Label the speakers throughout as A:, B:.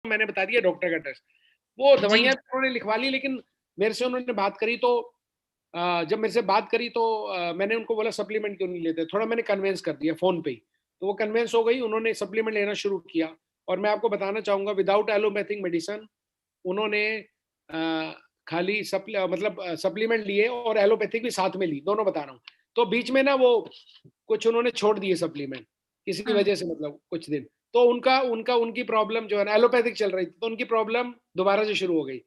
A: मैंने बता दिया डॉक्टर का टेस्ट। वो
B: जी,
A: दवाइयाँ उन्होंने लिखवा ली, लेकिन मेरे से उन्होंने बात करी तो जब मेरे से बात करी तो मैंने उनको बोला सप्लीमेंट क्यों नहीं लेते? थोड़ा मैंने कन्विंस कर दिया फ़ोन पे ही। तो वो कन्विंस हो गई, उन्होंने सप्लीमेंट लेना शुरू किया। और मैं आपको बताना चाहूँगा, विदाउट एलोपैथिक मेडिसिन उन्होंने अ, खाली मतलब सप्लीमेंट लिए और एलोपैथिक भी साथ में ली, दोनों बता रहा हूँ। तो बीच में ना वो कुछ उन्होंने छोड़ दिए सप्लीमेंट, किसी
B: हुँ,
A: वजह से, मतलब कुछ दिन। तो उनका उनका उनकी प्रॉब्लम जो है ना, एलोपैथिक चल रही थी, तो उनकी प्रॉब्लम दोबारा से शुरू हो गई।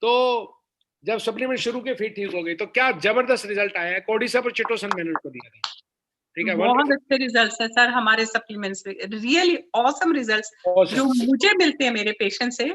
A: तो जब सप्लीमेंट शुरू किए फिर ठीक हो गई। तो क्या ज़बरदस्त रिज़ल्ट आया है। कोर्डिसप और चिटोसन मैंने उनको दिया था। ठीक है,
B: बहुत
A: वंडरफुल।
B: अच्छे रिजल्ट्स हैं सर हमारे सप्लीमेंट्स में, रियली ऑसम रिजल्ट्स जो
A: ऑसम।
B: मुझे मिलते हैं मेरे पेशेंट से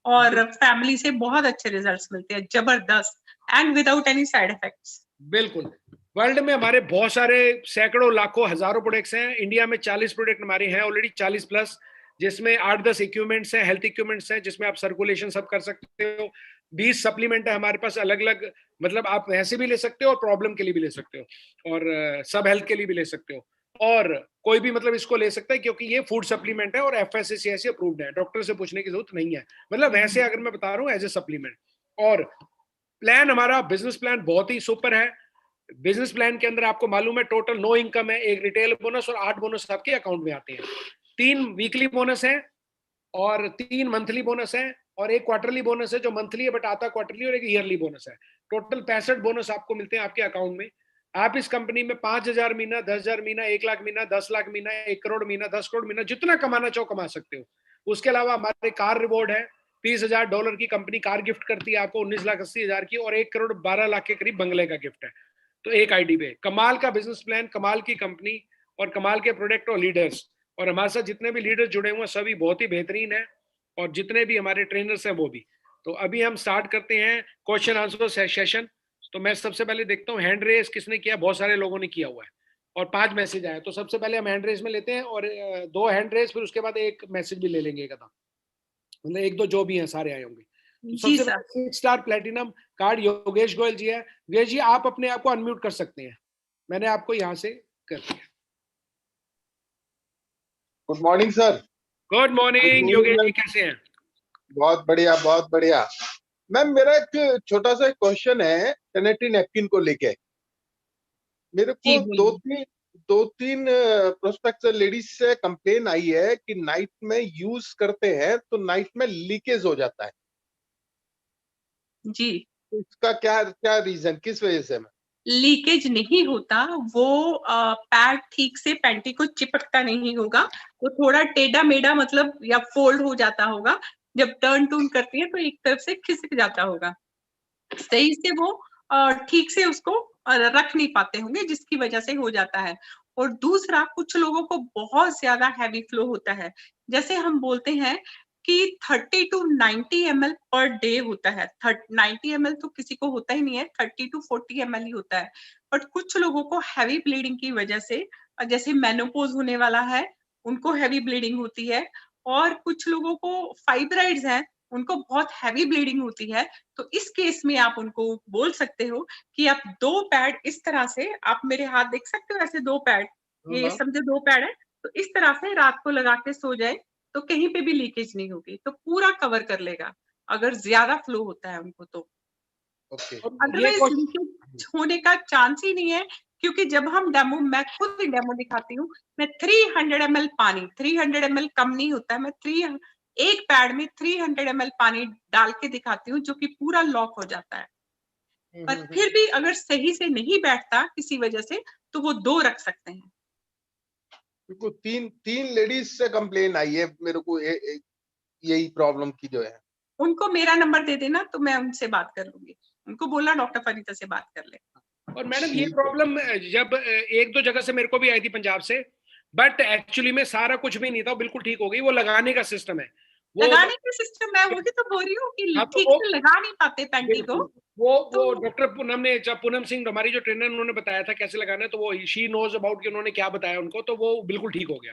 B: और फैमिली से, बहुत अच्छे रिजल्ट्स मिलते हैं, जबरदस्त and without any side effects.
A: बिल्कुल। वर्ल्ड में हमारे बहुत सारे सैकड़ों, लाखों, हज़ारों प्रोडक्ट्स हैं। इंडिया में 40 प्रोडक्ट हमारे हैं ऑलरेडी, 40 प्लस, जिसमें 8-10 इक्विपमेंट्स हैं, हेल्थ इक्विपमेंट्स हैं, जिसमें आप सर्कुलेशन सब कर सकते हो। 20 सप्लीमेंट है हमारे पास अलग-अलग, मतलब आप ऐसे भी ले सकते हो और प्रॉब्लम के लिए भी ले सकते हो और सब हेल्थ के लिए भी ले सकते हो। और कोई भी मतलब इसको ले सकता है, क्योंकि ये फूड सप्लीमेंट है और एफएसएसआई से अप्रूव्ड है। डॉक्टर से पूछने की ज़रूरत नहीं है। मतलब वैसे अगर मैं बता रहा हूँ एज़ अ सप्लीमेंट। और प्लान, हमारा बिज़नेस प्लान बहुत ही सुपर है। बिजनेस प्लान के अंदर आपको मालूम है टोटल 9 इनकम है, 1 रिटेल बोनस और 8 बोनस आपके अकाउंट में आते हैं। 3 वीकली बोनस है और 3 मंथली बोनस है और 1 क्वार्टरली बोनस है जो मंथली है बट आता क्वार्टरली, और 1 ईयरली बोनस है। टोटल 65 बोनस आपको मिलते हैं आपके अकाउंट में। आप इस कंपनी में 5,000 महीना, 10,000 महीना, 1 लाख महीना, 10 लाख महीना, 1 करोड़ महीना, 10 करोड़ महीना, जितना कमाना चाहो कमा सकते हो। उसके अलावा हमारे कार रिवॉर्ड है। $30,000 की कंपनी कार गिफ्ट करती है आपको, 19,80,000 की, और 1 करोड़ 12 लाख के करीब बंगले का गिफ्ट है। तो एक आईडी पे कमाल का बिजनेस प्लान, कमाल की कंपनी और कमाल के प्रोडक्ट और लीडर्स। और हमारे साथ जितने भी लीडर्स जुड़े हुए हैं सभी बहुत ही बेहतरीन है, और जितने भी हमारे ट्रेनर्स हैं वो भी। तो अभी हम स्टार्ट करते हैं क्वेश्चन आंसर सेशन। तो मैं सबसे पहले देखता हूँ हैंड रेस किसने किया। बहुत सारे लोगों ने किया हुआ है और 5 मैसेज आए। तो सबसे पहले हम हैंड रेस में लेते हैं और 2 हैंड रेस, फिर उसके बाद एक मैसेज भी ले लेंगे एक आधा, मतलब 1-2 जो भी हैं सारे आए होंगे। तो
B: जी
A: सबसे
B: सर।
A: पहले 6 star platinum card Yogesh Goyal ji है। योगेश जी आप अपने आप को अनम्यूट कर सकते हैं, मैंने आपको यहाँ से कर दिया।
C: Good morning sir.
A: Good morning Yogesh ji, कैसे हैं?
C: बहुत बढ़िया, बहुत बढ़िया। मैम, मेरा एक छोटा सा क्वेश्चन है सैनिटरी नैपकिन को लेके। मेरे
B: जी
C: को
B: बोलिए।
C: दो तीन प्रोस्पेक्ट लेडीज से कंप्लेन आई है कि नाइट में यूज करते हैं तो नाइट में लीकेज हो जाता है।
B: जी,
C: तो इसका क्या क्या रीजन, किस वजह से मैम?
B: लीकेज नहीं होता, वो पैड ठीक से पैंटी को चिपकता नहीं होगा, वो थोड़ा टेढ़ा मेढ़ा मतलब या फोल्ड हो जाता होगा। जब टर्न टून करती है तो एक तरफ से खिसक जाता होगा, सही से वो ठीक से उसको रख नहीं पाते होंगे, जिसकी वजह से हो जाता है। और दूसरा, कुछ लोगों को बहुत ज्यादा हैवी फ्लो होता है, जैसे हम बोलते हैं कि 30 टू 90 ml पर डे होता है। 90 ml तो किसी को होता ही नहीं है, 30 टू 40 ml ही होता है। बट कुछ लोगों को हैवी ब्लीडिंग की वजह से, जैसे मेनोपॉज होने वाला है, उनको हैवी ब्लीडिंग होती है। और कुछ लोगों को फाइब्राइड्स हैं, उनको बहुत हैवी ब्लीडिंग होती है। तो इस केस में आप उनको बोल सकते हो कि आप 2 पैड इस तरह से, आप मेरे हाथ देख सकते हो ऐसे 2 पैड, ये समझो 2 पैड है, तो इस तरह से रात को लगा के सो जाए तो कहीं पे भी लीकेज नहीं होगी, तो पूरा कवर कर लेगा अगर ज्यादा फ्लो होता है उनको तो।
C: ओके।
A: ये
B: अदरवाइज लीकेज होने का चांस ही नहीं है, क्योंकि जब हम डेमो, मैं खुद भी डेमो दिखाती हूँ, मैं 300 ml पानी, 300 ml कम नहीं होता है, मैं एक पैड में 300 ml पानी डाल के दिखाती हूँ, जो कि पूरा लॉक हो जाता है। पर फिर भी अगर सही से नहीं बैठता किसी वजह से, तो वो 2 रख सकते हैं।
C: बिल्कुल, तीन तीन लेडीज से कंप्लेन आई है मेरे को यही प्रॉब्लम की जो है।
B: उनको मेरा नंबर दे देना तो मैं उनसे बात कर लूंगी, उनको बोलना डॉक्टर फरीदा से बात कर ले।
A: और मैडम ये
C: ठीक है।
A: प्रॉब्लम जब 1-2 जगह से मेरे को भी आई थी पंजाब से, बट एक्चुअली में सारा कुछ भी नहीं था, बिल्कुल ठीक हो गई। वो लगाने का सिस्टम है वो।
B: लगाने का सिस्टम, मैं वही तो बोल रही हूँ कि
A: हाँ, तो
B: ठीक
A: वो
B: से लगा नहीं पाते पैंटी को।
A: बिल्कुल, वो
B: तो
A: डॉक्टर पूनम ने, जब पूनम सिंह हमारी जो ट्रेनर, उन्होंने बताया था कैसे लगाना है, तो वो शी नोज अबाउट कि उन्होंने क्या बताया उनको, तो वो बिल्कुल ठीक हो गया।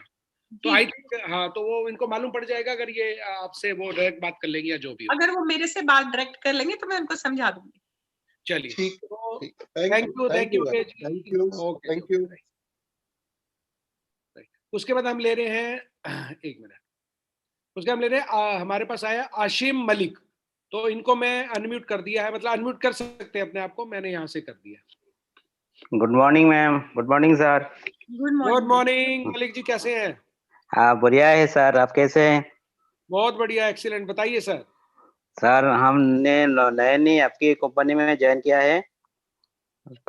A: तो
B: जी,
A: आई थिंक हाँ, तो वो इनको मालूम पड़ जाएगा अगर ये आपसे वो डायरेक्ट बात कर लेंगे या जो भी हो।
B: अगर वो मेरे से बात डायरेक्ट कर लेंगे तो मैं उनको समझा दूंगी।
A: चलिए,
C: ठीक है।
A: तो
C: ठीक है। Thank
A: thank
C: you,
A: you,
C: thank
A: thank you
C: you ma'am,
A: Yogesh
C: thank
A: ji.
C: You,
A: okay ji,
C: thank you.
A: Okay. उसके बाद हम ले रहे हैं एक मिनट। उसके हम ले रहे हैं हमारे पास आया आशिम मलिक, तो इनको मैं अनम्यूट कर दिया है, मतलब अनम्यूट कर सकते हैं अपने आप को, मैंने यहाँ से कर दिया।
D: Good morning ma'am. Good morning sir.
B: Good
A: good
B: morning.
A: Morning Malik ji, कैसे हैं?
D: हाँ बढ़िया है सर, आप कैसे हैं?
A: बहुत बढ़िया, एक्सीलेंट। बताइए सर।
D: सर हमने नए नई आपकी कंपनी में ज्वाइन किया है,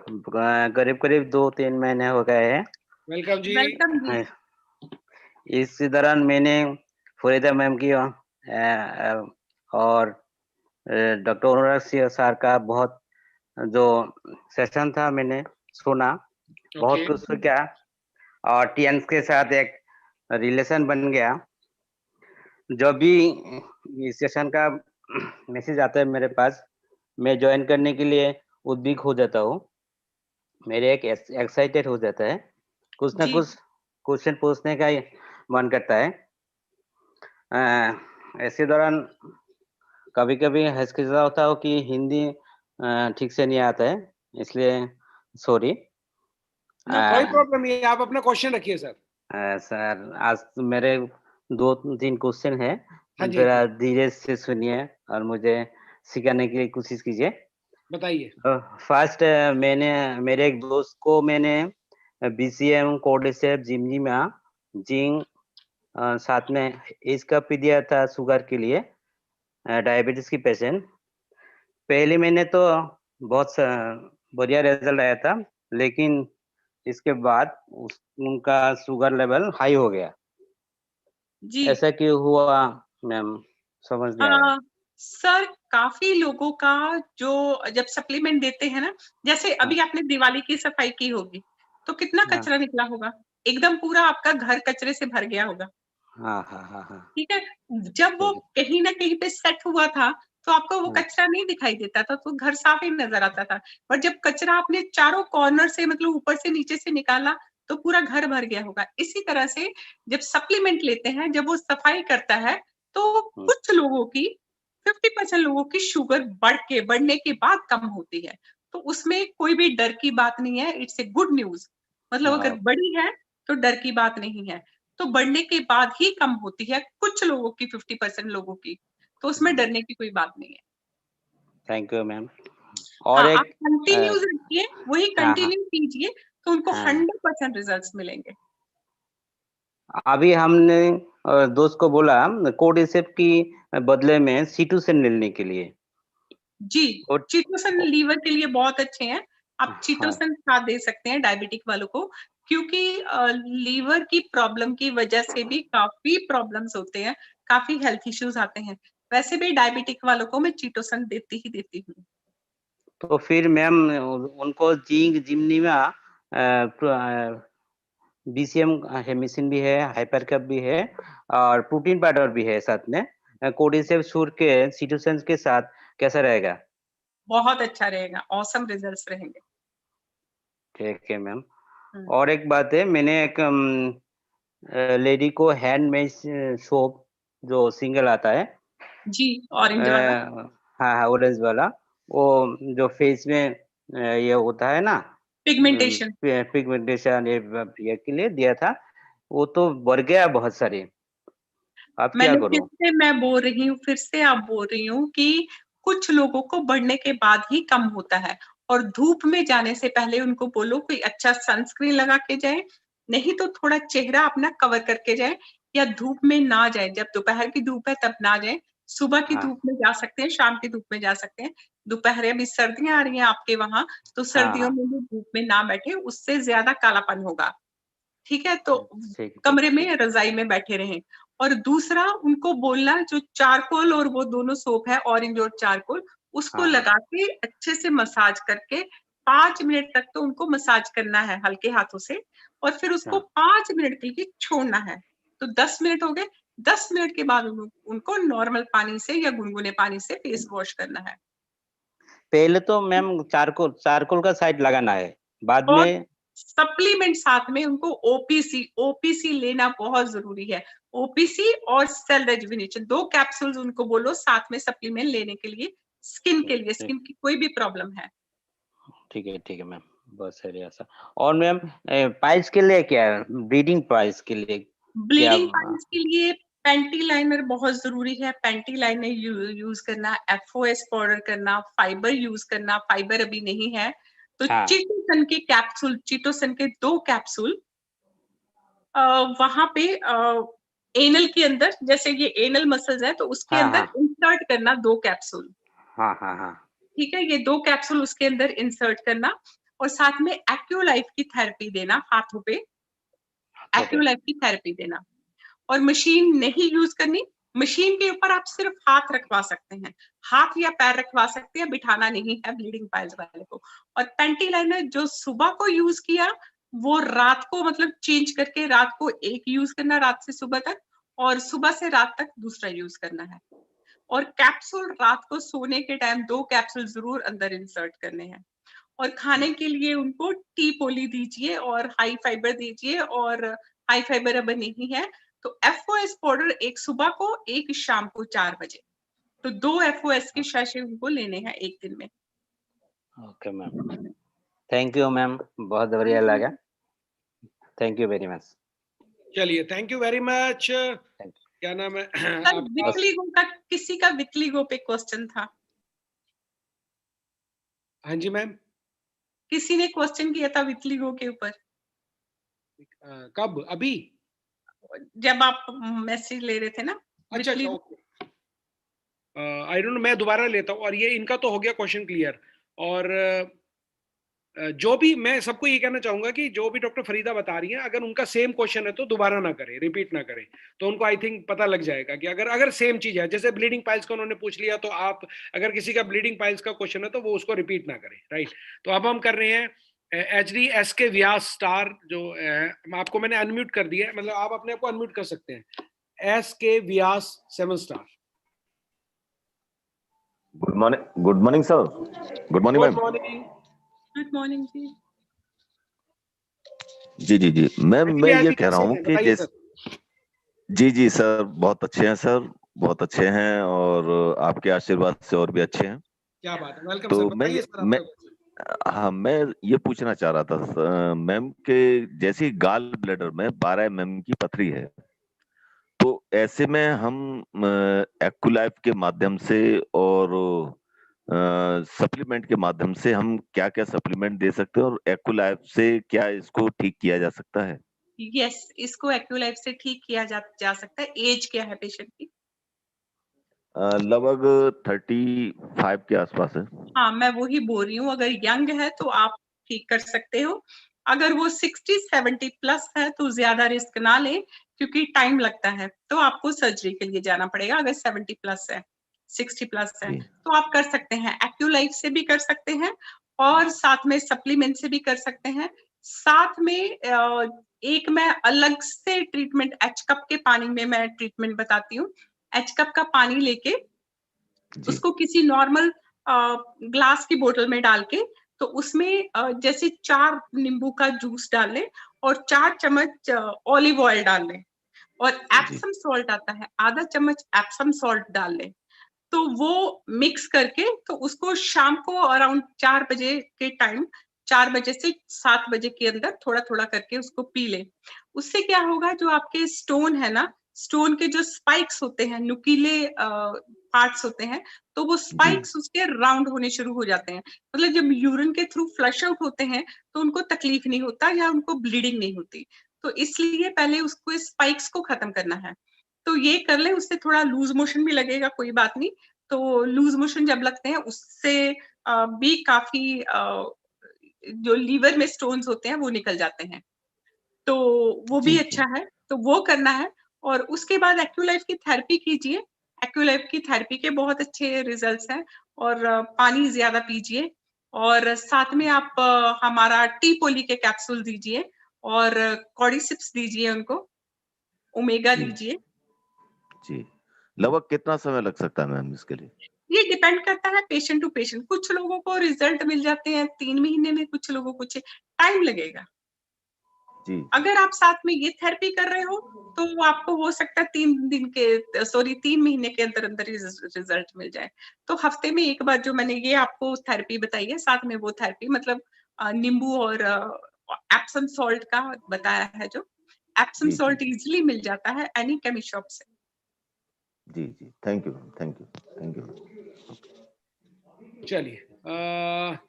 D: करीब करीब 2-3 महीने हो गए हैं।
A: वेलकम जी।
B: वेलकम जी।
D: इस दौरान मैंने फरीदा मैम की और डॉक्टर अनुराग सर का बहुत जो सेशन था मैंने सुना, बहुत
A: ओके।
D: कुछ सीखा और टीएन्स के साथ एक रिलेशन बन गया। जब भी इस सेशन का मैसेज आता है मेरे पास, मैं ज्वाइन करने के लिए उद्विग्न हो जाता हूँ, मेरे एक एक्साइटेड हो जाता है, कुछ ना
B: जी।
D: कुछ क्वेश्चन पूछने का ही मन करता है। ऐसे दौरान कभी कभी हिचकिचा होता हो कि हिंदी ठीक से नहीं आता है, इसलिए सॉरी।
A: कोई प्रॉब्लम नहीं है, आप अपना क्वेश्चन रखिए सर।
D: सर आज तो मेरे 2-3 क्वेश्चन है,
A: हाँ जी,
D: जरा धीरे से सुनिए और मुझे सिखाने की कोशिश कीजिए।
A: बताइए।
D: फर्स्ट मैंने मेरे एक दोस्त को मैंने बीसीएम कोर्डिसेप जिमजिमा जिंक साथ में इसका भी दिया था शुगर के लिए, डायबिटीज की पेशेंट। पहले मैंने तो बहुत बढ़िया रिजल्ट आया था, लेकिन इसके बाद उनका शुगर लेवल हाई हो गया।
B: जी।
D: ऐसा क्यों हुआ मैम, समझ नहीं आ रहा है।
B: सर काफी लोगों का जो जब सप्लीमेंट देते हैं ना, जैसे अभी आपने दिवाली की सफाई की होगी तो कितना
D: हाँ
B: कचरा निकला होगा, एकदम पूरा आपका घर कचरे से भर गया होगा।
D: हाँ हाँ हाँ हाँ
B: ठीक है, जब वो
D: ठीक है।
B: कहीं ना कहीं पे सेट हुआ था तो आपको वो
D: हाँ,
B: कचरा नहीं दिखाई देता था, तो घर साफ ही नजर आता था। और जब कचरा आपने चारों कॉर्नर से मतलब ऊपर से नीचे से निकाला तो पूरा घर भर गया होगा। इसी तरह से जब सप्लीमेंट लेते हैं, जब वो सफाई करता है तो कुछ लोगों की 50% लोगों की शुगर बढ़ने के बाद कम होती है। तो उसमें कोई भी डर की बात नहीं है, इट्स ए गुड न्यूज। मतलब अगर
D: हाँ,
B: बड़ी है तो डर की बात नहीं है, तो बढ़ने के बाद ही कम होती है कुछ लोगों की, 50% लोगों की, तो उसमें डरने की कोई बात नहीं है।
D: Thank you ma'am.
B: हाँ,
D: और
B: आप
D: एक
B: कंटिन्यूज रखिए, वही
D: हाँ हाँ
B: कंटिन्यू कीजिए तो उनको
D: हाँ,
B: 100% रिजल्ट्स मिलेंगे।
D: अभी हमने दोस्त को बोला कोडिसेप की बदले में सीटूसेन लेने के लिए।
B: जी,
D: और
B: चीटोसन लीवर के लिए बहुत अच्छे हैं। आप
D: हाँ
B: चीटोसन खा दे सकते हैं डायबिटिक वालों को, क्योंकि लीवर की प्रॉब्लम की वजह से भी काफी प्रॉब्लम्स होते हैं, काफी हेल्थ इश्यूज आते हैं। वैसे भी डायबिटिक वालों को मैं चीटोसन देती हूँ।
D: तो फिर मैम उनको जिंक जिमनीमा बीसीएम हेमिसिन भी है, हाइपर कप भी है और प्रोटीन पाउडर भी है साथ में। कोडिसेप सूर के सीटूसेन के साथ कैसा रहेगा?
B: बहुत अच्छा रहेगा, ऑसम रिजल्ट्स रहेंगे।
D: ठीक है मैम।
B: हम्म।
D: और एक बात है, मैंने एक लेडी को हैंडमेड सोप जो सिंगल आता है,
B: जी, ऑरेंज वाला
D: हाँ हाँ ऑरेंज वाला, वो जो फेस में ये होता है ना
B: पिगमेंटेशन।
D: पिगमेंटेशन, ये के लिए दिया था, वो तो बढ़ गया बहुत सारे। अब क्या
B: मैंने फिर
D: करूं?
B: से मैं बोल रही हूँ, फिर से आप बोल रही हूँ कि कुछ लोगों को बढ़ने के बाद ही कम होता है। और धूप में जाने से पहले उनको बोलो कोई अच्छा सनस्क्रीन लगा के जाए, नहीं तो थोड़ा चेहरा अपना कवर करके जाए, या धूप में ना जाए। जब दोपहर की धूप है तब ना जाए, सुबह की
D: हाँ
B: धूप में जा सकते हैं, शाम की धूप में जा सकते हैं। दोपहर अभी सर्दियां आ रही हैं आपके वहां, तो
D: हाँ
B: सर्दियों
D: हाँ,
B: में भी धूप में ना बैठे, उससे ज्यादा कालापन होगा। ठीक है, तो
D: ठीक ठीक
B: कमरे में
D: ठीक।
B: रजाई में बैठे रहें। और दूसरा उनको बोलना, जो चारकोल और वो दोनों सोप है, ऑरेंज और चारकोल, उसको
D: हाँ हाँ
B: लगा के अच्छे से मसाज करके 5 मिनट तक तो उनको मसाज करना है हल्के हाथों से, और फिर उसको
D: हाँ।
B: 5 मिनट के लिए छोड़ना है। तो 10 मिनट हो गए, 10 मिनट के बाद उनको नॉर्मल पानी से या गुनगुने पानी से फेस वॉश करना है।
D: पहले तो मैम चारकोल चारकोल का साइड लगाना है, बाद
B: और
D: में
B: सप्लीमेंट साथ में उनको ओपीसी ओपीसी लेना बहुत जरूरी है। ओपीसी और सेल रेजुविनेशन 2 कैप्सूल्स उनको बोलो साथ में सप्लीमेंट लेने के लिए, स्किन के लिए,
D: ठीक
B: स्किन की कोई भी प्रॉब्लम है।
D: ठीक है मैम, बहुत सही ऐसा। और मैम पाइल्स के लिए क्या है, ब्लीडिंग पाइल्स के लिए क्या?
B: ब्लीडिंग पाइल्स के लिए पेंटी लाइनर बहुत जरूरी है। पेंटी लाइनर यूज करना, FOS पाउडर करना, फाइबर यूज करना। फाइबर अभी नहीं है तो
D: हाँ।
B: चीटोसन के कैप्सूल, चीटोसन के 2 कैप्सूल वहां पे एनल के अंदर, जैसे ये एनल मसल्स है तो उसके
D: हाँ,
B: अंदर
D: हाँ।
B: इंसर्ट करना 2 कैप्सूल।
D: हाँ, हाँ, हाँ।
B: ठीक है, ये 2 कैप्सूल उसके अंदर इंसर्ट करना और साथ में एक्यूलाइफ की थेरेपी देना हाथों पे,
D: ओके।
B: एक्यूलाइफ की थेरेपी देना। और मशीन नहीं यूज करनी। मशीन के ऊपर आप सिर्फ हाथ रखवा सकते हैं, हाथ या पैर रखवा सकते हैं, बिठाना नहीं है ब्लीडिंग पाइल्स वाले को। और पेंटी लाइनर जो सुबह को यूज किया वो रात को मतलब चेंज करके रात को एक यूज करना, रात से सुबह तक, और सुबह से रात तक दूसरा यूज करना है। और कैप्सूल रात को सोने के टाइम 2 कैप्सूल जरूर अंदर इंसर्ट करने हैं। और खाने के लिए उनको टी पोली दीजिए और हाई फाइबर दीजिए, और हाई फाइबर अब नहीं है तो FOS पाउडर एक सुबह को एक शाम को 4 बजे, तो 2 FOS के शैशे उनको लेने हैं एक दिन में।
D: Okay ma'am, thank you ma'am, बहुत बढ़िया लगा। Thank you very much.
A: चलिए, थैंक यू वेरी मच। क्या नाम है
B: सर
A: आपका?
B: विक्लिगो का, किसी का विक्लिगो पे क्वेश्चन था?
A: हाँ जी मैम।
B: किसी ने क्वेश्चन किया था विक्लिगो के ऊपर
A: कब? अभी?
B: जब आप मैसेज ले रहे थे ना?
A: अच्छा, ओके। आई डोंट नो, मैं दोबारा लेता हूँ। और ये इनका तो हो गया क्वेश्चन क्लियर। और जो भी, मैं सबको ये कहना चाहूंगा कि जो भी डॉक्टर फरीदा बता रही हैं, अगर उनका सेम क्वेश्चन है तो दोबारा ना करें, रिपीट ना करें। तो उनको आई थिंक पता लग जाएगा कि अगर सेम चीज है, जैसे ब्लीडिंग पाइल्स का उन्होंने पूछ लिया, तो आप अगर किसी का ब्लीडिंग पाइल्स का क्वेश्चन है तो वो उसको रिपीट ना करें, राइट। तो अब हम कर रहे हैं HD SK व्यास स्टार, जो आपको मैंने अनम्यूट कर दिया है, मतलब आप अपने आप को अनम्यूट कर सकते हैं। SK Vyas 7 star.
E: Good morning sir. Good morning ma'am.
A: Good morning.
B: Good morning ji.
E: जी जी जी मैम, मैं ये कह रहा हूँ कि जैसे, जी जी सर, बहुत अच्छे हैं सर, बहुत अच्छे हैं, और आपके आशीर्वाद से और भी अच्छे हैं।
A: क्या बात है, वेलकम
E: तो
A: सर। बताइए सर
E: मैं
A: आपका।
E: हाँ, मैं ये पूछना चाह रहा था मैम के, जैसे गाल ब्लैडर में 12 mm की पथरी है, तो ऐसे में हम एक्युलाइफ के माध्यम से और सप्लीमेंट के माध्यम से हम क्या क्या सप्लीमेंट दे सकते हैं, और एक्युलाइफ से क्या इसको ठीक किया जा सकता है?
B: यस, इसको एक्यूलाइफ से ठीक किया जा सकता है। एज क्या है पेशेंट की?
E: लगभग 35 के आसपास है।
B: हाँ, मैं वही बोल रही हूँ, अगर यंग है तो आप ठीक कर सकते हो। अगर वो 60-70 प्लस है तो ज्यादा रिस्क ना लें, क्योंकि टाइम लगता है, तो आपको सर्जरी के लिए जाना पड़ेगा। अगर 70 प्लस है, 60 प्लस है,
E: जी
B: तो आप कर सकते हैं, एक्यूलाइफ से भी कर सकते हैं और साथ में सप्लीमेंट से भी कर सकते हैं। साथ में एक मैं अलग से ट्रीटमेंट, एच कप के पानी में मैं ट्रीटमेंट बताती हूँ। एच कप का पानी लेके
E: जी
B: उसको किसी नॉर्मल ग्लास की बोतल में डाल के, तो उसमें जैसे 4 नींबू का जूस डाल लें और 4 चम्मच ऑलिव ऑयल डाल लें, और
E: जी
B: एप्सम सॉल्ट आता है, आधा चम्मच एप्सम सॉल्ट डाल लें। तो वो मिक्स करके, तो उसको शाम को अराउंड 4 बजे के टाइम, 4 बजे से 7 बजे के अंदर थोड़ा थोड़ा करके उसको पी लें। उससे क्या होगा, जो आपके स्टोन है ना, स्टोन के जो स्पाइक्स होते हैं, नुकीले पार्ट्स होते हैं, तो वो
E: जी
B: स्पाइक्स उसके राउंड होने शुरू हो जाते हैं। मतलब जब यूरिन के थ्रू फ्लश आउट होते हैं तो उनको तकलीफ नहीं होता या उनको ब्लीडिंग नहीं होती। तो इसलिए पहले उसको स्पाइक्स को खत्म करना है। तो ये कर ले, उससे थोड़ा लूज मोशन भी लगेगा, कोई बात नहीं। तो लूज मोशन जब लगते हैं उससे भी काफी जो लीवर में स्टोन्स होते हैं वो निकल जाते हैं, तो वो भी
E: जी
B: अच्छा है, तो वो करना है। और उसके बाद एक्यूलाइफ की थेरेपी कीजिए। एक्यूलाइफ की थेरेपी के बहुत अच्छे रिजल्ट्स हैं। और पानी ज्यादा पीजिए, और साथ में आप हमारा टी पोली के कैप्सूल दीजिए, और कॉर्डिसिप्स दीजिए उनको, ओमेगा
E: जी
B: दीजिए।
E: जी लगभग कितना समय लग सकता है मैम इसके लिए?
B: ये डिपेंड करता है पेशेंट टू पेशेंट। कुछ लोगों को रिजल्ट मिल जाते हैं 3 महीने में, कुछ लोगों को टाइम लगेगा।
E: जी
B: अगर आप साथ में ये थेरेपी कर रहे हो तो आपको हो सकता है 3 महीने के अंदर अंदर रिजल्ट मिल जाए। तो हफ्ते में एक बार जो मैंने ये आपको थेरेपी बताई है, साथ में वो थेरेपी, मतलब नींबू और एप्सम सॉल्ट का बताया है, जो एप्सम
E: जी जी
B: सॉल्ट इजीली मिल जाता है एनी केमिस्ट शॉप से।
E: जी जी, thank you ma'am, thank you, thank you.
A: चलिए,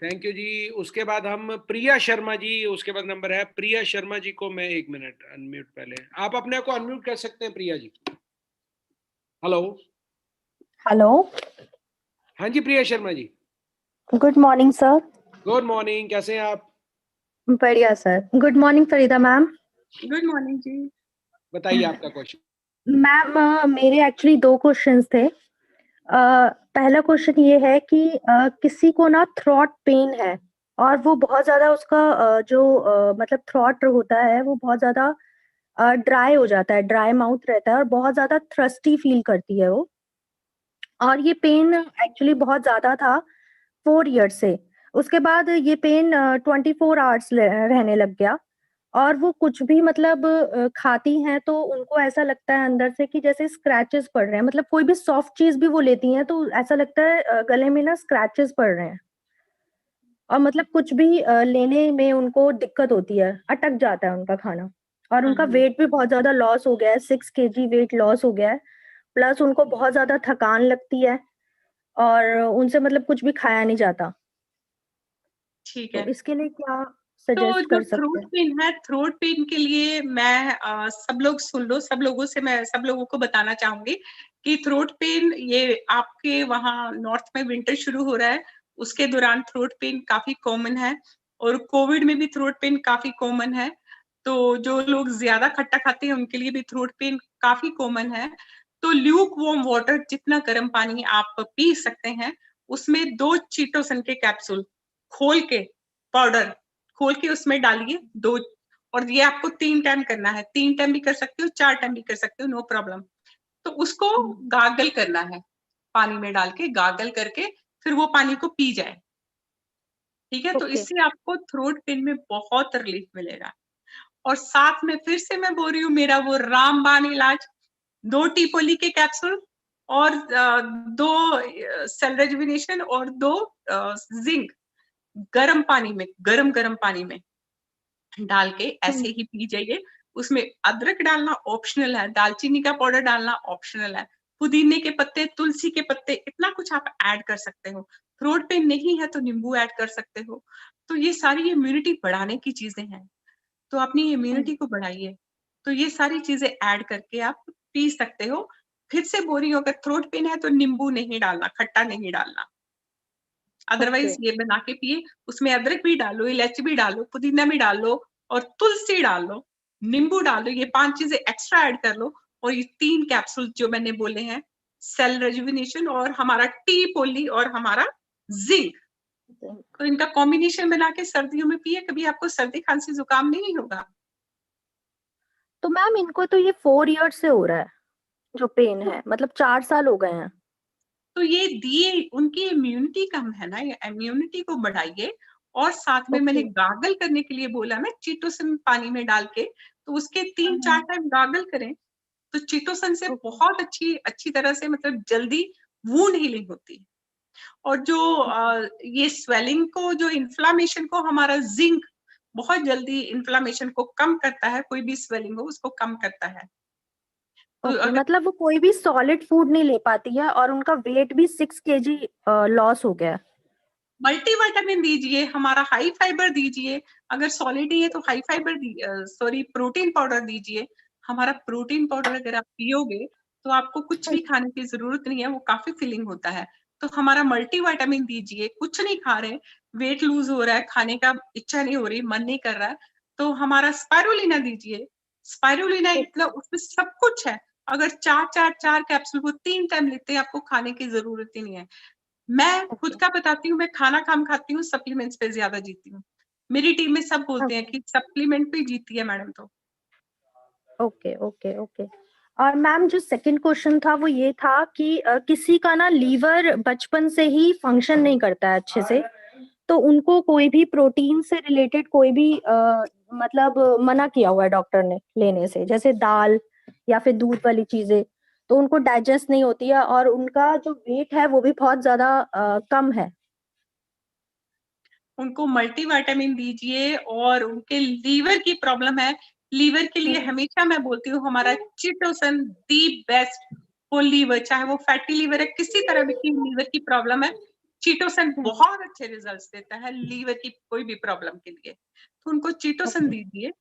A: थैंक यू जी। उसके बाद हम प्रिया शर्मा जी, उसके बाद नंबर है प्रिया शर्मा जी को मैं 1 मिनट अनम्यूट, पहले आप अपने को अनम्यूट कर सकते हैं प्रिया जी। हेलो।
F: हेलो।
A: हाँ जी Priya Sharma ji,
F: good morning sir.
A: Good morning, कैसे हैं आप?
F: बढ़िया sir. Good morning Farida ma'am.
B: Good morning जी।
A: बताइए आपका क्वेश्चन।
F: मैम मेरे एक्चुअली 2 क्वेश्चंस थे। पहला क्वेश्चन ये है कि किसी को ना थ्रोट पेन है और वो बहुत ज्यादा उसका मतलब थ्रोट होता है वो बहुत ज्यादा ड्राई हो जाता है, ड्राई माउथ रहता है और बहुत ज्यादा थ्रस्टी फील करती है वो। और ये पेन एक्चुअली बहुत ज्यादा था 4 ईयर से। उसके बाद ये पेन 24 आवर्स रहने लग गया और वो कुछ भी मतलब खाती हैं तो उनको ऐसा लगता है अंदर से कि जैसे स्क्रैचेस पड़ रहे हैं, मतलब कोई भी सॉफ्ट चीज भी वो लेती हैं तो ऐसा लगता है गले में ना स्क्रैचेस पड़ रहे हैं। और मतलब कुछ भी लेने में उनको दिक्कत होती है, अटक जाता है उनका खाना। और उनका वेट भी बहुत ज्यादा लॉस हो गया है, 6 kg वेट लॉस हो गया है। प्लस उनको बहुत ज्यादा थकान लगती है और उनसे मतलब कुछ भी खाया नहीं जाता।
B: ठीक
F: तो
B: है,
F: इसके लिए क्या
B: तो
F: सजेस्ट
B: जो
F: कर सकते
B: थ्रोट
F: हैं?
B: पेन है, थ्रोट पेन के लिए मैं सब लोग सुन लो, सब लोगों से मैं सब लोगों को बताना चाहूंगी कि थ्रोट पेन ये आपके वहाँ नॉर्थ में विंटर शुरू हो रहा है, उसके दौरान थ्रोट पेन काफी कॉमन है और कोविड में भी थ्रोट पेन काफी कॉमन है। तो जो लोग ज्यादा खट्टा खाते हैं उनके लिए भी थ्रोट पेन काफी कॉमन है। तो ल्यूक वार्म वाटर, जितना गर्म पानी आप पी सकते हैं, उसमें 2 चीटोसन के कैप्सूल खोल के पाउडर खोल के उसमें डालिए 2। और ये आपको 3 टाइम करना है, 3 टाइम भी कर सकते हो, 4 टाइम भी कर सकते हो, नो प्रॉब्लम। तो उसको गार्गल करना है, पानी में डाल के गार्गल करके फिर वो पानी को पी जाए। ठीक है, तो
F: ओके।
B: इससे आपको थ्रोट पेन में बहुत रिलीफ मिलेगा। और साथ में फिर से मैं बोल रही हूँ, मेरा वो रामबाण इलाज, 2 टीपोली के कैप्सूल और 2 सेल रेजुविनेशन और 2 जिंक गर्म पानी में, गरम गरम पानी में डाल के ऐसे ही पी जाइए। उसमें अदरक डालना ऑप्शनल है, दालचीनी का पाउडर डालना ऑप्शनल है, पुदीने के पत्ते, तुलसी के पत्ते, इतना कुछ आप ऐड कर सकते हो। थ्रोट पेन नहीं है तो नींबू ऐड कर सकते हो। तो ये सारी इम्यूनिटी बढ़ाने की चीजें हैं, तो अपनी इम्यूनिटी को बढ़ाइए। तो ये सारी चीजें ऐड करके आप पी सकते हो। फिर से बोल रही हूँ, अगर थ्रोट पेन है तो नींबू नहीं डालना, खट्टा नहीं डालना। अदरवाइज ये बना के पिए, उसमें अदरक भी डालो, इलायची भी डालो, पुदीना भी डालो और तुलसी डालो, नींबू डालो, ये 5 चीजें एक्स्ट्रा ऐड कर लो। और ये 3 कैप्सूल जो मैंने बोले हैं, सेल रेजुविनेशन और हमारा टी पोली और हमारा जिंक, तो इनका कॉम्बिनेशन बना के सर्दियों में पिए, कभी आपको सर्दी खांसी जुकाम नहीं होगा।
F: तो मैम इनको तो ये 4 ईयर से हो रहा है जो पेन है, मतलब 4 साल हो गए हैं।
B: तो ये दिए, उनकी इम्यूनिटी कम है ना, ये इम्यूनिटी को बढ़ाइए। और साथ में मैंने
F: ओके।
B: गार्गल करने के लिए बोला ना, चीटोसन पानी में डाल के, तो उसके 3-4 टाइम गार्गल करें, तो चीटोसन से
F: ओके।
B: बहुत अच्छी तरह से मतलब जल्दी वूंड हीलिंग होती है। और जो ये स्वेलिंग को, जो इन्फ्लामेशन को, हमारा जिंक बहुत जल्दी इन्फ्लामेशन को कम करता है, कोई भी स्वेलिंग हो उसको कम करता है। तो
F: ओके,
B: अगर
F: मतलब वो कोई भी सॉलिड फूड नहीं ले पाती है और उनका वेट भी 6 kg लॉस हो गया है।
B: मल्टीविटामिन दीजिए, हमारा हाई फाइबर दीजिए, अगर सॉलिड ही है तो high fibre sorry protein powder दीजिए। हमारा प्रोटीन पाउडर अगर आप पियोगे तो आपको कुछ भी खाने की जरूरत नहीं है, वो काफी फिलिंग होता है। तो हमारा मल्टीविटामिन दीजिए, कुछ नहीं खा रहे, वेट लूज हो रहा है, खाने का इच्छा नहीं हो रही, मन नहीं कर रहा है, तो हमारा स्पाइरुलिना दीजिए। स्पाइरुलिना इतना, उसमें सब कुछ है। अगर 4 कैप्सूल वो 3 टाइम लेते हैं, आपको खाने की जरूरत ही नहीं है। मैं खुद का बताती हूँ, मैं खाना कम खाती हूँ, सप्लीमेंट्स पे ज्यादा जीती हूँ। मेरी टीम में सब बोलते हैं कि सप्लीमेंट पे जीती है मैडम। तो
F: ओके ओके ओके। और मैम जो सेकंड क्वेश्चन था वो ये था कि किसी का ना लीवर बचपन से ही फंक्शन नहीं करता है अच्छे से, तो उनको कोई भी प्रोटीन से रिलेटेड कोई भी मतलब मना किया हुआ है डॉक्टर ने लेने से, जैसे दाल या फिर दूध वाली चीजें, तो उनको डाइजेस्ट नहीं होती है और उनका जो वेट है वो भी बहुत ज्यादा कम है।
B: उनको मल्टीविटामिन दीजिए। और उनके लीवर की प्रॉब्लम है, लीवर के लिए हमेशा मैं बोलती हूँ हमारा चिटोसन दी बेस्ट वो लीवर, चाहे वो फैटी लीवर है, किसी तरह की लीवर की प्रॉब्लम है, चीटोसन बहुत अच्छे रिजल्ट्स देता है लीवर की कोई भी प्रॉब्लम के लिए, तो उनको चीटोसन दीजिए।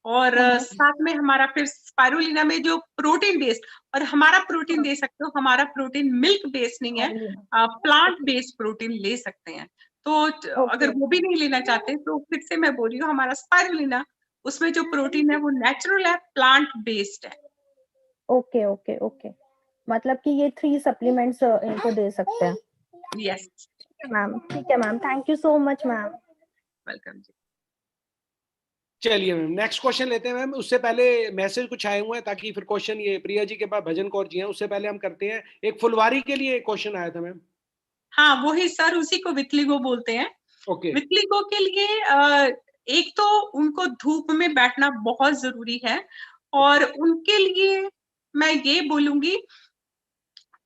B: और साथ में हमारा फिर स्पाइरुलिना में जो प्रोटीन बेस्ड, और हमारा प्रोटीन दे सकते हो, हमारा प्रोटीन मिल्क बेस्ड नहीं है, प्लांट बेस्ड प्रोटीन ले सकते हैं। तो अगर वो भी नहीं लेना चाहते तो फिर से मैं बोल रही हूँ, हमारा स्पाइरुलिना, उसमें जो प्रोटीन है वो नेचुरल है, प्लांट बेस्ड है।
F: ओके ओके ओके, मतलब कि ये 3 सप्लीमेंट्स इनको दे सकते हैं।
B: यस
F: मैम, ठीक है ma'am, thank you so much ma'am.
B: Welcome जी।
A: चलिए मैम नेक्स्ट क्वेश्चन लेते हैं मैम। उससे पहले मैसेज कुछ आए हुए हैं, ताकि फिर क्वेश्चन, ये प्रिया जी के पास भजन कौर जी हैं, उससे पहले हम करते हैं। एक फुलवारी के लिए क्वेश्चन आया था मैम।
B: हाँ वही सर, उसी को वितलिगो बोलते हैं।
A: ओके
B: वितलिगो के लिए एक तो उनको धूप में बैठना बहुत जरूरी है, और उनके लिए मैं ये बोलूंगी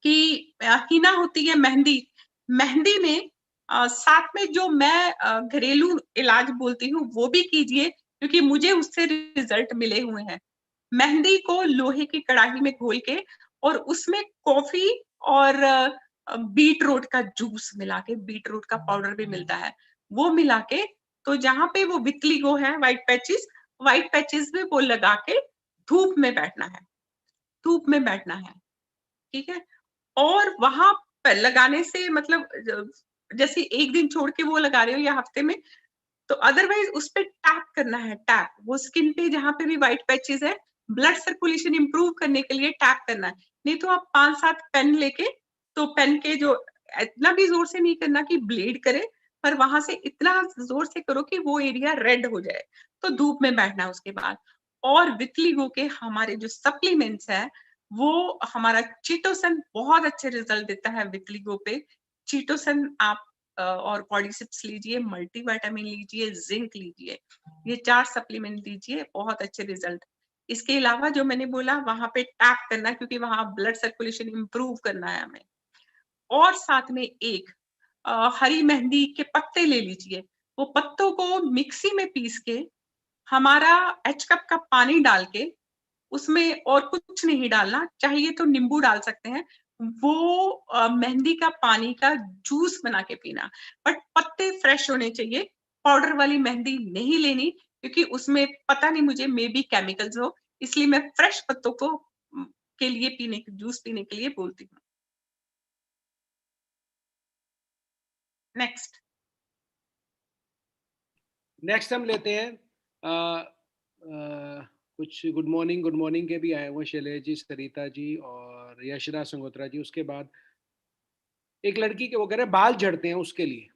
B: कि हिना होती है मेहंदी, मेहंदी में साथ में जो मैं घरेलू इलाज बोलती हूँ वो भी कीजिए, क्योंकि मुझे उससे रिजल्ट मिले हुए हैं। मेहंदी को लोहे की कढ़ाई में घोल के और उसमें कॉफी और बीट रूट का जूस मिला के, बीट रूट का पाउडर भी मिलता है, वो मिला के, तो जहां पे वो वितलिगो है, व्हाइट पैचेस में वो लगा के धूप में बैठना है, धूप में बैठना है, ठीक है। और वहां पर लगाने से मतलब जैसे एक दिन छोड़ के वो लगा रहे हो या हफ्ते में, तो अदरवाइज उस पे टैप करना है, टैप, वो स्किन पे जहां पे भी व्हाइट पैचेस है, ब्लड सर्कुलेशन इंप्रूव करने के लिए टैप करना है। नहीं तो आप 5-7 पेन लेके, तो पेन के जो, इतना भी जोर से नहीं करना कि ब्लीड करे, पर वहां से इतना जोर से करो कि वो एरिया रेड हो जाए, तो धूप में बैठना है उसके बाद। और वितलिगो के हमारे जो सप्लीमेंट्स है, वो हमारा चीटोसन बहुत अच्छे रिजल्ट देता है वितलिगो पे। चीटोसन आप और कॉर्डिसिप्स लीजिए, मल्टीविटामिन लीजिए, जिंक लीजिए, ये 4 सप्लीमेंट लीजिए, बहुत अच्छे रिजल्ट। इसके अलावा जो मैंने बोला, वहां पे टैप करना, क्योंकि वहां ब्लड सर्कुलेशन इंप्रूव करना है हमें। और साथ में एक हरी मेहंदी के पत्ते ले लीजिए, वो पत्तों को मिक्सी में पीस के, हमारा H कप का पानी डाल के, उसमें और कुछ नहीं डालना, चाहिए तो नींबू डाल सकते हैं, वो मेहंदी का पानी का जूस बना के पीना। बट पत्ते फ्रेश होने चाहिए, पाउडर वाली मेहंदी नहीं लेनी, क्योंकि उसमें पता नहीं, मुझे मे बी केमिकल्स हो, इसलिए मैं फ्रेश पत्तों को के लिए पीने, जूस पीने के लिए बोलती हूँ।
A: नेक्स्ट हम लेते हैं कुछ गुड मॉर्निंग के भी आए हुए, शैलेश जी, सरिता जी और यशराज संगोत्रा जी। उसके बाद एक लड़की के, वो कह रहे हैं बाल झड़ते हैं, उसके लिए।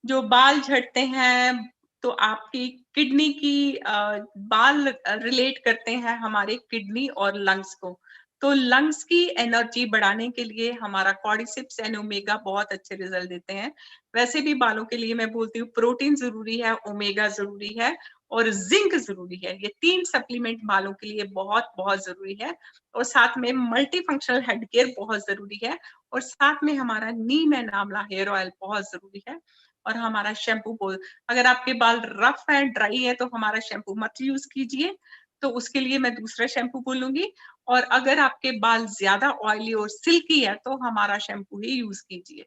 B: जो बाल झड़ते हैं, तो आपकी किडनी की बाल रिलेट करते हैं हमारे किडनी और लंग्स को, तो लंग्स की एनर्जी बढ़ाने के लिए हमारा कॉर्डिसिप्स एंड ओमेगा बहुत अच्छे रिजल्ट देते हैं। वैसे भी बालों के लिए मैं बोलती हूँ, प्रोटीन जरूरी है, ओमेगा जरूरी है, और जिंक जरूरी है। ये 3 सप्लीमेंट बालों के लिए बहुत बहुत जरूरी है। और साथ में मल्टी फंक्शनल हेड केयर बहुत जरूरी है, और साथ में हमारा नीम एंड आंवला हेयर ऑयल बहुत जरूरी है। और हमारा शैम्पू बोल, अगर आपके बाल रफ है, ड्राई है, तो हमारा शैम्पू मत यूज कीजिए, तो उसके लिए मैं दूसरा शैम्पू बोलूंगी। और अगर आपके बाल ज्यादा ऑयली और सिल्की है, तो हमारा शैम्पू ही यूज कीजिए।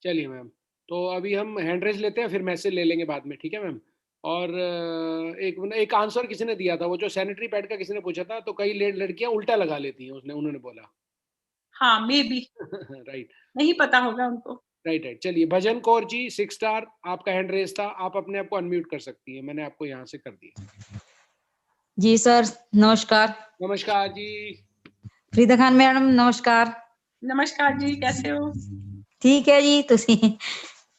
A: चलिए मैम, तो अभी हम हैंड रेज लेते हैं, फिर मैसेज ले लेंगे बाद में, ठीक है मैम। और एक आंसर किसी ने दिया था, वो जो सैनिटरी पैड का किसी ने पूछा था, तो कई लड़कियां उल्टा लगा लेती हैं, उन्होंने बोला।
B: हाँ मे बी
A: राइट
B: नहीं पता होगा उनको।
A: राइट। चलिए भजन कौर जी 6 स्टार, आपका हैंड रेज था, आप अपने आप को अनम्यूट कर सकती हैं, मैंने आपको यहाँ से कर दिया।
G: जी सर नमस्कार।
A: नमस्कार जी।
G: फरीदा खान मैडम नमस्कार।
B: नमस्कार जी, कैसे हो?
G: ठीक है जी, तुसी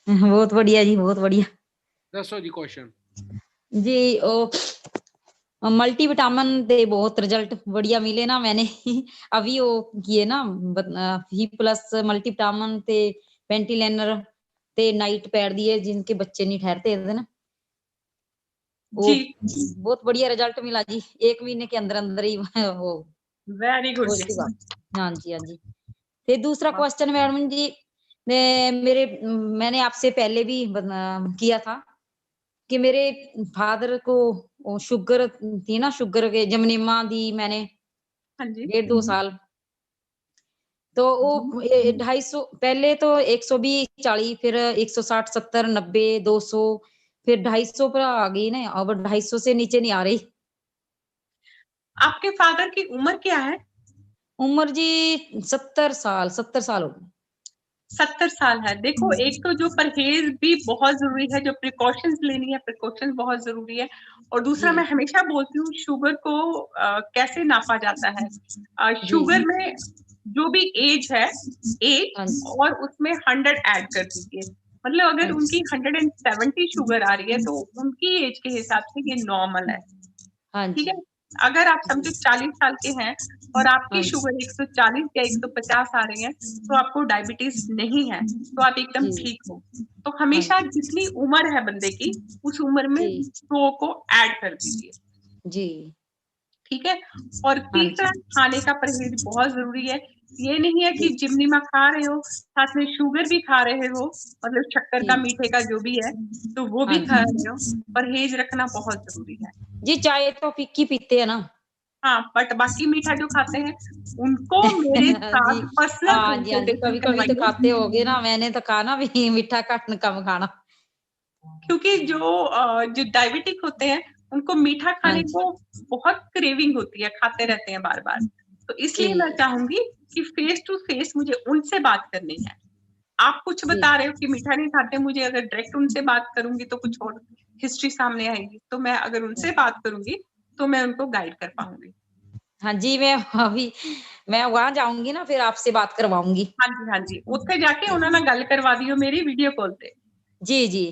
G: बहुत बढ़िया जी, बहुत बढ़िया।
A: दसो जी क्वेश्चन
G: जी। ओ मल्टीविटामिन दे बहुत रिजल्ट बढ़िया मिले ना, मैंने अभी वो किए ना, ही प्लस मल्टीविटामिन ते पेंटिलेनर ते नाइट पैड दिए, जिनके बच्चे नहीं ठहरते थे ना, वो बहुत बढ़िया रिजल्ट मिला जी, 1 महीने के अंदर अंदर ही वो।
B: Very good.
G: हाँ जी हाँ जी। फिर दूसरा क्वेश्चन मैडम जी, मैंने आपसे पहले भी किया था कि मेरे फादर को शुगर थी ना, शुगर के जमनीमा दी मैंने
B: हाँ जी।
G: 1.5-2 साल। तो वो 250 पहले तो 120, 40, फिर 160, 70, 90, 200, फिर 250 पर आ गई ना, अब 250 से नीचे नहीं आ रही।
B: आपके फादर की उम्र क्या है?
G: उम्र जी 70 साल हो गए।
B: 70 साल है। देखो, एक तो जो परहेज भी बहुत जरूरी है, जो प्रिकॉशंस लेनी है, प्रिकॉशंस बहुत जरूरी है। और दूसरा,
G: जी।
B: मैं हमेशा बोलती हूँ, शुगर को कैसे नापा जाता है।
G: जी।
B: शुगर में जो भी एज है, एज
G: हाँ जी।
B: और उसमें 100 ऐड कर दीजिए। मतलब अगर
G: हाँ
B: उनकी
G: जी।
B: 170 शुगर आ रही है तो उनकी एज के हिसाब से ये नॉर्मल है।
G: हाँ
B: ठीक
G: जी।
B: है। अगर आप समझो 40 साल के हैं और आपकी
G: हाँ जी।
B: शुगर 140 या 150 आ रही है, तो आपको डायबिटीज नहीं है, तो आप एकदम
G: जी।
B: ठीक हो। तो हमेशा
G: हाँ जी।
B: जितनी उम्र है बंदे की, उस उम्र में
G: जी।
B: 100 को ऐड कर दीजिए।
G: जी।
B: ठीक है। और
G: हाँ
B: तीसरा,
G: जी।
B: खाने का परहेज बहुत जरूरी है। ये नहीं है कि जिमनीमा खा रहे हो, साथ में शुगर भी खा रहे हो, मतलब शक्कर
G: जी।
B: का, मीठे का जो भी है, तो वो
G: हाँ
B: भी खा
G: जी।
B: रहे हो। परहेज रखना बहुत जरूरी है।
G: जी, चाय तो फिक्की पीते हैं ना।
B: हाँ, बट बाकी मीठा जो खाते हैं, उनको मेरे
G: जी।
B: साथ पर्सनल
G: हाँ जी, हाँ जी,
B: कंसल्टेशन
G: कभी-कभी तो
B: करवाइए।
G: खाते होगे ना, मैंने तो कहा ना भी मीठा कम खाना।
B: क्योंकि जो डायबिटिक होते हैं, उनको मीठा
G: हाँ
B: खाने
G: जी।
B: को बहुत क्रेविंग होती है, खाते रहते हैं बार-बार। तो इसलिए मैं
G: जी।
B: चाहूँगी कि फेस टू फेस मुझे उनसे बात करनी है। आप कुछ
G: जी।
B: बता रहे हो कि मीठा नहीं खाते, मुझे अगर डायरेक्ट उनसे बात करूँगी तो कुछ और हिस्ट्री सामने आएगी। तो मैं अगर उनसे बात करूँगी, तो मैं उनको गाइड कर पाऊँगी।
G: हाँ जी, मैं वहाँ जाऊँगी ना, फिर आपसे बात करवाऊँगी।
B: हाँ जी, हाँ जी। उत्थे जाके उन्हां नाल गल करवा दियो मेरी वीडियो कॉल पे।
G: जी, जी।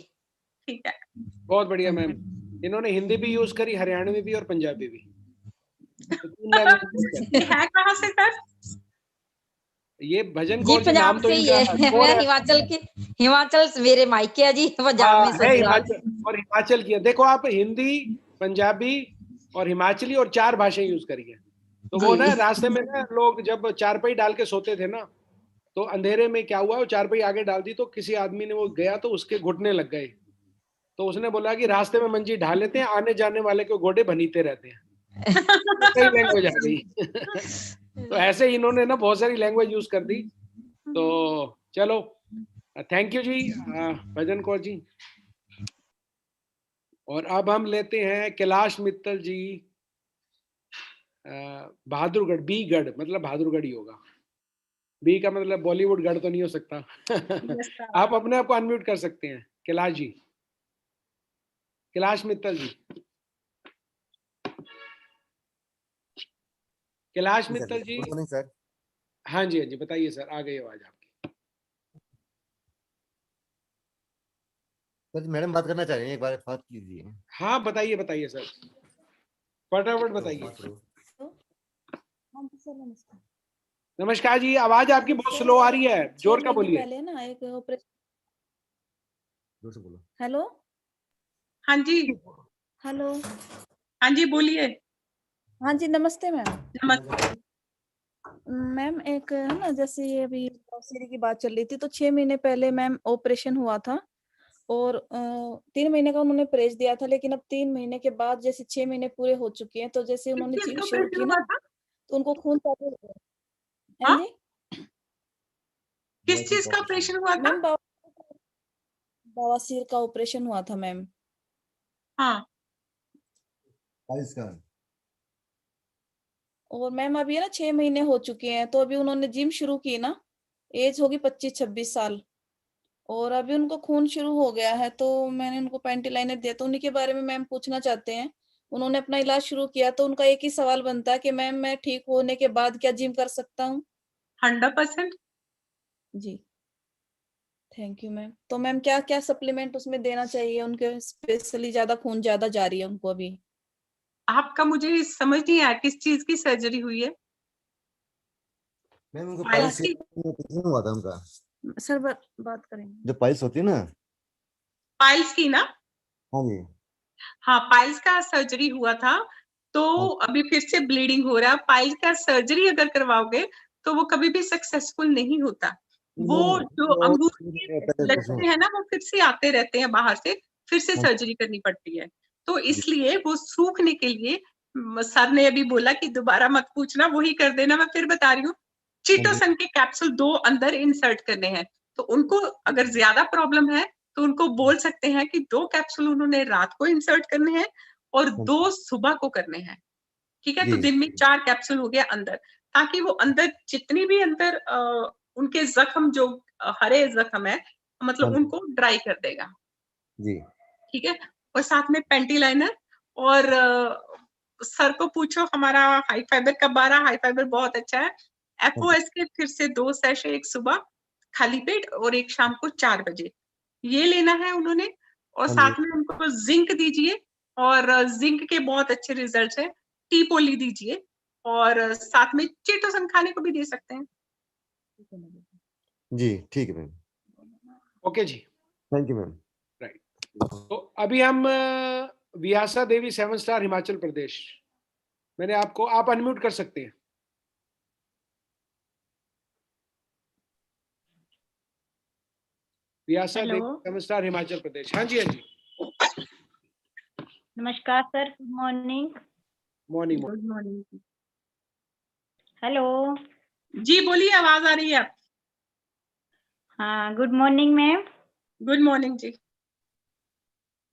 B: ठीक है।
A: बहुत बढ़िया
G: हाँ
A: मैम।
G: जी।
A: इन्होंने हिंदी भी यूज करी, हरियाणवी भी और पंजाबी भी, तो 3 लैंग्वेज यूज
B: ये
A: करती है।
B: है कहाँ से सर?
A: ये भजन
G: जी,
A: कौर जी, नाम
G: पंजाब
A: तो
G: से ही
A: इनका
G: है।
A: शोर
G: मैं
A: है।
G: हिमाचल से मेरे मायके है जी, पंजाब
A: हाँ,
G: में
A: है
G: ससुराल।
A: हिमाचल, और हिमाचल की है। देखो, आप हिंदी, पंजाबी और हिमाचली और 4 भाषाएं यूज करी है। तो वो ना,
G: जी।
A: रास्ते में ना, लोग जब चारपाई डाल के सोते थे ना, तो अंधेरे में क्या हुआ, वो चारपाई आगे डाल दी, तो किसी आदमी ने वो गया तो उसके घुटने लग गए। तो उसने बोला कि रास्ते में मंजी ढाल लेते हैं, आने जाने वाले के घोड़े भनीते रहते हैं। तो कई लैंग्वेज आ गई। तो ऐसे ही इन्होंने ना बहुत सारी लैंग्वेज यूज कर दी। तो चलो, थैंक यू जी, भजन कौर जी। और अब हम लेते हैं कैलाश मित्तल जी, बहादुरगढ़, बी गढ़, मतलब बहादुरगढ़ ही होगा। बी का मतलब बॉलीवुड गढ़ तो नहीं हो सकता।
B: Yes sir.
A: आप अपने आप को अनम्यूट कर सकते हैं, Kailash ji, Kailash Mittal ji, Kailash Mittal ji.
H: Good morning sir.
A: हाँ जी, हाँ जी, बताइए सर, आ गई आवाज आपकी।
H: सर मैडम बात करना चाह रही हैं, एक बार बात कीजिए।
A: हाँ, बताइए बताइए सर, फटाफट
H: तो
A: बताइए।
H: बात करो।
I: हाँ जी सर, नमस्कार।
A: नमस्कार जी, आवाज आपकी बहुत स्लो आ रही है,
I: 6
A: जोर का
I: महीने
A: बोलिए।
I: पहले ना एक ऑपरेशन।
H: जोर से बोलो।
I: हेलो।
B: हाँ जी।
I: हेलो।
B: हाँ जी, बोलिए।
I: हाँ जी, नमस्ते मैम।
B: नमस्ते।
I: मैम, एक है ना, जैसे ये अभी सीरी की बात चल रही थी, तो 6 महीने पहले मैम ऑपरेशन हुआ था और 3 महीने का उन्होंने परहेज दिया था, लेकिन अब 3 महीने के बाद जैसे 6 महीने पूरे हो चुके हैं, तो जैसे उन्होंने
B: किस
I: जिम
B: का
I: शुरू
B: ऑपरेशन
I: की
B: हुआ
I: ना,
B: था?
I: तो उनको खून ज्यादा हो गया। हाँ
B: हाँ?
I: जी
B: किस चीज का ऑपरेशन हुआ था?
I: मैम, बवासीर का ऑपरेशन हुआ था मैम।
B: हाँ।
H: का
I: और मैम अभी है ना 6 महीने हो चुके हैं, तो अभी उन्होंने जिम शुरू की ना, एज होगी 25-26 साल, और अभी उनको खून शुरू हो गया है, तो मैंने उनको पेंटी लाइनर दिया, तो उन्हीं के बारे में मैम पूछना चाहते हैं। उन्होंने अपना इलाज शुरू किया, तो उनका एक ही सवाल बनता है कि मैम, मैं ठीक होने के बाद क्या जिम कर सकता हूँ?
B: 100%।
I: जी, थैंक यू मैम। तो मैम, क्या क्या सप्लीमेंट उसमें देना चाहिए उनके, स्पेशली ज्यादा खून ज्यादा जा रही है उनको अभी?
B: आपका मुझे समझ नहीं आया, किस चीज की सर्जरी हुई है?
H: मैम उनको
B: पाइल्स
H: पाइल्स
B: की?
H: ऑपरेशन हुआ था उनका।
I: सर बात करेंगे।
H: जो पाइल्स होती है ना।
B: पाइल्स की ना?
H: हाँ जी।
B: हाँ, पाइल्स का सर्जरी हुआ था, तो
H: हाँ।
B: अभी फिर से ब्लीडिंग हो रहा है। पाइल्स का सर्जरी अगर करवाओगे तो वो कभी भी सक्सेसफुल नहीं होता। वो जो अंगूर के लटके हैं ना, वो फिर से आते रहते हैं बाहर से, फिर से सर्जरी करनी पड़ती है। तो इसलिए वो सूखने के लिए सर ने अभी बोला कि दोबारा मत पूछना, वही कर देना, मैं फिर बता रही हूँ। चीटोसन के कैप्सूल 2 अंदर इंसर्ट करने हैं, तो उनको अगर ज्यादा प्रॉब्लम है तो उनको बोल सकते हैं कि 2 कैप्सूल उन्होंने रात को इंसर्ट करने हैं और 2 सुबह को करने हैं। ठीक है, तो दिन में 4 कैप्सूल हो गया अंदर, ताकि वो अंदर जितनी भी अंदर उनके जख्म जो हरे जख्म है, मतलब उनको ड्राई कर देगा
H: जी।
B: ठीक है। और साथ में पेंटी लाइनर, और सर को पूछो हमारा हाई फाइबर कब आ रहा, हाई फाइबर बहुत अच्छा है। एफओएस के फिर से 2 सैशे, एक सुबह खाली पेट और एक शाम को 4 बजे, ये लेना है उन्होंने। और साथ में उनको जिंक दीजिए, और जिंक के बहुत अच्छे रिजल्ट्स हैं। टी पोली दीजिए, और साथ में चीटोसन खाने को भी दे सकते हैं।
H: जी ठीक है ma'am.
A: Okay ji,
H: thank you ma'am.
A: Right. तो अभी हम व्यासा देवी 7 स्टार हिमाचल प्रदेश, मैंने आपको, आप अनम्यूट कर सकते हैं। व्यासा देवी 7 स्टार हिमाचल प्रदेश। हाँ जी, हाँ जी।
J: नमस्कार sir, good morning.
A: Morning.
B: Good morning.
J: Hello
B: जी बोलिए, आवाज आ रही है आप?
J: हाँ, good morning ma'am.
B: Good morning जी।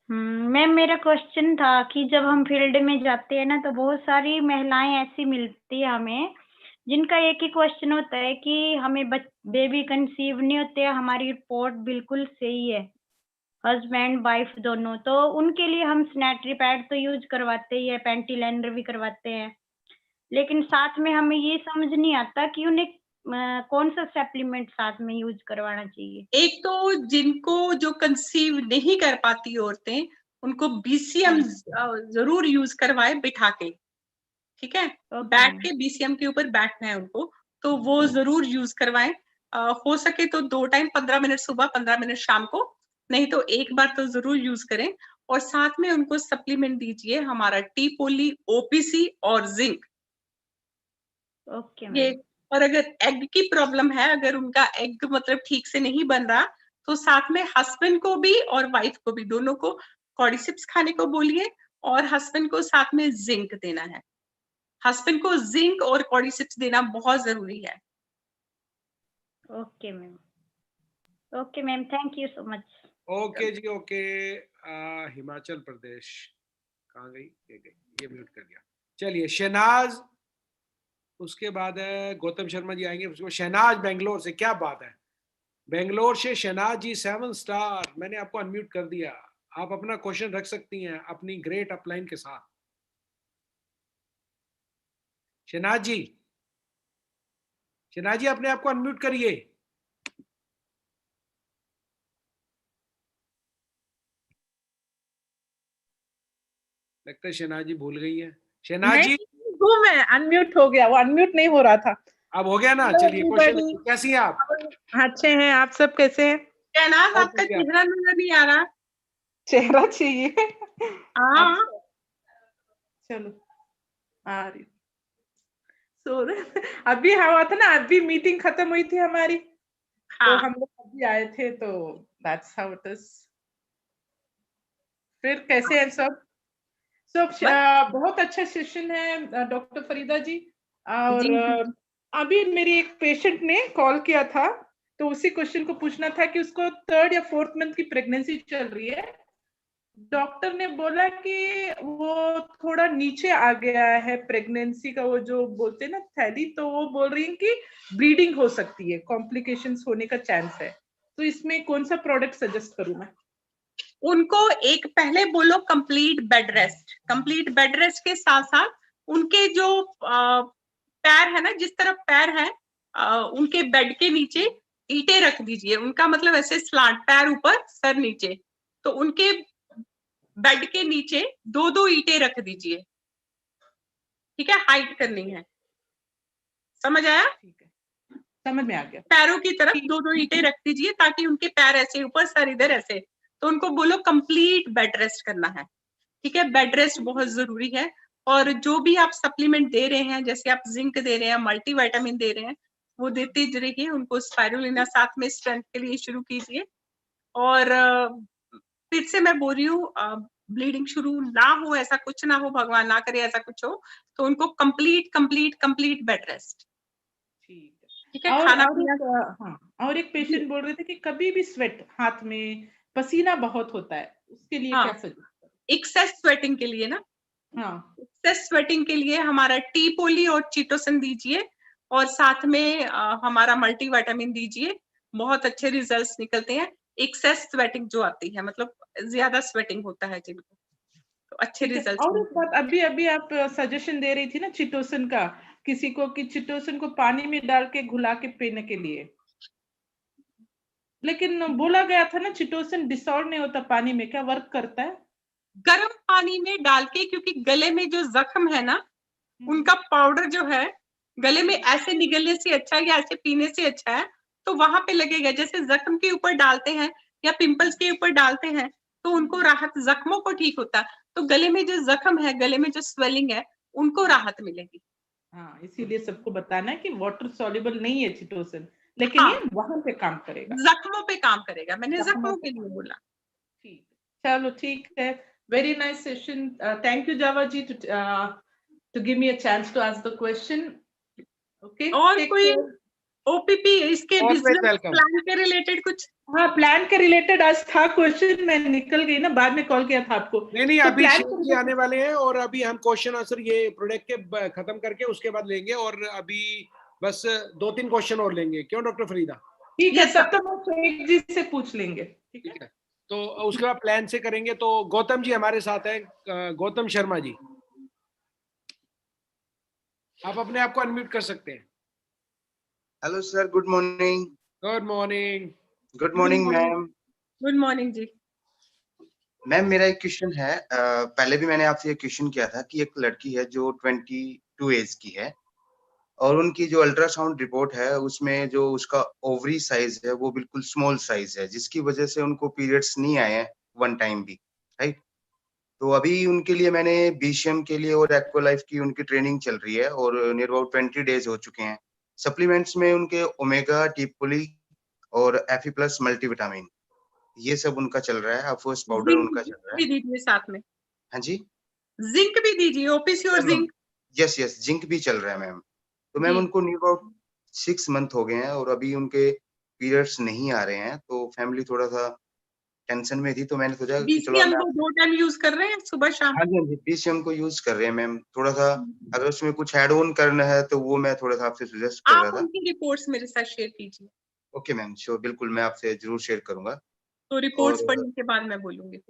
J: मैम मेरा क्वेश्चन था कि जब हम फील्ड में जाते हैं ना, तो बहुत सारी महिलाएं ऐसी मिलती है हमें, जिनका एक ही क्वेश्चन होता है कि हमें बेबी कंसीव नहीं होते, हमारी रिपोर्ट बिल्कुल सही है, हस्बैंड वाइफ दोनों। तो उनके लिए हम सैनिटरी पैड तो यूज करवाते ही है, पेंटी लाइनर भी करवाते हैं, लेकिन साथ में हमें ये समझ नहीं आता कि उन्हें कौन सा सप्लीमेंट साथ में यूज करवाना चाहिए।
B: एक तो जिनको जो कंसीव नहीं कर पाती औरतें, उनको बीसीएम जरूर यूज करवाए बिठा के, ठीक है। बैठ के बीसीएम के ऊपर बैठना है उनको, तो वो जरूर यूज करवाएं। हो सके तो 2 टाइम, 15 मिनट सुबह, 15 मिनट शाम को, नहीं तो एक बार तो जरूर यूज करें। और साथ में उनको सप्लीमेंट दीजिए हमारा टी पोली, ओपीसी और जिंक।
J: ओके
B: ये, और अगर एग की प्रॉब्लम है, अगर उनका एग मतलब ठीक से नहीं बन रहा, तो साथ में हस्बैंड को भी और वाइफ को भी, दोनों को कॉर्डिसिप्स खाने को बोलिए, और हस्बैंड को साथ में जिंक देना है। हस्बैंड को जिंक और कॉर्डिसिप्स देना बहुत जरूरी है।
J: Okay ma'am, okay ma'am, thank you so much.
A: Okay जी, ओके। हिमाचल प्रदेश कहाँ गई? ये म्यूट कर दिया। चलिए, शहनाज, उसके बाद है गौतम शर्मा जी आएंगे, उसको शहनाज बेंगलोर से। क्या बात है, बेंगलोर से शहनाज जी 7 स्टार, मैंने आपको अनम्यूट कर दिया, आप अपना क्वेश्चन रख सकती हैं अपनी ग्रेट अपलाइन के साथ। शहनाज जी, शहनाज जी अपने आप को अनम्यूट करिए। लगता है शहनाज जी भूल गई है। शहनाज जी,
K: मैं अनम्यूट हो गया, वो अनम्यूट नहीं हो रहा था।
A: अब हो गया ना? चलिए, क्वेश्चन, कैसी हैं आप?
K: अच्छे हैं, आप सब कैसे हैं?
B: शहनाज, आपका चेहरा नजर नहीं आ रहा।
K: चेहरा चाहिए?
B: हाँ,
K: चलो आ रही। अभी हुआ था ना, अभी मीटिंग खत्म हुई थी हमारी, तो हम लोग अभी आए थे, तो दैट्स हाउ इट इज। फिर कैसे हैं सब? बहुत अच्छा सेशन है डॉक्टर फरीदा जी। और अभी मेरी एक पेशेंट ने कॉल किया था, तो उसी क्वेश्चन को पूछना था कि उसको 3rd या 4th मंथ की प्रेगनेंसी चल रही है। डॉक्टर ने बोला कि वो थोड़ा नीचे आ गया है प्रेगनेंसी का, वो जो बोलते हैं ना थैली, तो वो बोल रही है कि ब्लीडिंग हो सकती है, कॉम्प्लिकेशंस होने का चांस है। तो इसमें कौन सा प्रोडक्ट सजेस्ट करूं मैं?
B: उनको एक पहले बोलो complete bed rest. Complete bed rest के साथ साथ उनके जो पैर है ना, जिस तरफ पैर है, उनके बेड के नीचे ईंटें रख दीजिए। उनका मतलब ऐसे स्लांट, पैर ऊपर सर नीचे, तो उनके बेड के नीचे 2-2 ईंटें रख दीजिए, ठीक है, हाइट करनी है। समझ आया?
K: ठीक है, समझ में आ गया।
B: पैरों की तरफ 2-2 ईंटें रख दीजिए, ताकि उनके पैर ऐसे ऊपर, सर इधर ऐसे। तो उनको बोलो कंप्लीट बेड रेस्ट करना है, ठीक है। बेड रेस्ट बहुत जरूरी है। और जो भी आप सप्लीमेंट दे रहे हैं, जैसे आप जिंक दे रहे हैं, मल्टीविटामिन दे रहे हैं, वो देते रहिए। उनको स्पाइरुलिना साथ में स्ट्रेंथ के लिए शुरू कीजिए। और फिर से मैं बोल रही हूँ, ब्लीडिंग शुरू ना हो, ऐसा कुछ ना हो, भगवान ना करे ऐसा कुछ हो, तो उनको कंप्लीट बेड रेस्ट। ठीक है। खाना पीना।
K: और एक पेशेंट बोल रहे थे कि कभी भी स्वेट, हाथ में पसीना बहुत होता है, उसके लिए क्या सजेस्ट?
B: एक्सेस स्वेटिंग के लिए ना,
K: हाँ,
B: एक्सेस स्वेटिंग के लिए हमारा टी पोली और चीटोसन दीजिए, और साथ में हमारा मल्टीविटामिन दीजिए, बहुत अच्छे रिजल्ट्स निकलते हैं। एक्सेस स्वेटिंग जो आती है, मतलब ज्यादा स्वेटिंग होता है जिनको, तो अच्छे रिजल्ट्स।
K: और एक बात, अभी आप सजेशन दे रही थी ना चिटोसन का, किसी को कि चिटोसन को पानी में डाल के घुला के पीने के लिए, लेकिन बोला गया था ना चिटोसन डिसॉल्व नहीं होता पानी में, क्या वर्क करता है?
B: गर्म पानी में डाल के, क्योंकि गले में जो जख्म है ना, उनका पाउडर जो है गले में ऐसे निगलने से अच्छा है या ऐसे पीने से अच्छा है, तो वहां पे लगेगा। जैसे जख्म के ऊपर डालते हैं या पिंपल्स के ऊपर डालते हैं तो उनको राहत, जख्मों को ठीक होता है, तो गले में जो जख्म है, गले में जो स्वेलिंग है, उनको राहत मिलेगी।
K: हाँ, इसीलिए सबको बताना है कि वाटर सॉल्युबल नहीं है चिटोसन, लेकिन ये वहां पे काम करेगा,
B: जख्मों पे काम करेगा। मैंने जख्मों के लिए बोला।
K: ठीक, चलो ठीक है। Very nice session. Thank you Java ji to give me a chance to ask the question. Okay.
B: और कोई ओपीपी इसके बिजनेस प्लान के रिलेटेड कुछ?
K: हाँ, प्लान के रिलेटेड आज था क्वेश्चन, मैं निकल गई ना, बाद में कॉल किया था आपको।
A: नहीं, अभी शेख आने वाले हैं और अभी हम क्वेश्चन आंसर ये प्रोडक्ट के खत्म करके उसके बाद लेंगे, और अभी बस 2-3 क्वेश्चन और लेंगे। क्यों डॉक्टर फरीदा?
K: ठीक है, सब तो हम शेख जी से पूछ लेंगे। ठीक है,
A: तो उसके बाद प्लान से करेंगे। तो गौतम जी हमारे साथ है, गौतम शर्मा जी, आप अपने आप को अनम्यूट कर सकते हैं।
L: Hello sir, good morning.
A: Good morning.
L: Good morning ma'am.
B: Good morning जी।
L: मैम मेरा एक क्वेश्चन है, पहले भी मैंने आपसे एक क्वेश्चन किया था कि एक लड़की है जो 22 एज की है, और उनकी जो अल्ट्रासाउंड रिपोर्ट है उसमें जो उसका ओवरी साइज है वो बिल्कुल स्मॉल साइज है, जिसकी वजह से उनको पीरियड्स नहीं आए हैं वन टाइम भी, राइट? तो अभी उनके लिए मैंने बीसीएम के लिए और एक्वालाइफ की उनकी ट्रेनिंग चल रही है, और नियर अबाउट 20 डेज हो चुके हैं। सप्लीमेंट्स में उनके ओमेगा, टीपोली और एफी प्लस मल्टीविटामिन, ये सब उनका चल रहा है। अफोर्स पाउडर उनका चल रहा है।
B: भी दीजिए साथ में।
L: हाँ जी,
B: जिंक भी दीजिए, ओपीसी और जिंक।
L: यस, जिंक भी चल रहा है मैम। तो मैम उनको नियर अबाउट 6 मंथ हो गए हैं और अभी उनके पीरियड्स नहीं आ रहे हैं, तो फैमिली थोड़ा सा टेंशन में थी, तो मैंने सोचा कि चलो
B: बीसीएम को 2 टाइम यूज कर रहे हैं, सुबह शाम?
L: हाँ जी, बीसीएम को यूज कर रहे हैं मैम। थोड़ा सा अगर उसमें कुछ ऐड ऑन करना है तो वो मैं थोड़ा सा आपसे सजेस्ट कर रहा था।
B: आप उनकी रिपोर्ट्स मेरे साथ शेयर कीजिए।
L: ओके मैम, श्योर, बिल्कुल मैं आपसे जरूर शेयर करूंगा।
B: तो रिपोर्ट्स पढ़ने के बाद मैं बोलूंगी।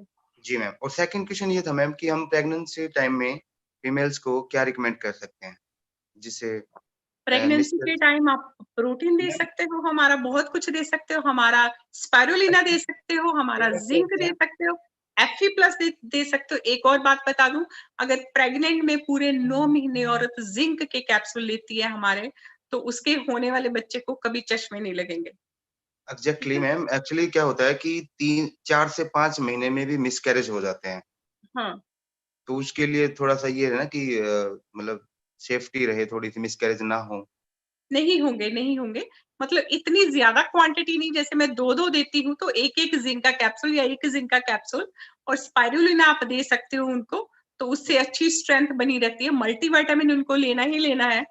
L: जी मैम। और सेकंड क्वेश्चन ये था मैम कि हम प्रेगनेंसी टाइम में फीमेल्स को क्या रिकमेंड कर सकते हैं जिससे
B: प्रेगनेंसी के टाइम आप प्रोटीन दे सकते हो, हमारा बहुत कुछ दे सकते हो, हमारा स्पाइरुलिना दे सकते हो, हमारा जिंक दे सकते हो, एफी प्लस दे सकते हो। एक और बात बता दूं, अगर प्रेग्नेंट में पूरे 9 महीने औरत जिंक के कैप्सूल लेती है हमारे, तो उसके होने वाले बच्चे को कभी चश्मे नहीं लगेंगे।
L: Exactly ma'am. एक्चुअली क्या होता है कि 4 से 5 महीने में भी मिसकैरेज हो जाते हैं।
B: हाँ,
L: तो उसके लिए थोड़ा सा ये है ना कि मतलब सेफ्टी रहे, थोड़ी सी मिसकैरेज ना हो।
B: नहीं होंगे, मतलब इतनी ज्यादा क्वांटिटी नहीं, जैसे मैं 2-2 देती हूँ तो एक जिंक का कैप्सूल या 1 जिंक का कैप्सूल, और स्पाइरुलिना आप दे सकते हो उनको, तो उससे अच्छी स्ट्रेंथ बनी रहती है। मल्टीविटामिन उनको लेना ही लेना है,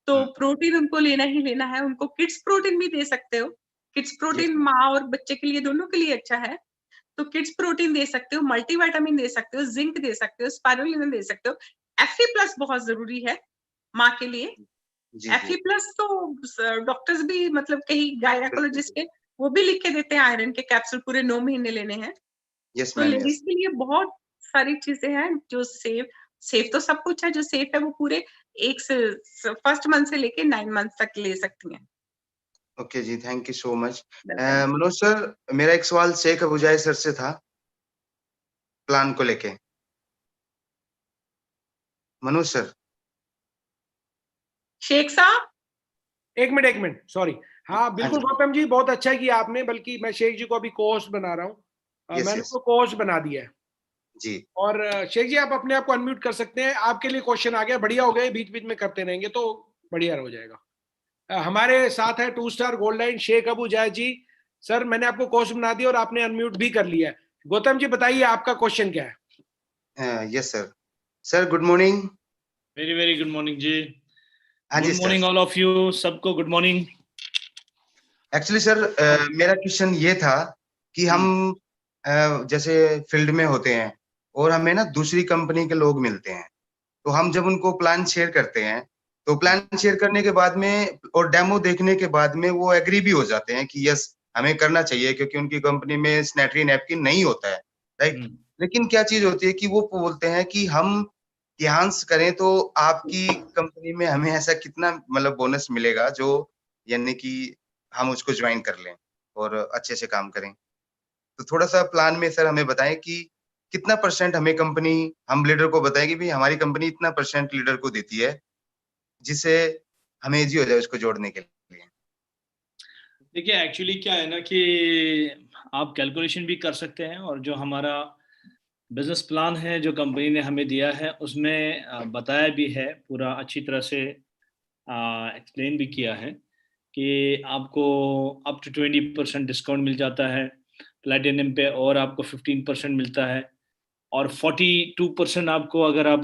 B: तो प्रोटीन उनको लेना ही लेना है। उनको किड्स प्रोटीन भी दे सकते हो, किड्स प्रोटीन माँ और बच्चे के लिए दोनों के लिए अच्छा है, तो किड्स प्रोटीन दे सकते हो, मल्टीविटामिन दे सकते हो, जिंक दे सकते हो, स्पाइरुलिना दे सकते हो। एफी प्लस बहुत जरूरी है माँ के लिए। एफी प्लस तो डॉक्टर्स भी, मतलब कहीं गायनेकोलॉजिस्ट के, वो भी लिख के देते हैं, आयरन के कैप्सूल पूरे 9 महीने लेने हैं। तो लेडीज के लिए बहुत सारी चीजें हैं जो सेफ तो सब कुछ है, जो सेफ है वो पूरे फर्स्ट मंथ से लेके 9 मंथ तक ले सकती हैं।
L: Okay ji, thank you so much. Manoj sir, मेरा एक सवाल शेख अबुजाई सर से था प्लान को लेके। मनोज सर।
B: शेख साहब,
A: एक मिनट, सॉरी। हाँ बिल्कुल गौतम जी, बहुत अच्छा किया आपने, बल्कि मैं शेख जी को अभी कोच बना रहा हूँ, मैंने उनको कोच बना दिया है
L: जी।
A: और शेख जी आप अपने आप को अनम्यूट कर सकते हैं। आपके लिए क्वेश्चन आ गया, बढ़िया हो गए, बीच बीच में करते रहेंगे तो बढ़िया हो जाएगा। हमारे साथ है 2 star gold line Sheikh Abu Zayed ji. Sir मैंने आपको कोच बना दिया और आपने अनम्यूट भी कर लिया है। गौतम जी बताइए आपका क्वेश्चन क्या है?
L: Yes sir. Sir good morning.
M: Very very good morning जी।
L: हाँ जी
M: good
L: sir.
M: Morning all of you, सबको गुड मॉर्निंग।
L: एक्चुअली सर मेरा क्वेश्चन ये था कि हम जैसे फील्ड में होते हैं और हमें ना दूसरी कंपनी के लोग मिलते हैं, तो हम जब उनको प्लान शेयर करते हैं तो प्लान शेयर करने के बाद में और डेमो देखने के बाद में वो एग्री भी हो जाते हैं कि यस हमें करना चाहिए, क्योंकि उनकी कंपनी में सैनिटरी नैपकिन नहीं होता है, राइट। लेकिन क्या चीज होती है कि वो बोलते हैं कि हम ध्यान से करें तो आपकी कंपनी में हमें ऐसा कितना मतलब बोनस मिलेगा जो यानी कि हम उसको ज्वाइन कर लें और अच्छे से काम करें। तो थोड़ा सा प्लान में सर हमें बताएं कि कितना परसेंट हमें कंपनी, हम लीडर को बताएं कि भाई हमारी कंपनी इतना परसेंट लीडर को देती है, जिससे हमें इजी हो जाए उसको जोड़ने के लिए।
M: देखिए एक्चुअली क्या है ना कि आप कैलकुलेशन भी कर सकते हैं, और जो हमारा बिजनेस प्लान है जो कंपनी ने हमें दिया है उसमें बताया भी है, पूरा अच्छी तरह से एक्सप्लेन भी किया है कि आपको अप टू 20% डिस्काउंट मिल जाता है प्लैटिनम पे, और आपको 15% मिलता है, और 42% आपको अगर आप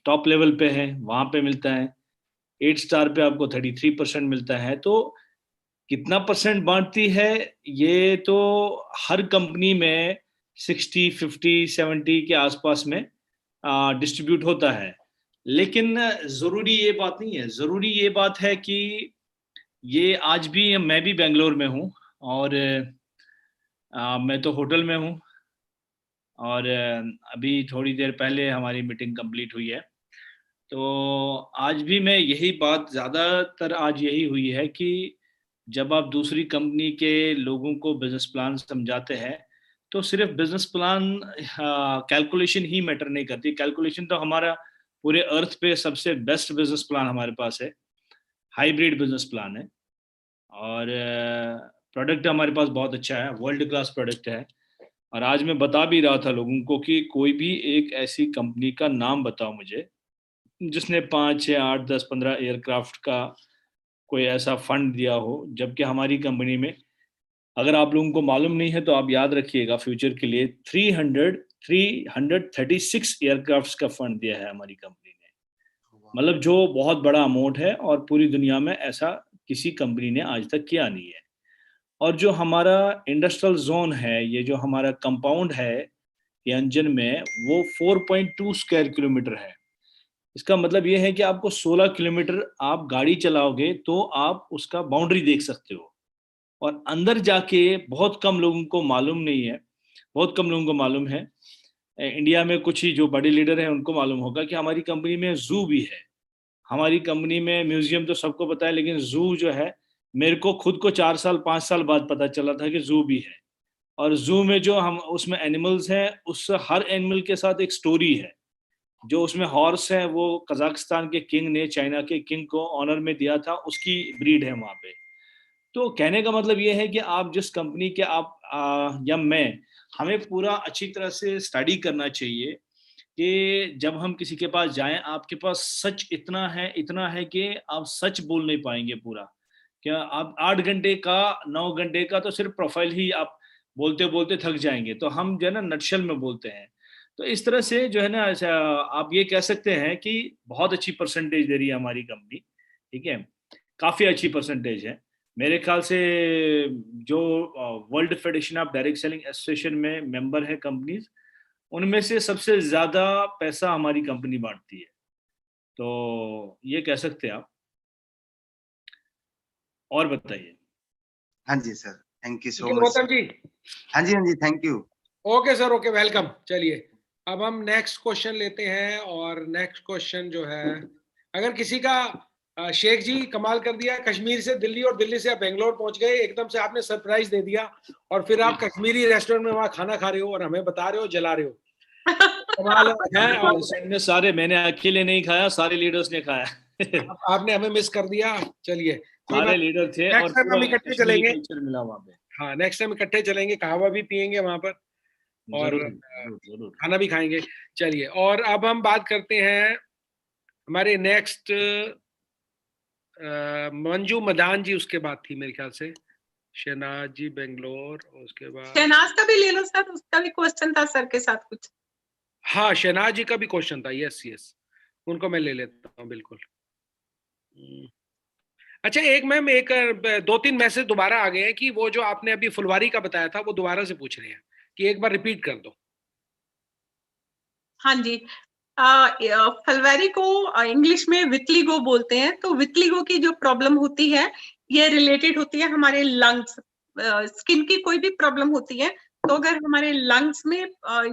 M: टॉप लेवल पे हैं वहाँ पे मिलता है, 8 स्टार पे आपको 33% मिलता है। तो कितना परसेंट बांटती है ये तो हर कंपनी में 60, 50, 70 के आसपास में डिस्ट्रीब्यूट होता है। लेकिन ज़रूरी ये बात नहीं है, ज़रूरी ये बात है कि ये आज भी मैं भी बेंगलोर में हूँ, और मैं तो होटल में हूँ, और अभी थोड़ी देर पहले हमारी मीटिंग कंप्लीट हुई है। तो आज भी मैं यही बात, ज़्यादातर आज यही हुई है कि जब आप दूसरी कंपनी के लोगों को बिजनेस प्लान समझाते हैं तो सिर्फ बिजनेस प्लान कैलकुलेशन ही मैटर नहीं करती। कैलकुलेशन तो हमारा पूरे अर्थ पे सबसे बेस्ट बिजनेस प्लान हमारे पास है, हाइब्रिड बिजनेस प्लान है, और प्रोडक्ट हमारे पास बहुत अच्छा है, वर्ल्ड क्लास प्रोडक्ट है। और आज मैं बता भी रहा था लोगों को कि कोई भी एक ऐसी कंपनी का नाम बताओ मुझे जिसने 5, 6, 8, 10, 15 एयरक्राफ्ट का कोई ऐसा फंड दिया हो, जबकि हमारी कंपनी में, अगर आप लोगों को मालूम नहीं है तो आप याद रखिएगा फ्यूचर के लिए, 336 एयरक्राफ्ट्स का फंड दिया है हमारी कंपनी ने, मतलब जो बहुत बड़ा अमाउंट है, और पूरी दुनिया में ऐसा किसी कंपनी ने आज तक किया नहीं है। और जो हमारा इंडस्ट्रियल जोन है, ये जो हमारा कंपाउंड है ये अंजन में, वो 4.2 स्क्वायर किलोमीटर है। इसका मतलब ये है कि आपको 16 किलोमीटर आप गाड़ी चलाओगे तो आप उसका बाउंड्री देख सकते हो। और अंदर जाके बहुत कम लोगों को मालूम नहीं है, बहुत कम लोगों को मालूम है, इंडिया में कुछ ही जो बड़े लीडर हैं उनको मालूम होगा कि हमारी कंपनी में जू भी है। हमारी कंपनी में म्यूजियम तो सबको पता है, लेकिन जू जो है, मेरे को खुद को 4 साल 5 साल बाद पता चला था कि जू भी है। और जू में जो हम उसमें एनिमल्स हैं, उस हर एनिमल के साथ एक स्टोरी है। जो उसमें हॉर्स है वो कजाकिस्तान के किंग ने चाइना के किंग को ऑनर में दिया था, उसकी ब्रीड है वहाँ पे। तो कहने का मतलब ये है कि आप जिस कंपनी के आप या मैं, हमें पूरा अच्छी तरह से स्टडी करना चाहिए कि जब हम किसी के पास जाएं, आपके पास सच इतना है कि आप सच बोल नहीं पाएंगे पूरा। क्या आप 8 घंटे का 9 घंटे का तो सिर्फ प्रोफाइल ही आप बोलते बोलते थक जाएंगे, तो हम जो है ना नटशल में बोलते हैं। तो इस तरह से जो है ना, आप ये कह सकते हैं कि बहुत अच्छी परसेंटेज दे रही है हमारी कंपनी, ठीक है, काफ़ी अच्छी परसेंटेज है मेरे ख्याल से। जो world federation of direct selling association में मेंबर है कंपनीज, उनमें से सबसे ज़्यादा पैसा हमारी कंपनी बांटती है, तो ये कह सकते हैं आप। और बताइए।
L: हाँ जी सर, थैंक यू सो
A: ठीक है
L: मच।
A: गौतम जी।
L: हाँ जी thank you.
A: Okay sir, okay, welcome. चलिए अब हम नेक्स्ट क्वेश्चन लेते हैं, और नेक्स्ट क्वेश्चन जो है, अगर किसी का शेख जी कमाल कर दिया, कश्मीर से दिल्ली और दिल्ली से आप बेंगलोर पहुंच गए, एकदम से आपने सरप्राइज दे दिया, और फिर आप कश्मीरी रेस्टोरेंट में वहां खाना खा रहे हो और हमें बता रहे हो, जला रहे हो, कमाल है।
M: और सारे मैंने अकेले नहीं खाया, सारे लीडर्स ने खाया।
A: आपने हमें मिस कर दिया। चलिए
M: सारे लीडर थे, और
A: नेक्स्ट टाइम हम इकट्ठे चलेंगे।
M: कल्चर मिला वहाँ पे।
A: हाँ, नेक्स्ट टाइम इकट्ठे चलेंगे, कहवा भी पियेंगे वहां पर, और
M: जरूर
A: खाना भी खाएंगे। चलिए, और अब हम बात करते हैं हमारे नेक्स्ट मंजू मदान जी, उसके बाद थी मेरे ख्याल से शहनाज जी बेंगलोर, उसके बाद
B: शहनाज का भी ले लो सर, उसका भी क्वेश्चन था सर के साथ कुछ।
A: हाँ, शहनाज जी का भी क्वेश्चन था, यस यस, उनको मैं ले लेता हूँ बिल्कुल। अच्छा एक मैम, एक 2-3 मैसेज दोबारा आ गए हैं कि वो जो आपने अभी फुलवारी का बताया था वो दोबारा से पूछ रहे हैं कि एक बार रिपीट कर दो।
B: हाँ जी, फलवैरी को इंग्लिश में विटलिगो बोलते हैं। तो विटलिगो की जो प्रॉब्लम होती है ये रिलेटेड होती है हमारे लंग्स, स्किन की कोई भी प्रॉब्लम होती है तो अगर हमारे लंग्स में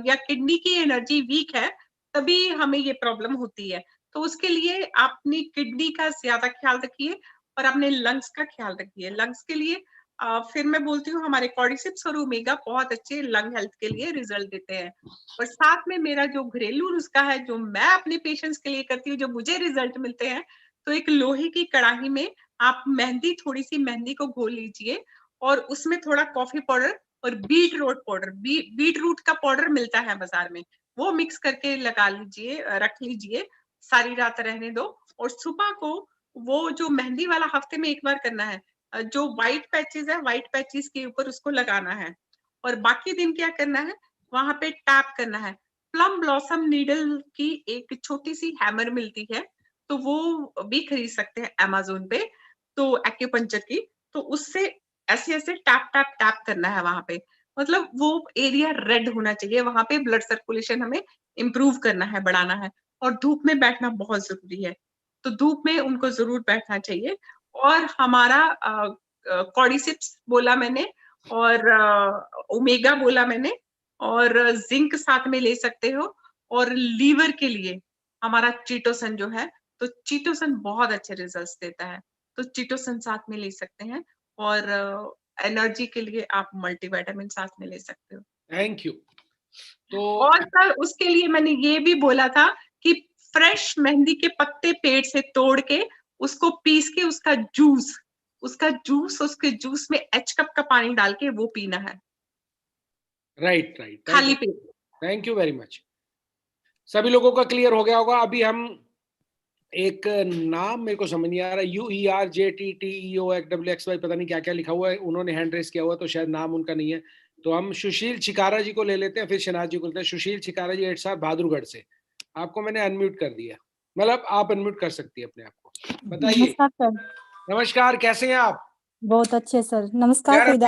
B: या किडनी की एनर्जी वीक है तभी हमें ये प्रॉब्लम होती है। तो उसके लिए अपनी किडनी का ज्यादा ख्याल रखिए और अपने लंग्स का ख्याल रखिए। लंग्स के लिए फिर मैं बोलती हूँ हमारे कॉर्डिसेप्स और ओमेगा बहुत अच्छे लंग हेल्थ के लिए रिजल्ट देते हैं। और साथ में मेरा जो घरेलू नुस्खा है जो मैं अपने पेशेंट्स के लिए करती हूँ, जो मुझे रिजल्ट मिलते हैं, तो एक लोहे की कढ़ाई में आप मेहंदी, थोड़ी सी मेहंदी को घोल लीजिए और उसमें थोड़ा कॉफी पाउडर और beetroot powder, beetroot का पाउडर मिलता है बाजार में, वो मिक्स करके लगा लीजिए, रख लीजिए, सारी रात रहने दो। और सुबह को वो जो मेहंदी वाला हफ्ते में एक बार करना है, जो व्हाइट पैचेस है व्हाइट पैचेस के ऊपर उसको लगाना है। और बाकी दिन क्या करना है, वहां पे टैप करना है। प्लम ब्लॉसम नीडल की एक छोटी सी हैमर मिलती है तो वो भी खरीद सकते हैं अमेज़न पे, तो एक्यूपंक्चर की, तो उससे ऐसे ऐसे टैप टैप टैप करना है वहां पे। मतलब वो एरिया रेड होना चाहिए, वहां पे ब्लड सर्कुलेशन हमें इम्प्रूव करना है, बढ़ाना है। और धूप में बैठना बहुत जरूरी है, तो धूप में उनको जरूर बैठना चाहिए। और हमारा कॉर्डिसेप्स बोला मैंने, और ओमेगा बोला मैंने, और जिंक साथ में ले सकते हो। और लीवर के लिए हमारा चीटोसन जो है, तो चीटोसन बहुत अच्छे रिजल्ट्स देता है, तो चीटोसन साथ में ले सकते हैं। और एनर्जी के लिए आप मल्टीविटामिन साथ में ले सकते हो।
A: Thank you. तो
B: और सर उसके लिए मैंने ये भी बोला था कि फ्रेश मेहंदी के पत्ते पेड़ से तोड़ के उसको पीस के उसका जूस उसके जूस में H कप का पानी डाल के वो पीना है,
A: राइट,
B: खाली पेट।
A: Thank you very much. सभी लोगों का क्लियर हो गया होगा। अभी हम एक नाम मेरे को समझ नहीं आ रहा, UERJTTEOXWXY, पता नहीं क्या क्या लिखा हुआ है, उन्होंने हैंड रेस किया हुआ, तो शायद नाम उनका नहीं है। तो हम सुशील छिकारा जी को ले लेते हैं, फिर शहनाज जी को लेते हैं। सुशील छिकारा जी 8 साल बहादुरगढ़ से, आपको मैंने अनम्यूट कर दिया, मतलब आप अनम्यूट कर सकती है अपने आप को, बताइए।
N: नमस्कार सर।
A: नमस्कार, कैसे हैं आप?
N: बहुत अच्छे सर, नमस्कार फरीदा।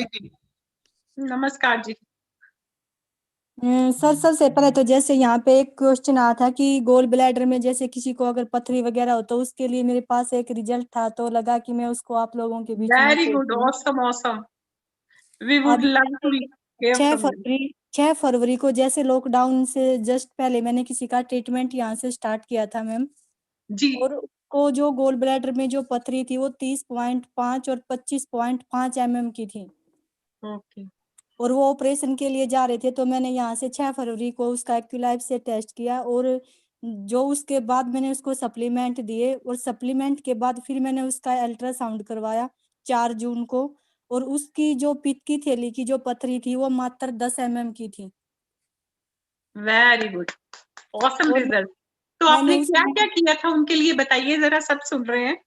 B: नमस्कार जी।
N: सर सबसे पहले तो जैसे यहाँ पे एक क्वेश्चन आया था कि गोल ब्लैडर में जैसे किसी को अगर पथरी वगैरह हो तो उसके लिए मेरे पास एक रिजल्ट था, तो लगा कि मैं उसको आप लोगों के बीच में
B: very good, awesome awesome, we would love to hear from you.
N: 6 फरवरी को जैसे लॉकडाउन से जस्ट पहले मैंने किसी का ट्रीटमेंट यहाँ से स्टार्ट किया था मैम
B: जी।
N: और उसको जो गोल ब्लैडर में जो पथरी थी वो 30.5 और 25.5 mm की थी।
B: ओके।
N: और वो ऑपरेशन के लिए जा रहे थे, तो मैंने यहाँ से 6 फरवरी को उसका एक्यूलाइफ से टेस्ट किया और जो उसके बाद मैंने उसको सप्लीमेंट दिए और सप्लीमेंट के बाद फिर मैंने उसका अल्ट्रासाउंड करवाया 4 जून को और उसकी जो पित्त की थैली की जो पथरी थी वो मात्र 10 mm की थी।
B: Very good, awesome result. तो आपने क्या क्या किया था उनके लिए बताइए जरा, सब सुन रहे हैं।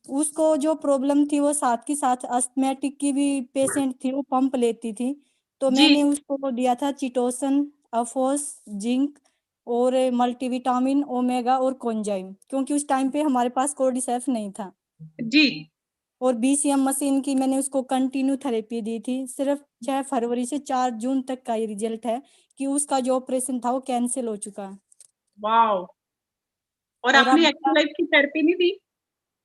N: उसको जो प्रॉब्लम थी वो साथ के साथ अस्थमैटिक की भी पेशेंट थी, वो पंप लेती थी, तो मैंने उसको दिया था चिटोसन, अफोस, जिंक और मल्टीविटामिन, ओमेगा और कोंजाइम, क्योंकि उस टाइम पे हमारे पास कोर्डिसेफ नहीं था
B: जी।
N: और BCM मशीन की मैंने उसको कंटिन्यू थेरेपी दी थी। सिर्फ 6 फरवरी से 4 जून तक का ये रिजल्ट है कि उसका जो ऑपरेशन था वो कैंसिल हो चुका है।
B: वाओ। और आपने एक्यूलाइफ की थेरेपी नहीं दी?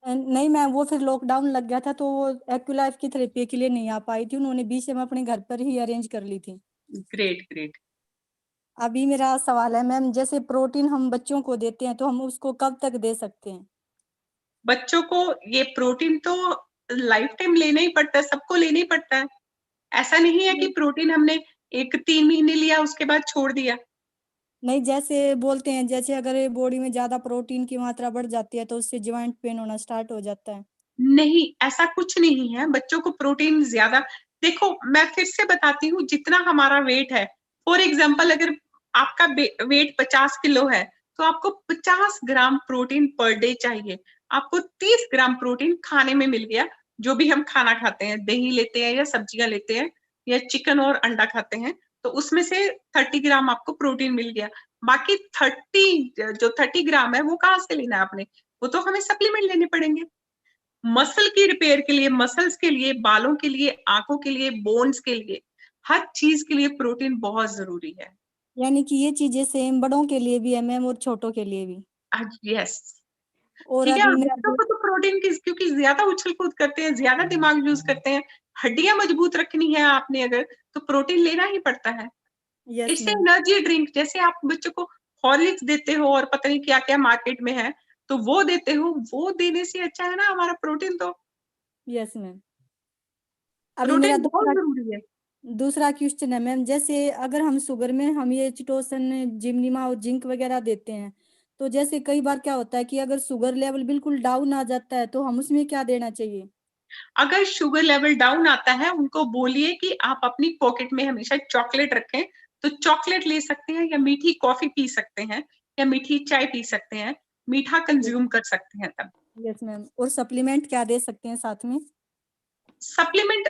N: नहीं मैम, वो फिर लॉकडाउन लग गया था तो वो एक्यूलाइफ की थेरेपी के लिए नहीं आ पाई थी, उन्होंने BCM अपने घर पर ही अरेंज कर ली थी।
B: Great great.
N: अभी मेरा सवाल है मैम, जैसे प्रोटीन हम बच्चों को देते हैं तो हम उसको कब तक दे सकते हैं?
B: बच्चों को ये प्रोटीन तो लाइफ टाइम लेना ही पड़ता है, सबको लेना ही पड़ता है। ऐसा नहीं है कि प्रोटीन हमने 3 महीने लिया उसके बाद छोड़ दिया।
N: नहीं, जैसे बोलते हैं जैसे अगर बॉडी में ज्यादा प्रोटीन की मात्रा बढ़ जाती है तो उससे जॉइंट पेन होना स्टार्ट हो जाता है।
B: नहीं, ऐसा कुछ नहीं है। बच्चों को प्रोटीन ज्यादा, देखो मैं फिर से बताती हूँ, जितना हमारा वेट है, फॉर एग्जाम्पल अगर आपका वेट 50 किलो है तो आपको 50 ग्राम प्रोटीन पर डे चाहिए। आपको 30 ग्राम प्रोटीन खाने में मिल गया, जो भी हम खाना खाते हैं, दही लेते हैं या सब्जियां लेते हैं या चिकन और अंडा खाते हैं, तो उसमें से 30 ग्राम आपको प्रोटीन मिल गया। बाकी 30 ग्राम है वो कहाँ से लेना है आपने, वो तो हमें सप्लीमेंट लेने पड़ेंगे। मसल की रिपेयर के लिए, मसल्स के लिए, बालों के लिए, आंखों के लिए, बोन्स के लिए, हर चीज के लिए प्रोटीन बहुत जरूरी है।
N: यानी कि ये चीजें सेम बड़ों के लिए भी है मैम और छोटों के लिए भी।
B: यस,
N: और
B: ठीक है।
N: अभी
B: और
N: मैं
B: बच्चों को तो प्रोटीन की, क्योंकि ज्यादा उछल कूद करते हैं, ज्यादा दिमाग यूज करते हैं, हड्डियां मजबूत रखनी है आपने अगर, तो प्रोटीन लेना ही पड़ता है।
N: यस
B: इससे
N: मैम,
B: एनर्जी ड्रिंक, जैसे आप बच्चों को हॉर्लिक्स देते हो और पता नहीं क्या क्या मार्केट में है, तो वो देते हो, वो देने से अच्छा है ना हमारा प्रोटीन। तो
N: यस मैम। अभी मेरा
B: प्रोटीन बहुत जरूरी है।
N: दूसरा क्वेश्चन है मैम, जैसे अगर हम शुगर में हम ये चिटोसन, जिम्नीमा और जिंक वगैरह देते हैं, तो जैसे कई बार क्या होता है कि अगर शुगर लेवल बिल्कुल डाउन आ जाता है तो हम उसमें क्या देना चाहिए?
B: अगर शुगर लेवल डाउन आता है, उनको बोलिए कि आप अपनी पॉकेट में हमेशा चॉकलेट रखें, तो चॉकलेट ले सकते हैं, या मीठी कॉफी पी सकते हैं, या मीठी चाय पी सकते हैं, मीठा कंज्यूम कर सकते हैं तब।
N: Yes ma'am. और सप्लीमेंट क्या दे सकते हैं साथ में?
B: सप्लीमेंट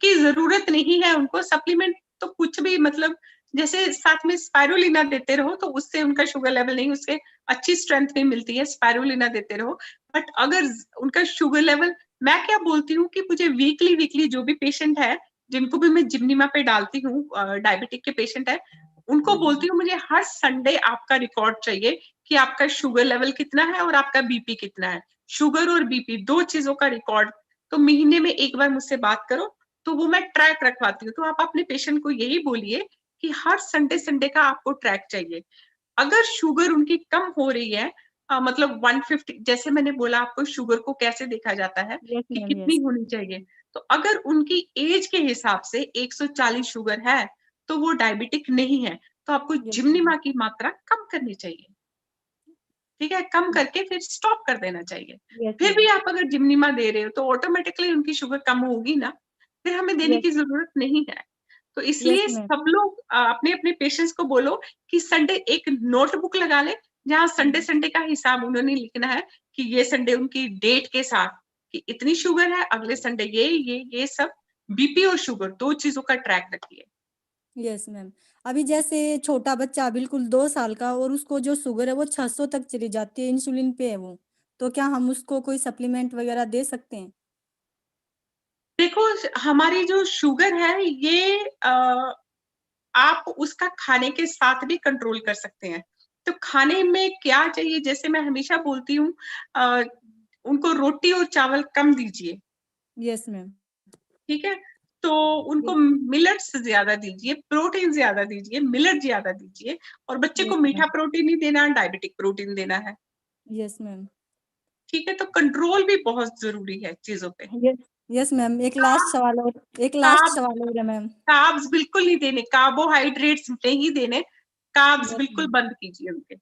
B: की जरूरत नहीं है उनको, सप्लीमेंट तो कुछ भी, मतलब जैसे साथ में स्पाइरुलिना देते रहो, तो उससे उनका शुगर लेवल नहीं, उससे अच्छी स्ट्रेंथ भी मिलती है, स्पाइरुलिना देते रहो। बट अगर उनका शुगर लेवल, मैं क्या बोलती हूँ कि मुझे वीकली जो भी पेशेंट है, जिनको भी मैं जिम्नीमा पे डालती हूँ, डायबिटिक के पेशेंट है, उनको बोलती हूँ मुझे हर संडे आपका रिकॉर्ड चाहिए कि आपका शुगर लेवल कितना है और आपका बीपी कितना है। शुगर और बीपी दो चीजों का रिकॉर्ड, तो महीने में एक बार मुझसे बात करो, तो वो मैं ट्रैक रखवाती हूँ। तो आप अपने पेशेंट को यही बोलिए कि हर संडे का आपको ट्रैक चाहिए। अगर शुगर उनकी कम हो रही है, मतलब 150, जैसे मैंने बोला आपको शुगर को कैसे देखा जाता है
N: यस
B: कि
N: मैम,
B: कितनी
N: यस।
B: होनी चाहिए, तो अगर उनकी एज के हिसाब से 140 शुगर है, तो वो डायबिटिक नहीं है, तो आपको
N: यस
B: जिम्नीमा की मात्रा कम करनी चाहिए। ठीक है, कम करके फिर स्टॉप कर देना चाहिए।
N: यस
B: फिर भी
N: मैम,
B: आप अगर जिम्नीमा दे रहे हो, तो ऑटोमेटिकली उनकी शुगर कम होगी ना, फिर हमें देने
N: यस
B: की जरूरत नहीं है। तो
N: यस
B: इसलिए
N: मैम,
B: सब लोग अपने अपने पेशेंट्स को बोलो कि संडे एक नोटबुक लगा ले, जहाँ संडे का हिसाब उन्होंने लिखना है कि ये संडे उनकी डेट के साथ कि इतनी शुगर है, अगले संडे ये सब। बीपी और शुगर दो चीजों का ट्रैक रखिए।
N: Yes ma'am. अभी जैसे छोटा बच्चा बिल्कुल 2 साल का और उसको जो शुगर है वो 600 तक चली जाती है, इंसुलिन पे है वो, तो क्या हम उसको कोई सप्लीमेंट वगैरह दे सकते हैं?
B: देखो, हमारी जो शुगर है ये आप उसका खाने के साथ भी कंट्रोल कर सकते हैं। तो खाने में क्या चाहिए, जैसे मैं हमेशा बोलती हूँ, उनको रोटी और चावल कम दीजिए।
N: Yes ma'am.
B: ठीक है, तो उनको मिलेट्स ज्यादा दीजिए, प्रोटीन ज्यादा दीजिए, मिलेट ज्यादा दीजिए। और बच्चे को
N: यस
B: मीठा
N: मैम,
B: प्रोटीन ही देना, डायबिटिक प्रोटीन देना है।
N: यस मैम,
B: ठीक है, तो कंट्रोल भी बहुत जरूरी है चीजों पे।
N: Yes yes ma'am. एक लास्ट सवाल और है मैम।
B: कार्ब्स बिल्कुल नहीं देने, कार्बोहाइड्रेट्स नहीं देने, कार्ब्स
N: यस
B: बिल्कुल
N: मैम।
B: बंद कीजिए उनके।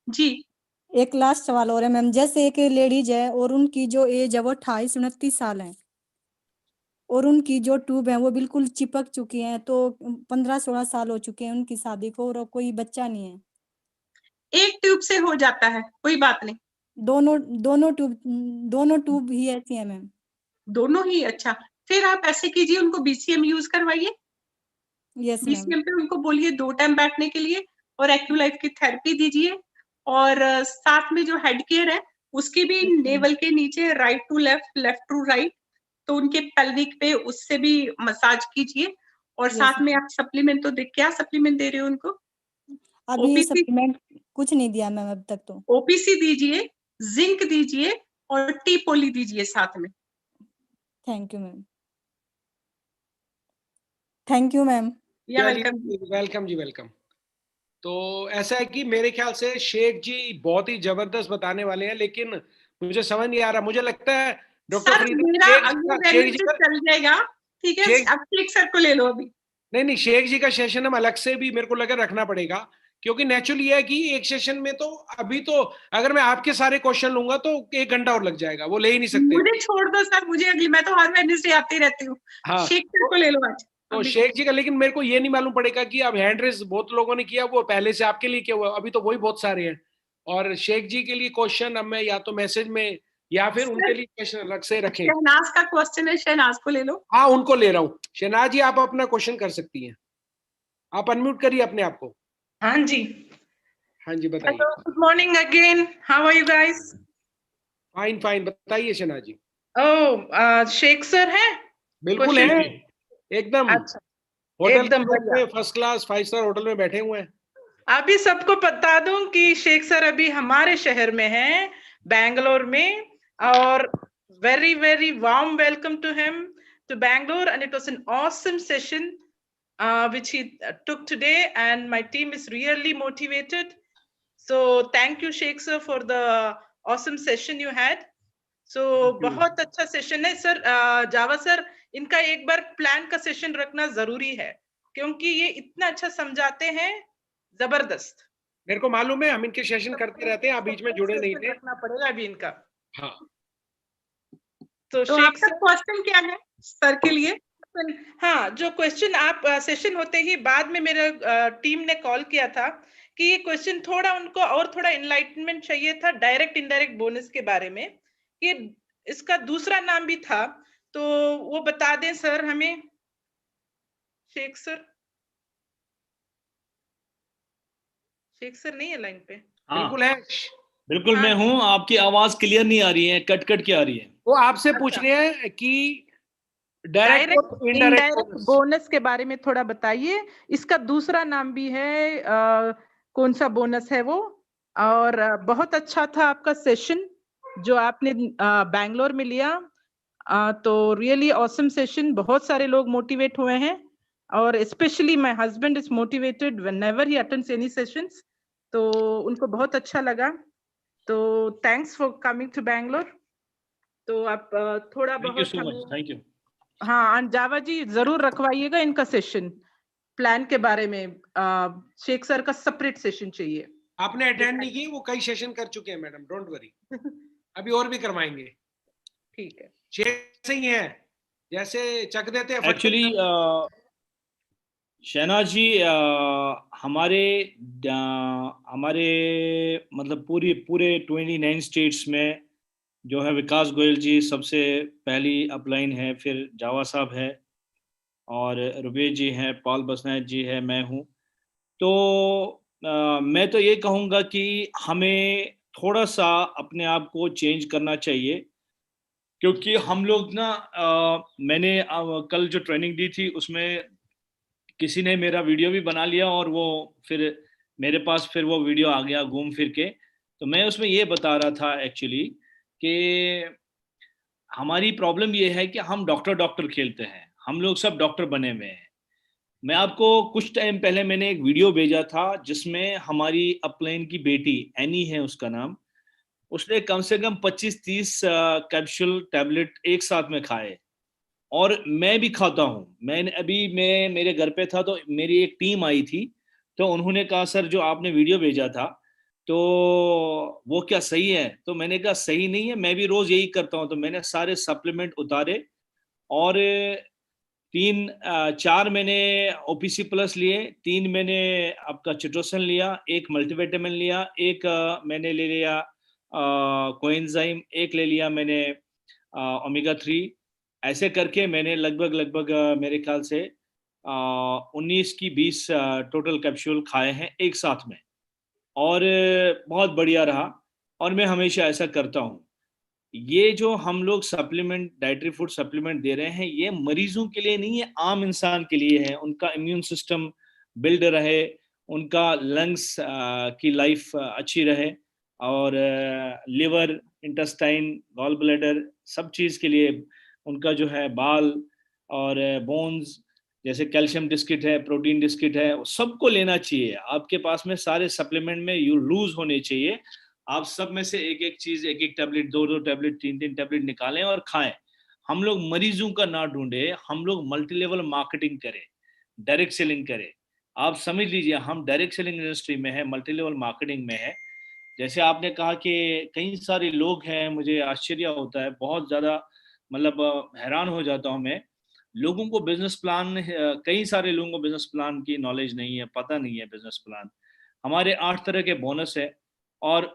B: जी,
N: एक लास्ट सवाल और है मैम, जैसे एक लेडीज है और उनकी जो एज है वो 28-29 साल है, और उनकी जो ट्यूब है वो बिल्कुल चिपक चुकी है, तो 15-16 साल हो चुके हैं उनकी शादी को और कोई बच्चा नहीं है।
B: एक ट्यूब से हो जाता है, कोई बात नहीं।
N: दोनों दोनों ट्यूब ही ऐसी है मैम।
B: दोनों ही, अच्छा। फिर आप ऐसे कीजिए, उनको बीसीएम यूज करवाइए।
N: यस मैम,
B: बीसीएम पे उनको बोलिए 2 टाइम बैठने के लिए, और एक्यूलाइफ की थेरेपी दीजिए। और साथ में जो हेड केयर है, उसकी भी
N: यस मैम,
B: नेवल के नीचे right to left, left to right, तो उनके पेल्विक पे उससे भी मसाज कीजिए। और
N: यस
B: साथ में
N: मैम।
B: आप सप्लीमेंट तो क्या सप्लीमेंट दे रहे हो उनको?
N: अभी
B: ओपीसी,
N: सप्लीमेंट कुछ नहीं दिया मैम अब तक तो।
B: ओपीसी दीजिए, जिंक दीजिए, और टी पोली दीजिए साथ में।
N: Thank you ma'am, thank you ma'am.
B: या वेलकम।
A: वेलकम जी, वेलकम। तो ऐसा है कि मेरे ख्याल से शेख जी बहुत ही जबरदस्त बताने वाले हैं, लेकिन मुझे समझ नहीं आ रहा, मुझे लगता है डॉक्टर
B: सर
A: फरीदा,
B: मेरा
A: शेख
B: अगले
A: जी
B: से
A: का
B: चल जाएगा, ठीक है,
A: शेख
B: अब शेख सर को ले लो अभी।
A: नहीं, शेख जी का सेशन हम अलग से भी मेरे को लगा रखना पड़ेगा, क्योंकि नेचुरली है कि एक सेशन में तो अभी तो अगर मैं आपके सारे क्वेश्चन लूंगा तो 1 घंटा और लग जाएगा, वो ले ही नहीं सकते।
B: मुझे छोड़ दो सर, मुझे अगली, मैं तो हर वेडनेसडे आती रहती हूँ।
A: हाँ,
B: शेख सर को ले लो आज
A: तो
B: अभी।
A: शेख जी का, लेकिन मेरे को ये नहीं मालूम पड़ेगा कि अब हैंड रेस बहुत लोगों ने किया, वो पहले से आपके लिए किया हुआ, अभी तो वही बहुत सारे हैं। और शेख जी के लिए क्वेश्चन अब मैं या तो मैसेज में या फिर उनके
B: सर
A: लिए क्वेश्चन अलग से रखें।
B: शहनाज का क्वेश्चन है, शहनाज को ले लो।
A: हाँ, उनको ले रहा हूँ। शहनाज जी, आप अपना क्वेश्चन कर सकती हैं। आप अनम्यूट करिए अपने आप को।
K: हाँ जी।
A: हाँ जी बताइए।
K: Hello, good morning again, how are you guys?
A: Fine fine, बताइए शना जी।
K: ओह, शेख सर है?
A: बिल्कुल
K: Question?
A: है, एकदम
K: अच्छा,
A: होटल
K: एकदम बढ़िया।
A: में, फर्स्ट क्लास 5 स्टार होटल में बैठे हुए हैं।
K: अभी सबको बता दूं कि शेख सर अभी हमारे शहर में हैं, बैंगलोर में, और very very warm welcome to him to Bangalore, and it was an awesome session which he took today, and my team is really motivated. So thank you Sheikh sir for the awesome session you had. So बहुत अच्छा session है sir. जावा sir, इनका एक बार plan का session रखना जरूरी है, क्योंकि ये इतना अच्छा समझाते हैं, जबरदस्त।
A: मेरे को मालूम है, हम इनके सेशन करते रहते हैं, आप बीच में जुड़े नहीं थे।
K: रखना पड़ेगा अभी इनका।
A: हाँ,
K: तो
B: तो
K: शेख
B: आपका
K: सर,
B: क्वेश्चन क्या है सर के लिए?
K: हाँ, जो क्वेश्चन आप सेशन होते ही बाद में मेरे टीम ने कॉल किया था कि ये क्वेश्चन थोड़ा उनको और थोड़ा इनलाइटमेंट चाहिए था डायरेक्ट इनडायरेक्ट बोनस के बारे में, कि इसका दूसरा नाम भी था, तो वो बता दें सर हमें, शेख सर। शेख सर नहीं है लाइन पे?
M: हाँ,
A: बिल्कुल है,
M: बिल्कुल मैं हूँ। आपकी आवाज क्लियर नहीं आ रही है, कट कट के आ रही है।
A: वो आपसे पूछ रहे हैं कि डायरेक्ट और
K: इनडायरेक्ट
A: इनडायरेक्ट
K: बोनस के बारे में थोड़ा बताइए। इसका दूसरा नाम भी है, कौन सा बोनस है वो। और बहुत अच्छा था आपका सेशन जो आपने बैंगलोर में लिया। तो रियली ऑसम सेशन, बहुत सारे लोग मोटिवेट हुए हैं, और specially my husband is motivated whenever he attends any sessions, तो उनको बहुत अच्छा लगा। तो thanks for coming to Bangalore. तो आप थोड़ा
M: थैंक यू
K: बहुत
M: सो मच, थैंक यू।
K: हाँ, जावा जी जरूर रखवाइएगा इनका सेशन, प्लान के बारे में। शेख सर का सेपरेट सेशन चाहिए।
A: आपने अटेंड नहीं की, वो कई सेशन कर चुके हैं मैडम, डोंट वरी, अभी और भी करवाएंगे।
K: ठीक है,
A: जैसे ही है, जैसे चक देते हैं
M: एक्चुअली शहनाज जी, हमारे हमारे मतलब पूरे 29 स्टेट्स में जो है विकास गोयल जी सबसे पहली अपलाइन है, फिर जावा साहब है, और रुपेश जी हैं, पॉल बसनायत जी है, मैं हूँ। तो मैं तो ये कहूँगा कि हमें थोड़ा सा अपने आप को चेंज करना चाहिए, क्योंकि हम लोग ना मैंने कल जो ट्रेनिंग दी थी उसमें किसी ने मेरा वीडियो भी बना लिया, और वो फिर मेरे पास फिर वो वीडियो आ गया घूम फिर के। तो मैं उसमें ये बता रहा था एक्चुअली कि हमारी प्रॉब्लम ये है कि हम डॉक्टर डॉक्टर खेलते हैं, हम लोग सब डॉक्टर बने हुए हैं। मैं आपको कुछ टाइम पहले मैंने एक वीडियो भेजा था जिसमें हमारी अपलाइन की बेटी एनी है उसका नाम, उसने कम से कम 25-30 कैप्सूल टैबलेट एक साथ में खाए, और मैं भी खाता हूँ। मैं मेरे घर पे था तो मेरी एक टीम आई थी, तो उन्होंने कहा सर जो आपने वीडियो भेजा था तो वो क्या सही है? तो मैंने कहा सही नहीं है, मैं भी रोज यही करता हूँ। तो मैंने सारे सप्लीमेंट उतारे, और 4 मैंने ओपीसी प्लस लिए, 3 मैंने आपका चिटोसन लिया, 1 मल्टीविटामिन लिया, 1 मैंने ले लिया कोएंजाइम, 1 ले लिया मैंने ओमेगा 3। ऐसे करके मैंने लगभग मेरे ख्याल से 19 की 20 टोटल कैप्सूल खाए हैं एक साथ में, और बहुत बढ़िया रहा। और मैं हमेशा ऐसा करता हूँ। ये जो हम लोग सप्लीमेंट, डाइटरी फूड सप्लीमेंट दे रहे हैं, ये मरीजों के लिए नहीं है, आम इंसान के लिए है। उनका इम्यून सिस्टम बिल्ड रहे, उनका लंग्स की लाइफ अच्छी रहे, और लिवर, इंटेस्टाइन, गॉल ब्लैडर, सब चीज़ के लिए उनका जो है बाल और बोन्स, जैसे कैल्शियम डिस्किट है, प्रोटीन डिस्किट है, सबको लेना चाहिए। आपके पास में सारे सप्लीमेंट में यू लूज होने चाहिए। आप सब में से एक एक चीज, एक एक टैबलेट, 2 टैबलेट, 3 टैबलेट निकालें और खाएं। हम लोग मरीजों का ना ढूंढे, हम लोग मल्टी लेवल मार्केटिंग करें, डायरेक्ट सेलिंग करें। आप समझ लीजिए हम डायरेक्ट सेलिंग इंडस्ट्री में है, मल्टी लेवल मार्केटिंग में है। जैसे आपने कहा कि कई सारे लोग हैं, मुझे आश्चर्य होता है बहुत ज़्यादा, मतलब हैरान हो जाता हूँ मैं। लोगों को बिजनेस प्लान, कई सारे लोगों को बिजनेस प्लान की नॉलेज नहीं है, पता नहीं है बिजनेस प्लान। हमारे 8 तरह के बोनस है, और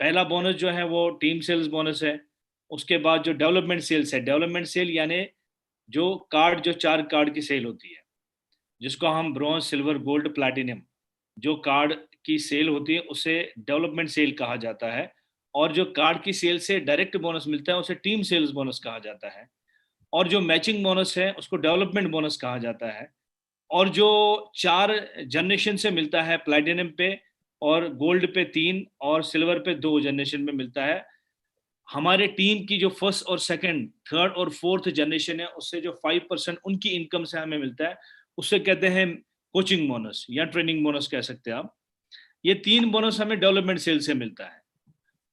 M: पहला बोनस जो है वो टीम सेल्स बोनस है। उसके बाद जो डेवलपमेंट सेल्स है, डेवलपमेंट सेल यानी जो 4 कार्ड की सेल होती है, जिसको हम ब्रॉन्ज, सिल्वर, गोल्ड, प्लैटिनम, जो कार्ड की सेल होती है उसे डेवलपमेंट सेल कहा जाता है, और जो कार्ड की सेल से डायरेक्ट बोनस मिलता है उसे टीम सेल्स बोनस कहा जाता है, और जो मैचिंग बोनस है उसको डेवलपमेंट बोनस कहा जाता है, और जो 4 जनरेशन से मिलता है, प्लैटिनम पे और गोल्ड पे 3 और सिल्वर पे 2 जनरेशन में मिलता है। हमारे टीम की जो फर्स्ट और सेकंड, थर्ड और फोर्थ जनरेशन है उससे जो 5% उनकी इनकम से हमें मिलता है, उससे कहते हैं कोचिंग बोनस या ट्रेनिंग बोनस कह सकते हैं आप। ये 3 बोनस हमें डेवलपमेंट सेल से मिलता है,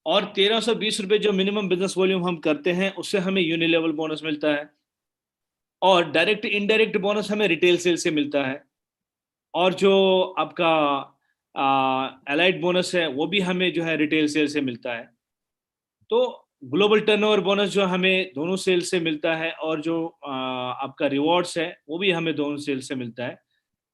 M: और 1320 रुपए जो मिनिमम बिजनेस वॉल्यूम हम करते हैं उससे हमें यूनिलेवल बोनस मिलता है, और डायरेक्ट इनडायरेक्ट बोनस हमें रिटेल सेल से मिलता है, और जो आपका एलाइड बोनस है वो भी हमें जो है रिटेल सेल से मिलता है। तो ग्लोबल टर्नओवर बोनस जो हमें दोनों सेल से मिलता है, और जो आपका रिवॉर्ड्स है वो भी हमें दोनों सेल से मिलता है।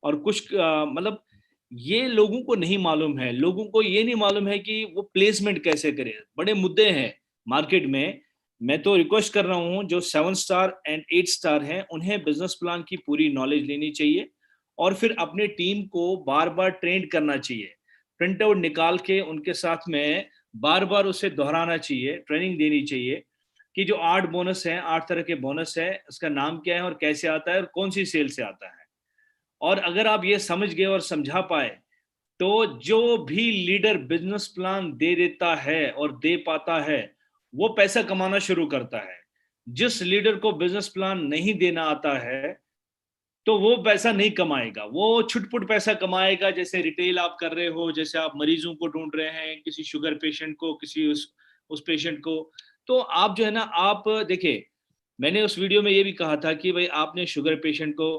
M: और कुछ मतलब ये लोगों को नहीं मालूम है, लोगों को ये नहीं मालूम है कि वो प्लेसमेंट कैसे करें। बड़े मुद्दे हैं मार्केट में। मैं तो रिक्वेस्ट कर रहा हूँ जो 7 स्टार एंड 8 स्टार हैं उन्हें बिजनेस प्लान की पूरी नॉलेज लेनी चाहिए, और फिर अपने टीम को बार बार ट्रेन करना चाहिए, प्रिंट आउट निकाल के उनके साथ में बार बार उसे दोहराना चाहिए, ट्रेनिंग देनी चाहिए कि जो 8 बोनस है, 8 तरह के बोनस है, उसका नाम क्या है और कैसे आता है और कौन सी सेल से आता है। और अगर आप ये समझ गए और समझा पाए तो जो भी लीडर बिजनेस प्लान दे देता है और दे पाता है वो पैसा कमाना शुरू करता है। जिस लीडर को बिजनेस प्लान नहीं देना आता है तो वो पैसा नहीं कमाएगा, वो छुटपुट पैसा कमाएगा। जैसे रिटेल आप कर रहे हो, जैसे आप मरीजों को ढूंढ रहे हैं, किसी शुगर पेशेंट को, किसी उस पेशेंट को, तो आप जो है ना, आप देखिए मैंने उस वीडियो में ये भी कहा था कि भाई आपने शुगर पेशेंट को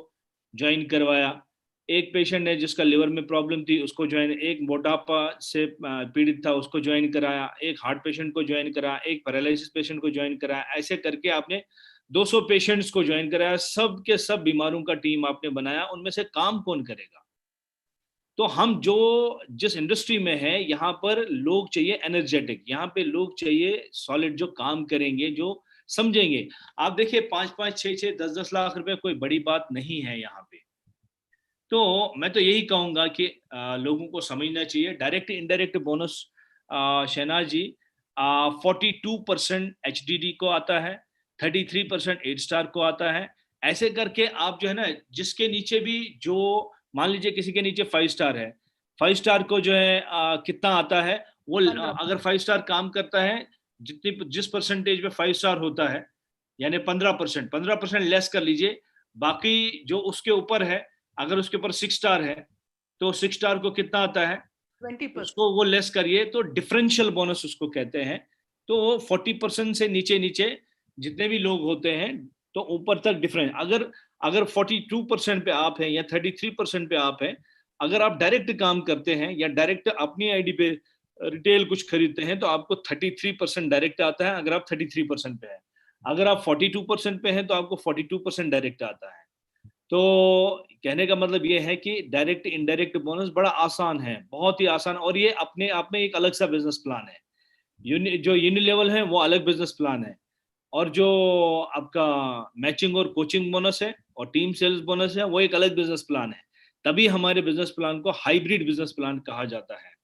M: ज्वाइन करवाया, एक पेशेंट है जिसका लिवर में प्रॉब्लम थी उसको ज्वाइन, एक मोटापा से पीड़ित था उसको ज्वाइन कराया, एक हार्ट पेशेंट को ज्वाइन कराया, एक पैरालिसिस पेशेंट को ज्वाइन कराया, ऐसे करके आपने 200 पेशेंट्स को ज्वाइन कराया। सब के सब बीमारों का टीम आपने बनाया, उनमें से काम कौन करेगा? तो हम जो जिस इंडस्ट्री में है यहाँ पर लोग चाहिए एनर्जेटिक, यहाँ पे लोग चाहिए सॉलिड, जो काम करेंगे, जो समझेंगे। आप देखिए 5-5, 6-6, 10-10 लाख रुपए कोई बड़ी बात नहीं है यहाँ पे। तो मैं तो यही कहूंगा कि लोगों को समझना चाहिए डायरेक्ट इनडायरेक्ट बोनस। शहनाज जी 42% HDD को आता है, 33% 8 स्टार को आता है। ऐसे करके आप जो है ना, जिसके नीचे भी, जो मान लीजिए किसी के नीचे 5 स्टार है, 5 स्टार को जो है कितना आता है वो, अगर 5 स्टार काम करता है जिस परसेंटेज में 5 स्टार होता है, यानी 15% लेस कर लीजिए, बाकी जो उसके ऊपर है, अगर उसके ऊपर 6 स्टार है तो 6 स्टार को कितना आता है
K: 20%, उसको
M: वो लेस करिए, तो डिफरेंशियल बोनस उसको कहते हैं। तो 40% से नीचे नीचे जितने भी लोग होते हैं तो ऊपर तक डिफरेंस, अगर 42% पे आप हैं या 33% पे आप हैं, अगर आप डायरेक्ट काम करते हैं या डायरेक्ट अपनी आईडी पे रिटेल कुछ खरीदते हैं तो आपको 33% डायरेक्ट आता है अगर आप 33% पे हैं। अगर आप 42% पे हैं तो आपको 42% डायरेक्ट आता है। तो कहने का मतलब ये है कि डायरेक्ट इनडायरेक्ट बोनस बड़ा आसान है, बहुत ही आसान, और ये अपने आप में एक अलग सा बिजनेस प्लान है। जो यूनिलेवल है वो अलग बिजनेस प्लान है, और जो आपका मैचिंग और कोचिंग बोनस है और टीम सेल्स बोनस है वो एक अलग बिजनेस प्लान है। तभी हमारे बिजनेस प्लान को हाइब्रिड बिजनेस प्लान कहा जाता है।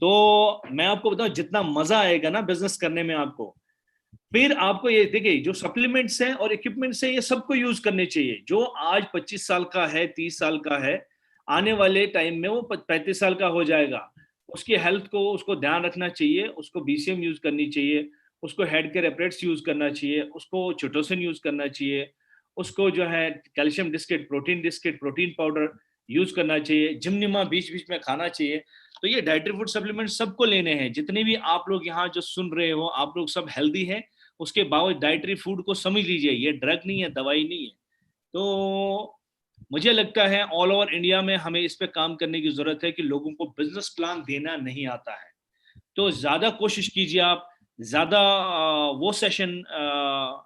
M: तो मैं आपको बताऊं, जितना मजा आएगा ना बिजनेस करने में आपको, फिर आपको ये देखिए जो सप्लीमेंट्स हैं और इक्विपमेंट्स हैं ये सबको यूज करने चाहिए। जो आज 25 साल का है, 30 साल का है, आने वाले टाइम में वो 35 साल का हो जाएगा। उसकी हेल्थ को उसको ध्यान रखना चाहिए, उसको BCM यूज करनी चाहिए, उसको हेड केयर एपरेट्स यूज करना चाहिए, उसको चिटोसिन यूज करना चाहिए, उसको जो है calcium Diskit, protein powder use करना चाहिए, जिमनिमा बीच बीच में खाना चाहिए। तो ये डाइटरी फूड सप्लीमेंट सबको लेने हैं। जितने भी आप लोग यहाँ जो सुन रहे हो, आप लोग सब हेल्दी हैं, उसके बावजूद डाइटरी फूड को समझ लीजिए, ये ड्रग नहीं है, दवाई नहीं है। तो मुझे लगता है ऑल ओवर इंडिया में हमें इस पे काम करने की जरूरत है कि लोगों को बिजनेस प्लान देना नहीं आता है। तो ज्यादा कोशिश कीजिए, आप ज्यादा वो सेशन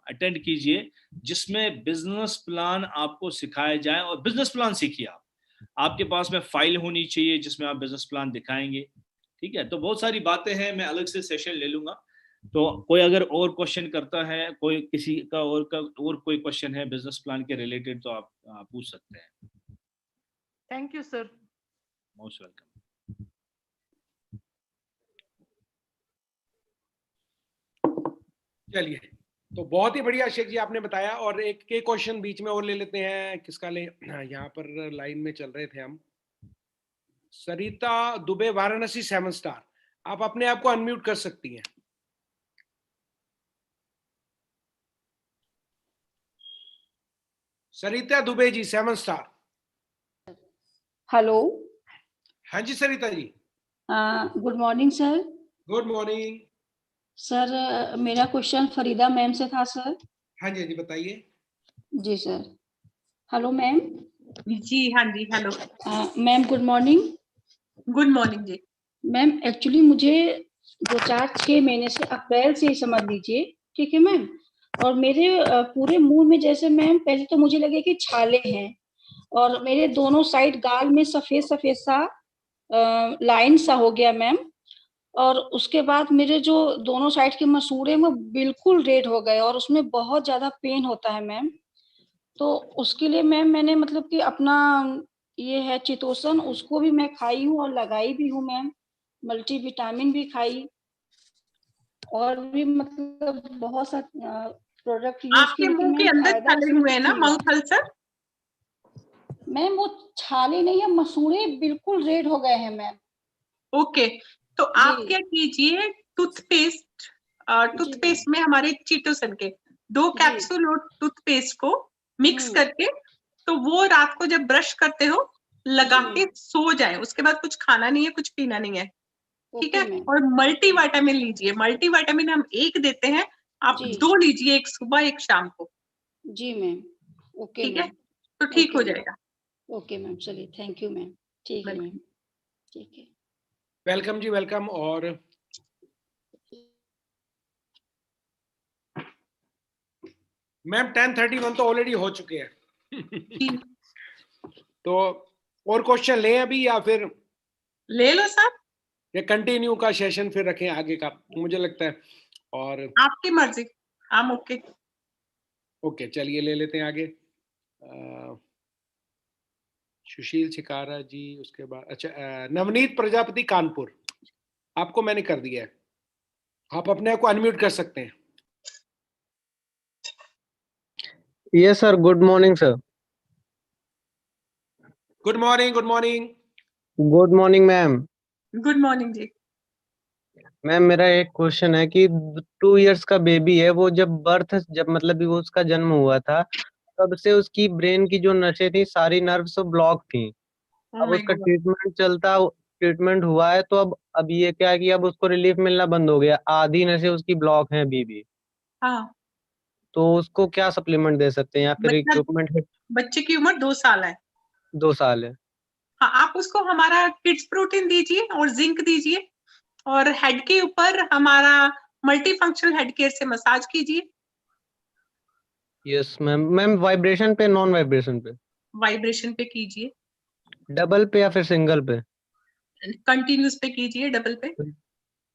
M: अटेंड कीजिए जिसमें बिजनेस प्लान आपको सिखाया जाए, और बिजनेस प्लान सीखिए आप। आपके पास में फाइल होनी चाहिए जिसमें आप बिजनेस प्लान दिखाएंगे। ठीक है, तो बहुत सारी बातें हैं, मैं अलग से सेशन ले लूंगा। तो कोई अगर और क्वेश्चन करता है, कोई किसी का और कोई क्वेश्चन है बिजनेस प्लान के रिलेटेड, तो आप पूछ सकते हैं।
K: Thank you sir.
M: Most welcome.
A: चलिए, तो बहुत ही बढ़िया शेख जी आपने बताया। और एक के क्वेश्चन बीच में और ले लेते हैं, किसका ले, यहाँ पर लाइन में चल रहे थे हम। सरिता दुबे, वाराणसी 7 स्टार, आप अपने आप को अनम्यूट कर सकती हैं। सरिता दुबे जी 7 स्टार।
O: हेलो।
A: हाँ जी Sarita ji.
O: Good morning sir.
A: Good morning
O: sir, मेरा क्वेश्चन फरीदा मैम से था सर।
A: हाँ जी बताइए।
O: जी सर। Hello ma'am.
B: जी हाँ जी, hello
O: ma'am, good morning.
B: Good morning जी।
O: मैम, एक्चुअली मुझे 2-4-6 महीने से, अप्रैल से ही समझ लीजिए, ठीक है मैम। और मेरे पूरे मुंह में जैसे मैम, पहले तो मुझे लगे कि छाले हैं, और मेरे दोनों साइड गाल में सफेद सफेद सा लाइन सा हो गया मैम। और उसके बाद मेरे जो दोनों साइड के मसूड़े में बिल्कुल रेड हो गए, और उसमें बहुत ज्यादा पेन होता है मैम। तो उसके लिए मैम मैंने मतलब कि अपना ये है चितोसन, उसको भी मैं खाई हूँ और लगाई भी हूँ मैम। मल्टीविटामिन भी खाई, और भी मतलब बहुत सा प्रोडक्ट यूज
B: आपके
O: की,
B: मुंह के
O: मैम
B: अंदर
O: फायदा
B: छाले
O: इसमें
B: हुए हैं ना,
O: कुछ नहीं
B: माउथ अल्सर?
O: मैम। वो छाले नहीं है, मसूड़े बिल्कुल रेड हो गए हैं मैम।
B: ओके, तो आप क्या कीजिए, टूथपेस्ट में हमारे चीटोसन के 2 कैप्सूल और टूथपेस्ट को मिक्स करके, तो वो रात को जब ब्रश करते हो लगा के सो जाए। उसके बाद कुछ खाना नहीं है, कुछ पीना नहीं है, ठीक है। और मल्टीविटामिन लीजिए। मल्टीविटामिन हम 1 देते हैं, आप 2 लीजिए, एक सुबह एक शाम को।
O: जी मैम। ओके
B: ठीक है,
O: मैम।
B: तो ठीक हो जाएगा।
O: ओके मैम, चलिए, थैंक यू मैम। ठीक है मैम, ठीक है।
A: वेलकम जी, वेलकम। और मैम 10:31 तो ऑलरेडी हो चुके हैं। तो और क्वेश्चन लें अभी, या फिर
B: ले लो सर,
A: या कंटिन्यू का सेशन फिर रखें आगे का, मुझे लगता है। और
B: आपकी मर्जी, हम ओके।
A: ओके, चलिए ले लेते हैं आगे। सुशील छिकारा जी, उसके बाद अच्छा नवनीत प्रजापति कानपुर, आपको मैंने कर दिया है, आप अपने आप को अनम्यूट कर सकते हैं।
P: Yes sir, good morning sir.
A: Good morning. Good morning.
P: Good morning ma'am.
B: Good morning जी।
P: मैम, मेरा एक क्वेश्चन है कि 2 इयर्स का बेबी है, वो जब मतलब भी वो उसका जन्म हुआ था, तब से उसकी ब्रेन की जो नसें थी, सारी नर्व्स ब्लॉक थी।
B: Oh
P: अब
B: my
P: उसका
B: God.
P: ट्रीटमेंट हुआ है, तो अब ये क्या है कि अब उसको रिलीफ मिलना बंद हो गया, आधी नसें उसकी ब्लॉक हैं अभी भी।
B: हाँ,
P: तो उसको क्या सप्लीमेंट दे सकते हैं, या फिर इक्विपमेंट है?
B: बच्चे की उम्र 2 साल है।
P: 2 साल है।
B: हाँ, आप उसको हमारा किड्स प्रोटीन दीजिए और जिंक दीजिए, और हेड के ऊपर हमारा मल्टी फंक्शनल हेड केयर से मसाज कीजिए।
P: Yes ma'am. मैम, वाइब्रेशन पे, नॉन वाइब्रेशन पे?
B: वाइब्रेशन पे कीजिए,
P: डबल पे या फिर सिंगल पे?
B: कंटिन्यूस पे कीजिए, डबल पे।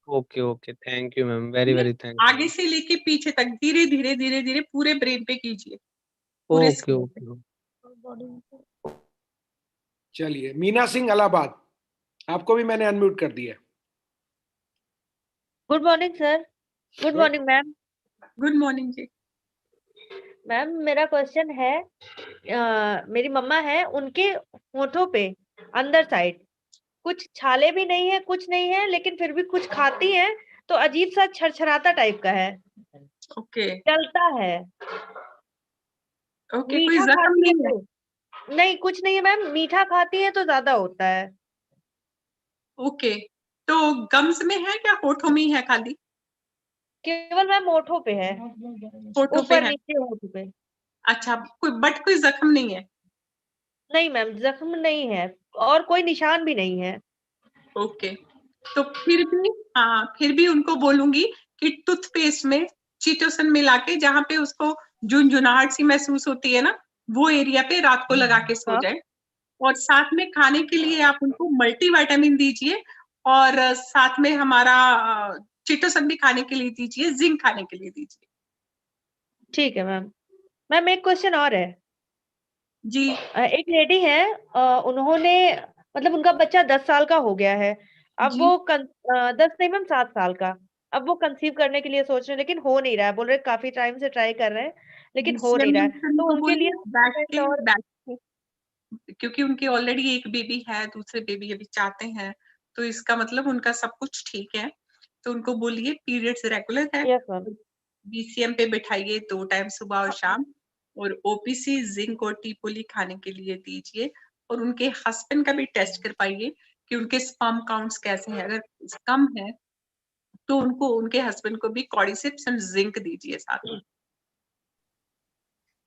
P: Okay okay, thank you ma'am, very very thank you.
B: आगे से लेके पीछे तक धीरे धीरे धीरे धीरे पूरे ब्रेन पे कीजिए, पूरे
P: ओके ओके।
A: चलिए, मीना सिंह इलाहाबाद, आपको भी मैंने अनम्यूट कर दिया।
Q: Good morning sir. Good morning ma'am.
B: Good morning जी।
Q: मैम, मेरा क्वेश्चन है, मेरी मम्मा है, उनके होठों पे अंदर साइड कुछ छाले भी नहीं है, कुछ नहीं है, लेकिन फिर भी कुछ खाती है तो अजीब सा छरछराता टाइप का है।
B: ओके।
Q: चलता है।
B: ओके, कोई
Q: मीठा
B: जख्म
Q: खाती है
B: नहीं है?
Q: तो नहीं, कुछ नहीं है मैम। मीठा खाती है तो ज्यादा होता है।
B: ओके, तो गम्स में है क्या होठों में ही है खाली?
Q: केवल मैम होठों पे है,
B: होठों पे
Q: ऊपर
B: है।
Q: नीचे होठों पे।
B: अच्छा, कोई जख्म नहीं है?
Q: नहीं मैम, जख्म नहीं है और कोई निशान भी नहीं है।
B: ओके, तो फिर भी उनको बोलूंगी कि टूथपेस्ट में चीटोसन मिला के, जहाँ पे उसको झुनझुनाहट सी महसूस होती है ना, वो एरिया पे रात को लगा के सो जाए। और साथ में खाने के लिए आप उनको मल्टीविटामिन दीजिए, और साथ में हमारा चीटोसन भी खाने के लिए दीजिए, जिंक खाने के लिए दीजिए।
Q: ठीक है मैम। मैम, एक क्वेश्चन और है।
B: जी
Q: एक लेडी है, उन्होंने मतलब उनका बच्चा 10 साल का हो गया है। अब
B: जी
Q: वो 10 नहीं मैम 7 साल का। अब वो कंसीव करने के लिए सोच रहे हैं लेकिन हो नहीं रहा है। बोल रहे काफ़ी टाइम से ट्राई कर रहे हैं, लेकिन हो नहीं
B: बीसीएम
Q: रहा है।
B: मेंशन
Q: तो
B: को
Q: उनके लिए
B: बोलिए
Q: सप्लीमेंट और
B: बैठ के, क्योंकि उनकी ऑलरेडी एक बेबी है, दूसरे बेबी अभी चाहते हैं, तो इसका मतलब उनका सब कुछ ठीक है। तो उनको बोलिए पीरियड्स रेगुलर है,
Q: यस मैम।
B: बीसीएम पे बिठाइए 2 टाइम सुबह और शाम, और ओपीसी, जिंक और टीपोली खाने के लिए दीजिए, और उनके हस्बैंड का भी टेस्ट करवाइए कि उनके स्पर्म काउंट्स कैसे हैं। अगर कम है तो उनको, उनके हस्बैंड को भी कॉर्डिसेप्स एंड जिंक दीजिए साथ में,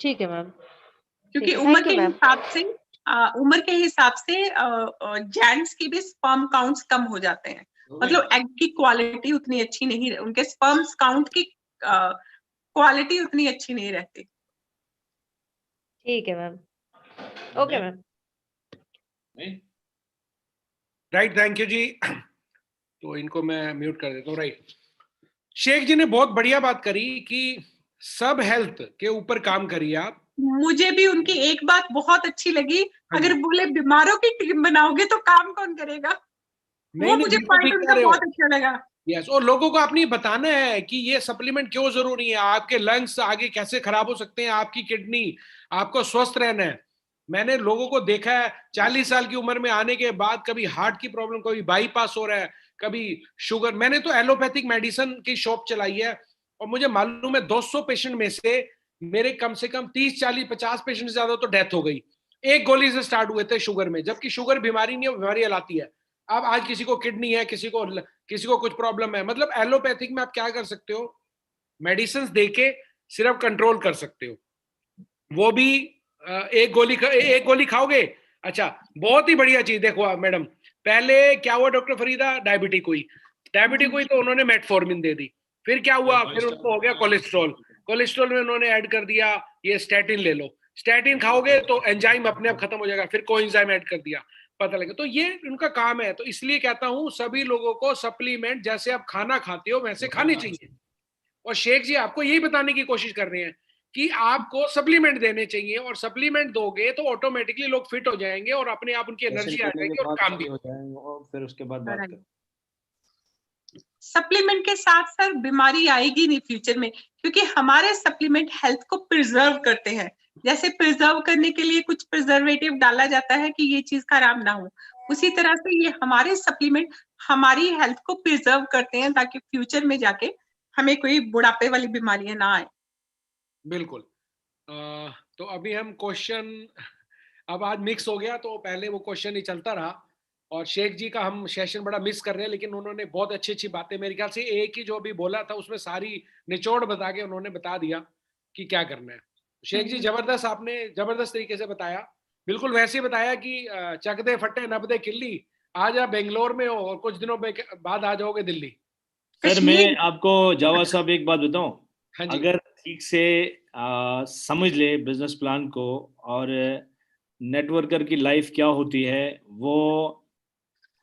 Q: ठीक है मैम।
B: क्योंकि
Q: ठीक है,
B: उम्र
Q: थैंक यू
B: के
Q: मैम।
B: हिसाब से उम्र के हिसाब से जेंट्स की भी स्पर्म काउंट्स कम हो जाते हैं। मतलब एग की क्वालिटी उतनी अच्छी नहीं, उनके स्पर्म्स काउंट की क्वालिटी उतनी अच्छी नहीं रहती।
Q: ठीक है ma'am. Okay ma'am.
A: Right, thank you जी। तो इनको मैं म्यूट कर देता हूँ। राइट, शेख जी ने बहुत बढ़िया बात करी कि सब हेल्थ के ऊपर काम करिए आप।
B: मुझे भी उनकी एक बात बहुत अच्छी लगी,
A: हाँ
B: अगर
A: जी।
B: बोले बीमारों की टीम बनाओगे तो काम कौन करेगा,
A: नहीं
B: वो
A: नहीं,
B: मुझे
A: बिल्कुल
B: पॉइंट
A: ठीक
B: उनका
A: कह रहे हो।
B: बहुत अच्छा लगा।
A: यस, और लोगों को आपने बताना है कि ये सप्लीमेंट क्यों जरूरी है, आपके लंग्स आगे कैसे खराब हो सकते हैं, आपकी किडनी, आपको स्वस्थ रहना है। मैंने लोगों को देखा है 40 साल की उम्र में आने के बाद कभी हार्ट की प्रॉब्लम, कभी बाईपास हो रहा है, कभी शुगर। मैंने तो एलोपैथिक मेडिसिन की शॉप चलाई है और मुझे मालूम है 200 पेशेंट में से मेरे कम से कम 30, 40, 50 पेशेंट से ज्यादा तो डेथ हो गई। एक गोली से स्टार्ट हुए थे शुगर में, जबकि शुगर बीमारी नहीं है, वो बीमारी लाती है। अब आज किसी को किडनी है, किसी को कुछ प्रॉब्लम है। मतलब एलोपैथिक में आप क्या कर सकते हो, मेडिसिन देके सिर्फ कंट्रोल कर सकते हो, वो भी एक गोली खाओगे। अच्छा, बहुत ही बढ़िया चीज देखो आप मैडम, पहले क्या हुआ डॉक्टर फरीदा, डायबिटिक हुई तो उन्होंने मेटफॉर्मिन दे दी। फिर क्या हुआ, फिर उनको हो गया कोलेस्ट्रॉल में उन्होंने ऐड कर दिया ये स्टैटिन ले लो, स्टैटिन खाओगे तो एंजाइम अपने आप खत्म हो जाएगा, फिर कोएंजाइम ऐड कर दिया, पता लगे। तो ये उनका काम है। तो इसलिए कहता हूं सभी लोगों को सप्लीमेंट जैसे आप खाना खाते हो वैसे खानी चाहिए। और शेख जी आपको यही बताने की कोशिश कर रहे हैं कि आपको सप्लीमेंट देने चाहिए, और सप्लीमेंट दोगे तो ऑटोमेटिकली लोग फिट हो जाएंगे और अपने आप उनकी एनर्जी आ जाएगी और काम भी
M: हो जाएंगे, और फिर उसके बाद बात करें।
B: सप्लीमेंट के साथ साथ बीमारी आएगी नहीं फ्यूचर में, क्योंकि हमारे सप्लीमेंट हेल्थ को प्रिजर्व करते हैं। जैसे प्रिजर्व करने के लिए कुछ प्रिजर्वेटिव डाला जाता है कि ये चीज खराब ना हो, उसी तरह से ये हमारे सप्लीमेंट हमारी हेल्थ को प्रिजर्व करते हैं ताकि फ्यूचर में जाके हमें कोई बुढ़ापे वाली बीमारियां ना आए।
A: बिल्कुल। तो अभी हम क्वेश्चन, अब आज मिक्स हो गया तो पहले वो क्वेश्चन ही चलता रहा, और शेख जी का हम सेशन बड़ा मिस कर रहे हैं, लेकिन उन्होंने बहुत अच्छी अच्छी बातें, मेरे ख्याल से एक ही जो अभी बोला था उसमें सारी निचोड़ बता के उन्होंने बता दिया कि क्या करना है। शेख जी जबरदस्त, आपने जबरदस्त तरीके से बताया, बिल्कुल वैसे ही बताया कि चक दे फट्टे नब दे किल्ली, आज आप बेंगलोर में हो और कुछ दिनों बाद आ जाओगे दिल्ली।
M: सर मैं आपको जवाब साहब एक बात बताऊं,
A: हाँ जी।
M: अगर ठीक से समझ ले बिजनेस प्लान को, और नेटवर्कर की लाइफ क्या होती है वो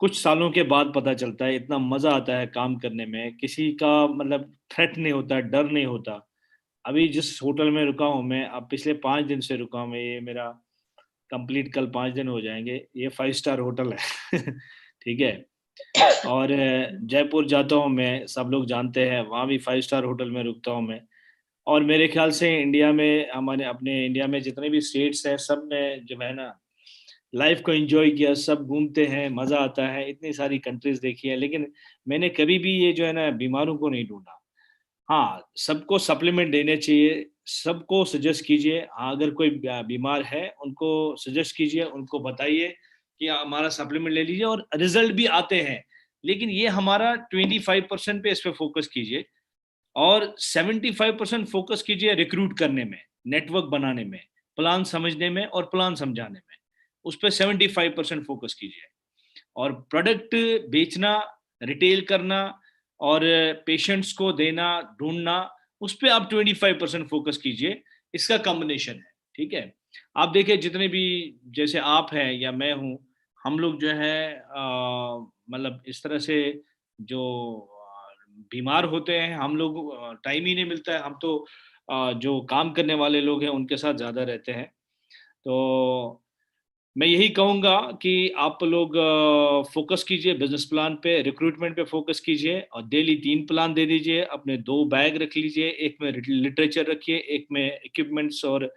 M: कुछ सालों के बाद पता चलता है। इतना मजा आता है काम करने में, किसी का मतलब थ्रेट नहीं होता, डर नहीं होता। अभी जिस होटल में रुका हूँ मैं, अब पिछले 5 दिन से रुका हूँ मैं, ये मेरा कंप्लीट कल 5 दिन हो जाएंगे। ये 5 स्टार होटल है ठीक है। और जयपुर जाता हूँ मैं, सब लोग जानते हैं, वहाँ भी 5 स्टार होटल में रुकता हूँ मैं। और मेरे ख्याल से इंडिया में, हमारे अपने इंडिया में जितने भी स्टेट्स हैं सब में जो है ना लाइफ को एंजॉय किया, सब घूमते हैं, मजा आता है, इतनी सारी कंट्रीज देखी है, लेकिन मैंने कभी भी ये जो है ना बीमारों को नहीं ढूंढा। हाँ, सबको सप्लीमेंट देने चाहिए, सबको सजेस्ट कीजिए। हाँ, अगर कोई बीमार है उनको सजेस्ट कीजिए, उनको बताइए कि हमारा सप्लीमेंट ले लीजिए, और रिजल्ट भी आते हैं। लेकिन ये हमारा 25% पे इस पे फोकस कीजिए, और 75% फोकस कीजिए रिक्रूट करने में, नेटवर्क बनाने में, प्लान समझने में और प्लान समझाने में। उस पर 75% फोकस कीजिए, और प्रोडक्ट बेचना, रिटेल करना और पेशेंट्स को देना, ढूंढना, उस पर आप 25% फोकस कीजिए। इसका कॉम्बिनेशन है, ठीक है। आप देखिए जितने भी, जैसे आप हैं या मैं हूँ, हम लोग जो है मतलब इस तरह से जो बीमार होते हैं, हम लोग टाइम ही नहीं मिलता है। हम तो जो काम करने वाले लोग हैं उनके साथ ज़्यादा रहते हैं। तो मैं यही कहूँगा कि आप लोग फोकस कीजिए बिजनेस प्लान पे, रिक्रूटमेंट पे फोकस कीजिए, और डेली 3 प्लान दे दीजिए, अपने 2 बैग रख लीजिए, एक में लिटरेचर रखिए, एक में इक्विपमेंट्स और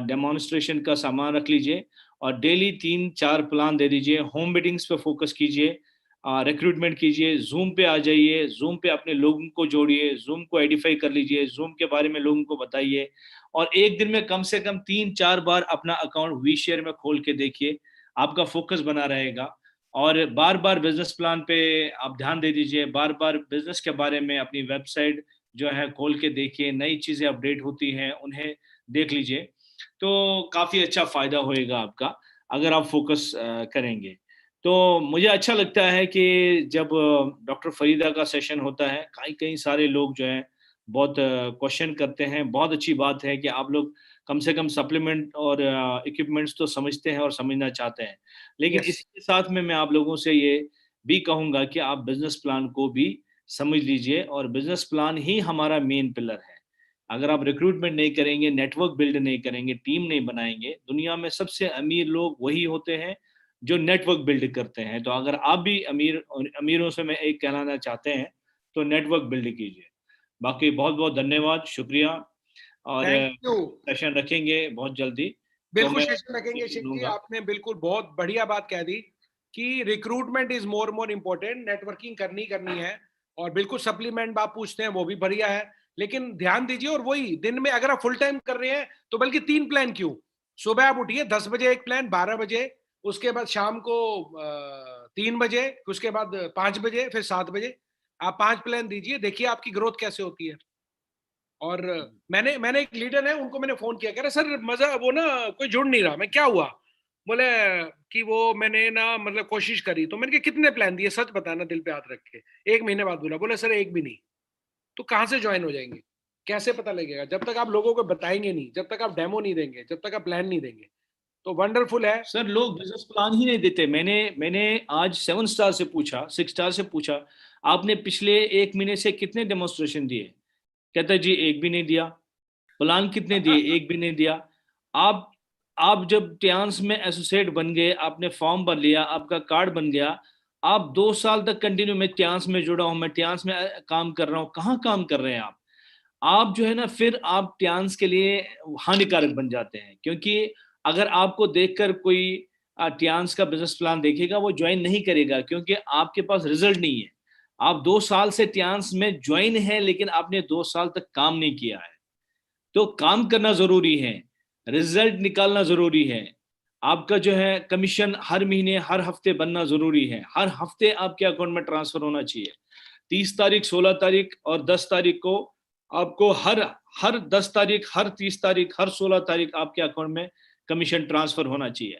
M: डेमोन्स्ट्रेशन का सामान रख लीजिए, और डेली 3-4 प्लान दे दीजिए। होम मीटिंग्स पे फोकस कीजिए, रिक्रूटमेंट कीजिए, जूम पे आ जाइए, जूम पे अपने लोगों को जोड़िए, जूम को आइडेंटिफाई कर लीजिए, जूम के बारे में लोगों को बताइए, और एक दिन में कम से कम 3-4 बार अपना अकाउंट वी शेयर में खोल के देखिए, आपका फोकस बना रहेगा। और बार बार बिजनेस प्लान पे आप ध्यान दे दीजिए, बार बार बिजनेस के बारे में अपनी वेबसाइट जो है खोल के देखिए, नई चीजें अपडेट होती हैं उन्हें देख लीजिए, तो काफी अच्छा फायदा होएगा आपका अगर आप फोकस करेंगे। तो मुझे अच्छा लगता है कि जब डॉक्टर फरीदा का सेशन होता है, कई कई सारे लोग जो हैं बहुत क्वेश्चन करते हैं। बहुत अच्छी बात है कि आप लोग कम से कम सप्लीमेंट और इक्विपमेंट्स तो समझते हैं और समझना चाहते हैं, लेकिन
A: Yes.
M: इसके साथ में मैं आप लोगों से ये भी कहूँगा कि आप बिजनेस प्लान को भी समझ लीजिए, और बिजनेस प्लान ही हमारा मेन पिलर है। अगर आप रिक्रूटमेंट नहीं करेंगे, नेटवर्क बिल्ड नहीं करेंगे, टीम नहीं बनाएंगे, दुनिया में सबसे अमीर लोग वही होते हैं जो नेटवर्क बिल्ड करते हैं। तो अगर आप भी अमीरों से मैं एक कहलाना चाहते हैं तो नेटवर्क बिल्ड कीजिए। बाकी बहुत बहुत धन्यवाद, शुक्रिया, और
A: थैंक यू।
M: सेशन रखेंगे बहुत जल्दी। तो
A: बिल्कुल
M: मैं
A: सेशन रखेंगे शेख जी,
M: लूंगा।
A: आपने बिल्कुल बहुत बढ़िया बात कह दी कि recruitment is more important, networking करनी है, और बिल्कुल सप्लीमेंट आप पूछते हैं वो भी बढ़िया है, लेकिन ध्यान दीजिए। और वही दिन में अगर आप फुल टाइम कर रहे हैं तो बल्कि 3 प्लान क्यों, सुबह आप उठिए 10 बजे एक प्लान, 12 बजे, उसके बाद शाम को 3 बजे, उसके बाद 5 बजे, फिर 7 बजे, आप 5 प्लान दीजिए, देखिए आपकी ग्रोथ कैसे होती है। और मैंने एक लीडर है, उनको मैंने फोन किया, कह रहे सर मजा वो ना कोई जुड़ नहीं रहा। मैं क्या हुआ? बोले कि वो मैंने ना मतलब कोशिश करी। तो मैंने कहा कितने प्लान दिए, सच बताना दिल पे हाथ रख के। 1 महीने बाद बोला, बोले सर एक भी नहीं। तो कहाँ से ज्वाइन हो जाएंगे, कैसे पता लगेगा? जब तक आप लोगों को बताएंगे नहीं, जब तक आप डेमो नहीं देंगे, जब तक आप प्लान नहीं देंगे। तो वंडरफुल है
M: सर, लोग बिजनेस प्लान ही नहीं देते। मैंने आज 7 स्टार से पूछा, 6 स्टार से पूछा, आपने पिछले 1 महीने से कितने डेमोन्स्ट्रेशन दिए? कहता जी एक भी नहीं दिया। प्लान कितने दिए? एक भी नहीं दिया। आप जब ट्यांस में एसोसिएट बन गए, आपने फॉर्म भर लिया, आपका कार्ड बन गया, आप 2 साल तक कंटिन्यू मैं ट्यांस में जुड़ा हूं, मैं ट्यांस में काम कर रहा हूं, कहाँ काम कर रहे हैं आप जो है ना, फिर आप ट्यांस के लिए हानिकारक बन जाते हैं। क्योंकि अगर आपको देखकर कोई ट्यांस का बिजनेस प्लान देखेगा, वो ज्वाइन नहीं करेगा, क्योंकि आपके पास रिजल्ट नहीं है। आप 2 साल से ट्यांस में ज्वाइन है, लेकिन आपने 2 साल तक काम नहीं किया है। तो काम करना जरूरी है, रिजल्ट निकालना जरूरी है। आपका जो है कमीशन हर महीने हर हफ्ते बनना जरूरी है, हर हफ्ते आपके अकाउंट में ट्रांसफर होना चाहिए। 30 तारीख, 16 तारीख और 10 तारीख को आपको हर 10 तारीख, हर 30 तारीख, हर 16 तारीख आपके अकाउंट में कमीशन ट्रांसफर होना चाहिए।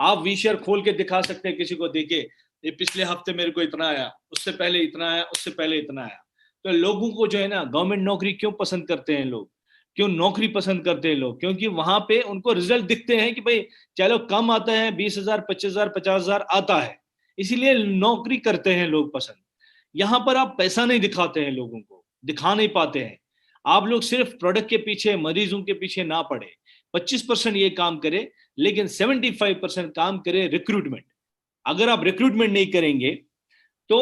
M: आप वीशर खोल के दिखा सकते हैं किसी को, देखे ये पिछले हफ्ते मेरे को इतना आया, उससे पहले इतना आया, उससे पहले इतना आया। तो लोगों को जो है ना, गवर्नमेंट नौकरी क्यों पसंद करते हैं लोग, क्यों नौकरी पसंद करते हैं लोग? क्योंकि वहां पे उनको रिजल्ट दिखते हैं कि भाई चलो कम आता है, 20,000, 25,000, 50,000 आता है, इसीलिए नौकरी करते हैं लोग पसंद। यहाँ पर आप पैसा नहीं दिखाते हैं, लोगों को दिखा नहीं पाते हैं। आप लोग सिर्फ प्रोडक्ट के पीछे, मरीजों के पीछे ना पड़े। 25% ये काम करे, लेकिन 75% काम करे रिक्रूटमेंट। अगर आप रिक्रूटमेंट नहीं करेंगे तो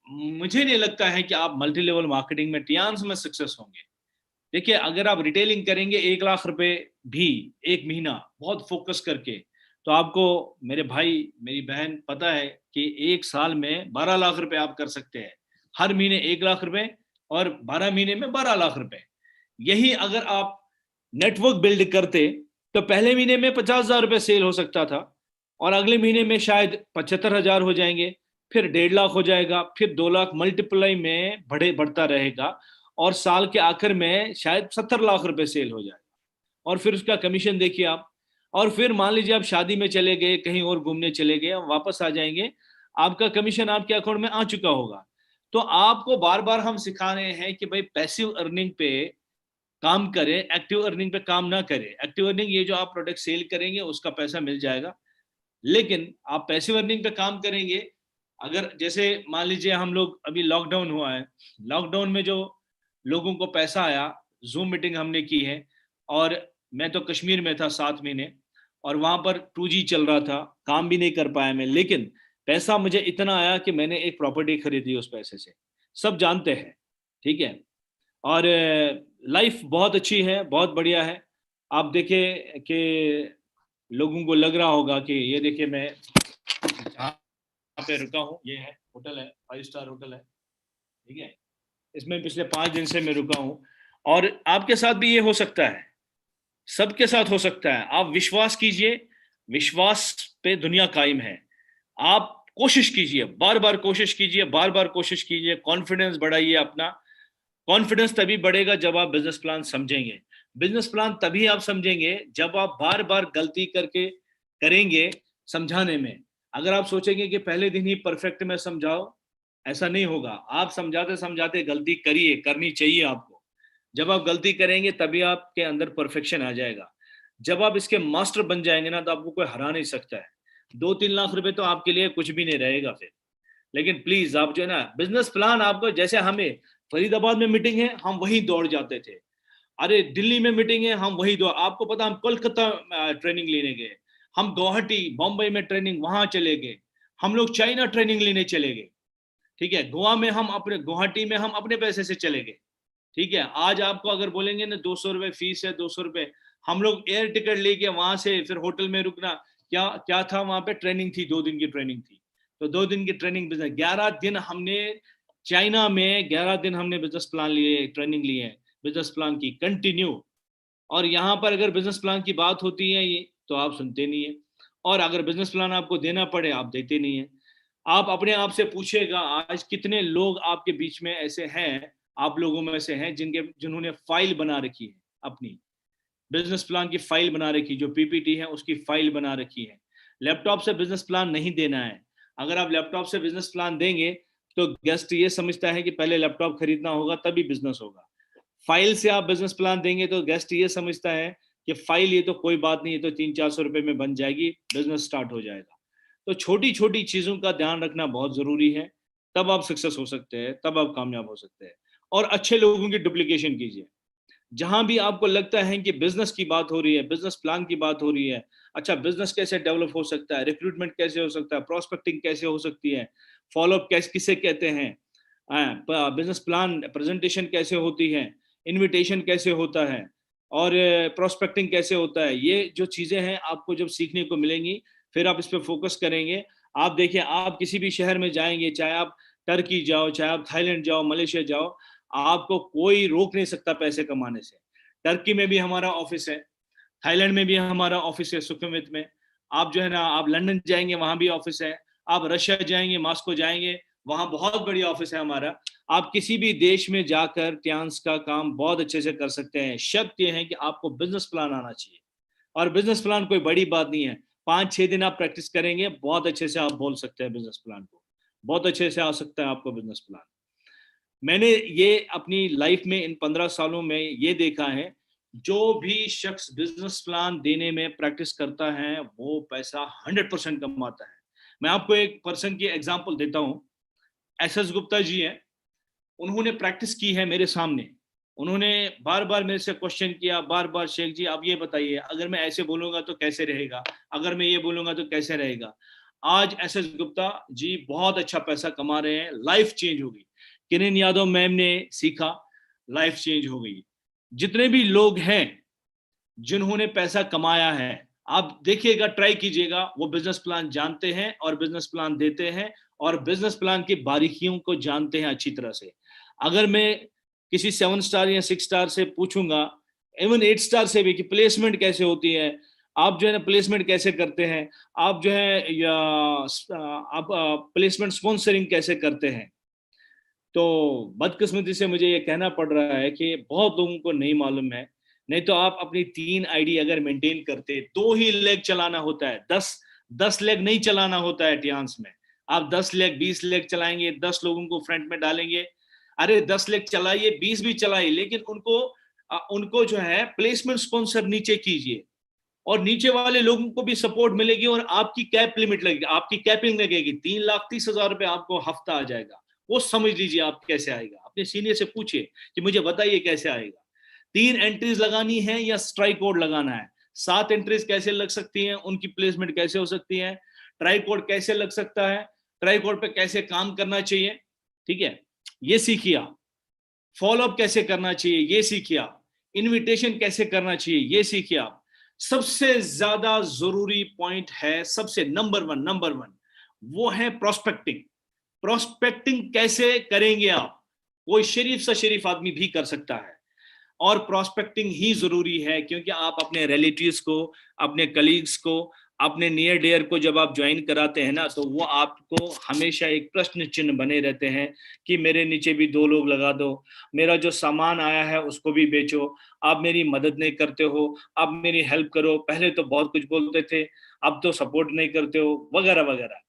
M: मुझे नहीं लगता है कि आप मल्टी लेवल मार्केटिंग में ट्यांस में सक्सेस होंगे। देखिए, अगर आप रिटेलिंग करेंगे 1 लाख रुपए भी 1 महीना बहुत फोकस करके, तो आपको मेरे भाई मेरी बहन पता है कि 1 साल में 12 लाख रुपए आप कर सकते हैं। हर महीने 1 लाख रुपए और 12 महीने में 12 लाख रुपए। यही अगर आप नेटवर्क बिल्ड करते तो पहले महीने में 50,000 रुपए सेल हो सकता था, और अगले महीने में शायद 75,000 हो जाएंगे, फिर 1.5 लाख हो जाएगा, फिर 2 लाख, मल्टीप्लाई में बढ़ता रहेगा, और साल के आखिर में शायद 70 लाख रुपए सेल हो जाएगा। और फिर उसका कमीशन देखिए आप। और फिर मान लीजिए आप शादी में चले गए, कहीं और घूमने चले गए, वापस आ जाएंगे, आपका कमीशन आपके अकाउंट में आ चुका होगा। तो आपको बार बार हम सिखा रहे हैं कि भाई पैसिव अर्निंग पे काम करें, एक्टिव अर्निंग पे काम ना करें। एक्टिव अर्निंग ये जो आप प्रोडक्ट सेल करेंगे उसका पैसा मिल जाएगा, लेकिन आप पैसिव अर्निंग पे काम करेंगे। अगर जैसे मान लीजिए हम लोग, अभी लॉकडाउन हुआ है, लॉकडाउन में जो लोगों को पैसा आया, जूम मीटिंग हमने की है, और मैं तो कश्मीर में था 7 महीने, और वहां पर 2G चल रहा था, काम भी नहीं कर पाया मैं, लेकिन पैसा मुझे इतना आया कि मैंने एक प्रॉपर्टी खरीदी उस पैसे से। सब जानते हैं, ठीक है। और लाइफ बहुत अच्छी है, बहुत बढ़िया है। आप देखिए कि लोगों को लग रहा होगा कि ये देखिए मैं जहाँ पे रुका हूँ, ये है होटल है, 5 स्टार होटल है, ठीक है। इसमें पिछले 5 दिन से मैं रुका हूँ, और आपके साथ भी ये हो सकता है, सबके साथ हो सकता है। आप विश्वास कीजिए, विश्वास पे दुनिया कायम है। आप कोशिश कीजिए, बार बार कोशिश कीजिए, बार बार कोशिश कीजिए, कॉन्फिडेंस बढ़ाइए अपना। कॉन्फिडेंस तभी बढ़ेगा जब आप बिजनेस प्लान समझेंगे। बिजनेस प्लान तभी आप समझेंगे जब आप बार बार गलती करके करेंगे समझाने में। अगर आप सोचेंगे कि पहले दिन ही परफेक्ट में समझाओ, ऐसा नहीं होगा। आप समझाते समझाते गलती करिए, करनी चाहिए आपको। जब आप गलती करेंगे तभी आपके अंदर परफेक्शन आ जाएगा। जब आप इसके मास्टर बन जाएंगे ना, तो आपको कोई हरा नहीं सकता है। 2-3 लाख रुपए तो आपके लिए कुछ भी नहीं रहेगा फिर। लेकिन प्लीज आप जो है ना, बिजनेस प्लान आपको, जैसे हमें फरीदाबाद में मीटिंग है, हम वहीं दौड़ जाते थे। अरे दिल्ली में मीटिंग है, हम वहीं दौड़, आपको पता, हम कोलकाता ट्रेनिंग लेने गए, हम गुवाहाटी बॉम्बे में ट्रेनिंग वहां चले गए, हम लोग चाइना ट्रेनिंग लेने चले गए, ठीक है। गोवा में हम अपने, गुवाहाटी में हम अपने पैसे से चले गए, ठीक है। आज आपको अगर बोलेंगे ना 200 रुपए फीस है, 200 रुपए, हम लोग एयर टिकट लेके वहां से फिर होटल में रुकना, क्या क्या था वहां पे, ट्रेनिंग थी, 2 दिन की ट्रेनिंग थी। तो 2 दिन की ट्रेनिंग, बिजनेस 11 दिन हमने चाइना में, 11 दिन हमने बिजनेस प्लान लिए, ट्रेनिंग लिए है बिजनेस प्लान की कंटिन्यू। और यहाँ पर अगर बिजनेस प्लान की बात होती है ये, तो आप सुनते नहीं है, और अगर बिजनेस प्लान आपको देना पड़े, आप देते नहीं है। आप अपने आप से पूछिएगा, आज कितने लोग आपके बीच में ऐसे हैं, आप लोगों में से हैं जिन्होंने फाइल बना रखी है, अपनी बिजनेस प्लान की फाइल बना रखी, जो पीपीटी है उसकी फाइल बना रखी है। लैपटॉप से बिजनेस प्लान नहीं देना है। अगर आप लैपटॉप से बिजनेस प्लान देंगे तो गेस्ट ये समझता है कि पहले लैपटॉप खरीदना होगा तभी बिजनेस होगा। फाइल से आप बिजनेस प्लान देंगे तो गेस्ट ये समझता है कि फाइल ये तो कोई बात नहीं है, तो 300-400 रुपए में बन जाएगी, बिजनेस स्टार्ट हो जाएगा। तो छोटी छोटी चीजों का ध्यान रखना बहुत जरूरी है, तब आप सक्सेस हो सकते हैं, तब आप कामयाब हो सकते हैं। और अच्छे लोगों की डुप्लीकेशन कीजिए। जहां भी आपको लगता है कि बिजनेस की बात हो रही है, बिजनेस प्लान की बात हो रही है, अच्छा बिजनेस कैसे डेवलप हो सकता है, रिक्रूटमेंट कैसे हो सकता है, प्रोस्पेक्टिंग कैसे हो सकती है, फॉलोअप कैसे किसे कहते हैं, बिजनेस प्लान प्रेजेंटेशन कैसे होती है, इनविटेशन कैसे होता है, और प्रोस्पेक्टिंग कैसे होता है, ये जो चीजें हैं आपको जब सीखने को मिलेंगी, फिर आप इस पर फोकस करेंगे। आप देखिए, आप किसी भी शहर में जाएंगे, चाहे आप टर्की जाओ, चाहे आप थाईलैंड जाओ, मलेशिया जाओ, आपको कोई रोक नहीं सकता पैसे कमाने से। टर्की में भी हमारा ऑफिस है, थाईलैंड में भी हमारा ऑफिस है, सुखमवित में। आप जो है ना, आप लंदन जाएंगे, वहां भी ऑफिस है। आप रशिया जाएंगे, मॉस्को जाएंगे, वहां बहुत बड़ी ऑफिस है हमारा। आप किसी भी देश में जाकर ट्रांस का काम बहुत अच्छे से कर सकते हैं। शर्त यह है कि आपको बिजनेस प्लान आना चाहिए, और बिजनेस प्लान कोई बड़ी बात नहीं है। 5-6 दिन आप प्रैक्टिस करेंगे, बहुत अच्छे से आप बोल सकते हैं बिजनेस प्लान को, बहुत अच्छे से आ सकता है आपको बिजनेस प्लान। मैंने ये अपनी लाइफ में इन 15 सालों में ये देखा है, जो भी शख्स बिजनेस प्लान देने में प्रैक्टिस करता है वो पैसा 100% कमाता है। मैं आपको एक पर्सन की एग्जांपल देता हूँ। एसएस गुप्ता जी हैं, उन्होंने प्रैक्टिस की है मेरे सामने। उन्होंने बार बार मेरे से क्वेश्चन किया, बार बार, शेख जी आप ये बताइए, अगर मैं ऐसे बोलूंगा तो कैसे रहेगा, अगर मैं ये बोलूंगा तो कैसे रहेगा। आज एसएस गुप्ता जी बहुत अच्छा पैसा कमा रहे हैं, लाइफ चेंज हो गई। किरण यादव मैम ने सीखा, लाइफ चेंज हो गई। जितने भी लोग हैं जिन्होंने पैसा कमाया है, आप देखिएगा, ट्राई कीजिएगा, वो बिजनेस प्लान जानते हैं और बिजनेस प्लान देते हैं, और बिजनेस प्लान की बारीकियों को जानते हैं अच्छी तरह से। अगर मैं किसी 7 स्टार या 6 स्टार से पूछूंगा, इवन 8 स्टार से भी, कि प्लेसमेंट कैसे होती है, आप जो है ना प्लेसमेंट कैसे करते हैं, आप जो है या आप प्लेसमेंट स्पॉन्सरिंग कैसे करते हैं, तो बदकिस्मती से मुझे ये कहना पड़ रहा है कि बहुत लोगों को नहीं मालूम है। नहीं तो आप अपनी 3 आईडी अगर मेंटेन करते, 2 ही लेग चलाना होता है, 10 लेग नहीं चलाना होता है ट्रांस में। आप 10 लेग 20 लेग चलाएंगे, 10 लोगों को फ्रंट में डालेंगे। अरे 10 लेग चलाइए, 20 भी चलाइए, लेकिन उनको जो है प्लेसमेंट स्पॉन्सर नीचे कीजिए, और नीचे वाले लोगों को भी सपोर्ट मिलेगी, और आपकी कैप लिमिट लगेगी, आपकी कैपिंग लगेगी। 3,30,000 रुपए आपको हफ्ता आ जाएगा। वो समझ लीजिए आप कैसे आएगा। अपने सीनियर से पूछिए कि मुझे बताइए कैसे आएगा। 3 एंट्रीज लगानी है या स्ट्राइक आउट लगाना है। 7 एंट्रीज कैसे लग सकती हैं, उनकी प्लेसमेंट कैसे हो सकती है, ट्राइकोड कैसे लग सकता है, ट्राइकोड पे कैसे काम करना चाहिए, ठीक है, ये सीखिए। फॉलोअप कैसे करना चाहिए ये सीखिए, इनविटेशन कैसे करना चाहिए ये सीखिए। सबसे ज्यादा जरूरी पॉइंट है, सबसे नंबर वन वो है प्रोस्पेक्टिंग। प्रोस्पेक्टिंग कैसे करेंगे आप? कोई शरीफ सा शरीफ आदमी भी कर सकता है, और प्रोस्पेक्टिंग ही जरूरी है, क्योंकि आप अपने रिलेटिव्स को, अपने कलीग्स को, अपने नियर डियर को जब आप ज्वाइन कराते हैं ना, तो वो आपको हमेशा एक प्रश्न चिन्ह बने रहते हैं कि मेरे नीचे भी 2 लोग लगा दो, मेरा जो सामान आया है उसको भी बेचो, आप मेरी मदद नहीं करते हो, आप मेरी हेल्प करो, पहले तो बहुत कुछ बोलते थे, अब तो सपोर्ट नहीं करते हो, वगैरह वगैरह।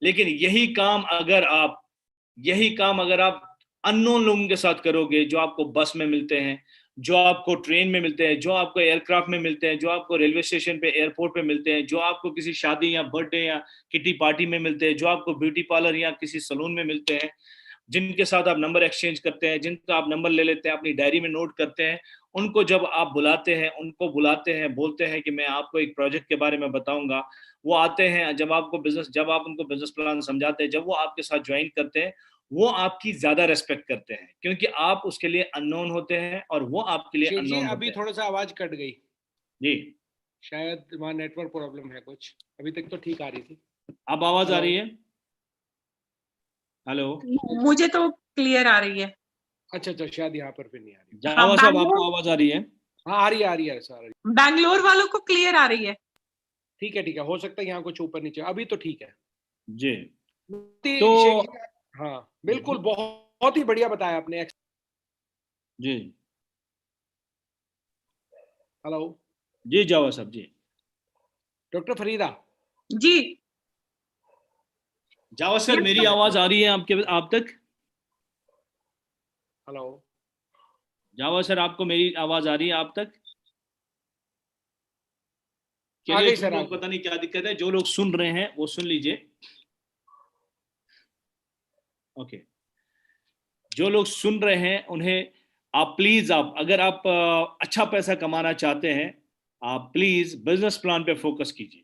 M: लेकिन यही काम अगर आप अननोन लोगों के साथ करोगे, जो आपको बस में मिलते हैं, जो आपको ट्रेन में मिलते हैं, जो आपको एयरक्राफ्ट में मिलते हैं, जो आपको रेलवे स्टेशन पे, एयरपोर्ट पे मिलते हैं, जो आपको किसी शादी या बर्थडे या किटी पार्टी में मिलते हैं, जो आपको ब्यूटी पार्लर या किसी सलून में मिलते हैं, जिनके साथ आप नंबर एक्सचेंज करते हैं, जिनका आप नंबर ले लेते हैं, अपनी डायरी में नोट करते हैं, उनको जब आप बुलाते हैं, बोलते हैं कि मैं आपको एक प्रोजेक्ट के बारे में बताऊंगा, वो आते हैं, जब आप उनको बिजनेस प्लान समझाते हैं, जब वो आपके साथ ज्वाइन करते हैं, वो आपकी ज्यादा रेस्पेक्ट करते हैं, क्योंकि आप उसके लिए अननोन होते हैं और वो आपके लिए
A: शेख जी
M: अननोन
A: अभी
M: होते हैं।
A: थोड़ा सा आवाज कट गई
M: जी,
A: शायद वहाँ नेटवर्क प्रॉब्लम है कुछ, अभी तक तो ठीक आ रही थी।
M: अब आवाज आ रही है? हेलो,
B: मुझे तो क्लियर आ रही है।
A: अच्छा, शायद यहाँ पर फिर नहीं आ रही।
M: जावा साहब आपको आवाज आ रही है?
A: हाँ, आ रही है सर।
B: बैंगलोर वालों को क्लियर आ रही है।
A: ठीक है, हो सकता है यहाँ कुछ ऊपर नीचे, अभी तो ठीक है
M: जी।
A: तो हाँ बिल्कुल, बहुत ही बढ़िया बताया आपने
M: जी।
A: हेलो
M: जी जावा साहब जी।
A: डॉक्टर फरीदा
B: जी।
M: जावा सर, मेरी आवाज आ रही है आप तक?
A: हेलो
M: जावा सर, आपको मेरी आवाज आ रही है आप तक?
A: आ गई सर,
M: पता नहीं क्या दिक्कत है, जो लोग सुन रहे हैं वो सुन लीजिए। ओके, जो लोग सुन रहे हैं उन्हें आप प्लीज, अगर आप अच्छा पैसा कमाना चाहते हैं, आप प्लीज बिजनेस प्लान पे फोकस कीजिए।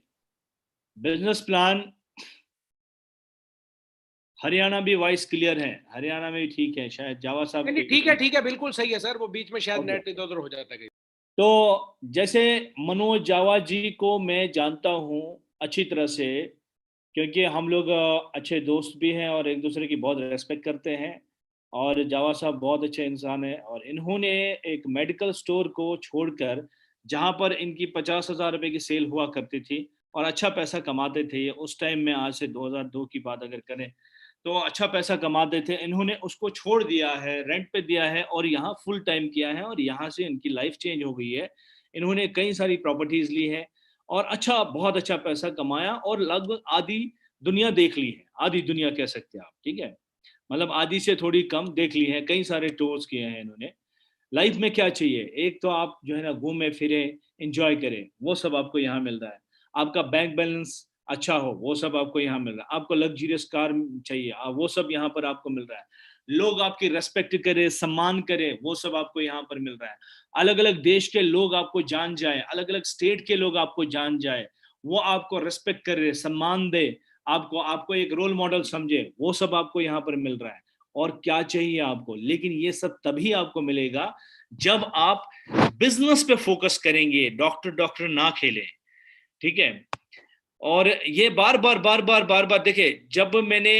M: बिजनेस प्लान, हरियाणा भी वॉइस क्लियर है, हरियाणा में भी ठीक है शायद। जावा साहब
A: ठीक है बिल्कुल सही है सर, वो बीच में शायद नेट इधर उधर हो जाता है।
M: तो जैसे मनोज जावा जी को मैं जानता हूं अच्छी तरह से, क्योंकि हम लोग अच्छे दोस्त भी हैं और एक दूसरे की बहुत रेस्पेक्ट करते हैं, और जावा साहब बहुत अच्छे इंसान हैं, और इन्होंने एक मेडिकल स्टोर को छोड़कर, जहां पर इनकी 50,000 रुपए की सेल हुआ करती थी और अच्छा पैसा कमाते थे, ये उस टाइम में, आज से 2002 की बात अगर करें तो अच्छा पैसा कमाते थे, इन्होंने उसको छोड़ दिया है, रेंट पे दिया है और यहाँ फुल टाइम किया है, और यहाँ से इनकी लाइफ चेंज हो गई है। इन्होंने कई सारी प्रॉपर्टीज ली है और बहुत अच्छा पैसा कमाया, और लगभग आधी दुनिया देख ली है, आधी दुनिया कह सकते हैं आप, ठीक है, मतलब आधी से थोड़ी कम देख ली है, कई सारे टूर्स किए हैं इन्होंने। लाइफ में क्या चाहिए? एक तो आप जो है ना घूमे फिरे, एंजॉय करें, वो सब आपको यहाँ मिल रहा है। आपका बैंक बैलेंस अच्छा हो, वो सब आपको यहाँ मिल रहा है। आपको लग्जरियस कार चाहिए, वो सब यहाँ पर आपको मिल रहा है। लोग आपकी रेस्पेक्ट करे, सम्मान करे, वो सब आपको यहाँ पर मिल रहा है। अलग अलग देश के लोग आपको जान जाए, अलग अलग स्टेट के लोग आपको जान जाए, वो आपको रेस्पेक्ट करे, सम्मान दे, आपको एक रोल मॉडल समझे, वो सब आपको यहाँ पर मिल रहा है। और क्या चाहिए आपको? लेकिन ये सब तभी आपको मिलेगा जब आप बिजनेस पे फोकस करेंगे, डॉक्टर ना खेलें, ठीक है। और ये बार बार देखिए, जब मैंने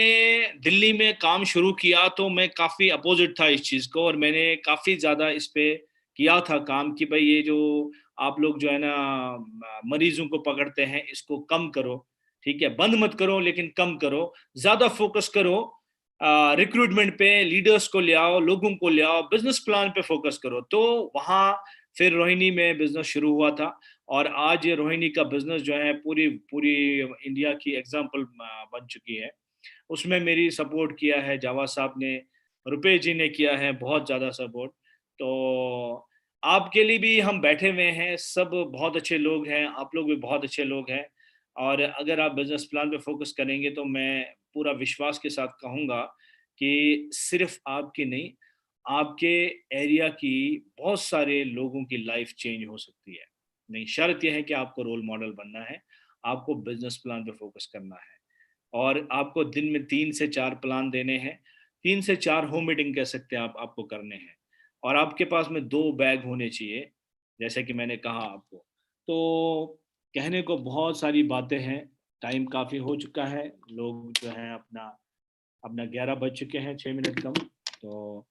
M: दिल्ली में काम शुरू किया तो मैं काफी अपोजिट था इस चीज को, और मैंने काफी ज्यादा इस पे किया था काम कि भाई ये जो आप लोग जो है ना मरीजों को पकड़ते हैं, इसको कम करो, ठीक है, बंद मत करो लेकिन कम करो, ज्यादा फोकस करो रिक्रूटमेंट पे, लीडर्स को ले आओ, लोगों को ले आओ, बिजनेस प्लान पे फोकस करो। तो वहां फिर रोहिणी में बिजनेस शुरू हुआ था, और आज ये रोहिणी का बिजनेस जो है पूरी इंडिया की एग्जाम्पल बन चुकी है। उसमें मेरी सपोर्ट किया है जावा साहब ने, रुपेश जी ने किया है बहुत ज़्यादा सपोर्ट। तो आपके लिए भी हम बैठे हुए हैं, सब बहुत अच्छे लोग हैं, आप लोग भी बहुत अच्छे लोग हैं, और अगर आप बिजनेस प्लान पे फोकस करेंगे तो मैं पूरा विश्वास के साथ कहूँगा कि सिर्फ आपकी नहीं, आपके एरिया की बहुत सारे लोगों की लाइफ चेंज हो सकती है। नहीं, शर्त यह है कि आपको रोल मॉडल बनना है, आपको बिजनेस प्लान पे फोकस करना है, और आपको दिन में 3 से 4 प्लान देने हैं, 3 से 4 होम मीटिंग कह सकते हैं आप, आपको करने हैं, और आपके पास में 2 बैग होने चाहिए, जैसे कि मैंने कहा आपको। तो कहने को बहुत सारी बातें हैं, टाइम काफ़ी हो चुका है, लोग जो हैं अपना 11 बज चुके हैं, 6 मिनट कम। तो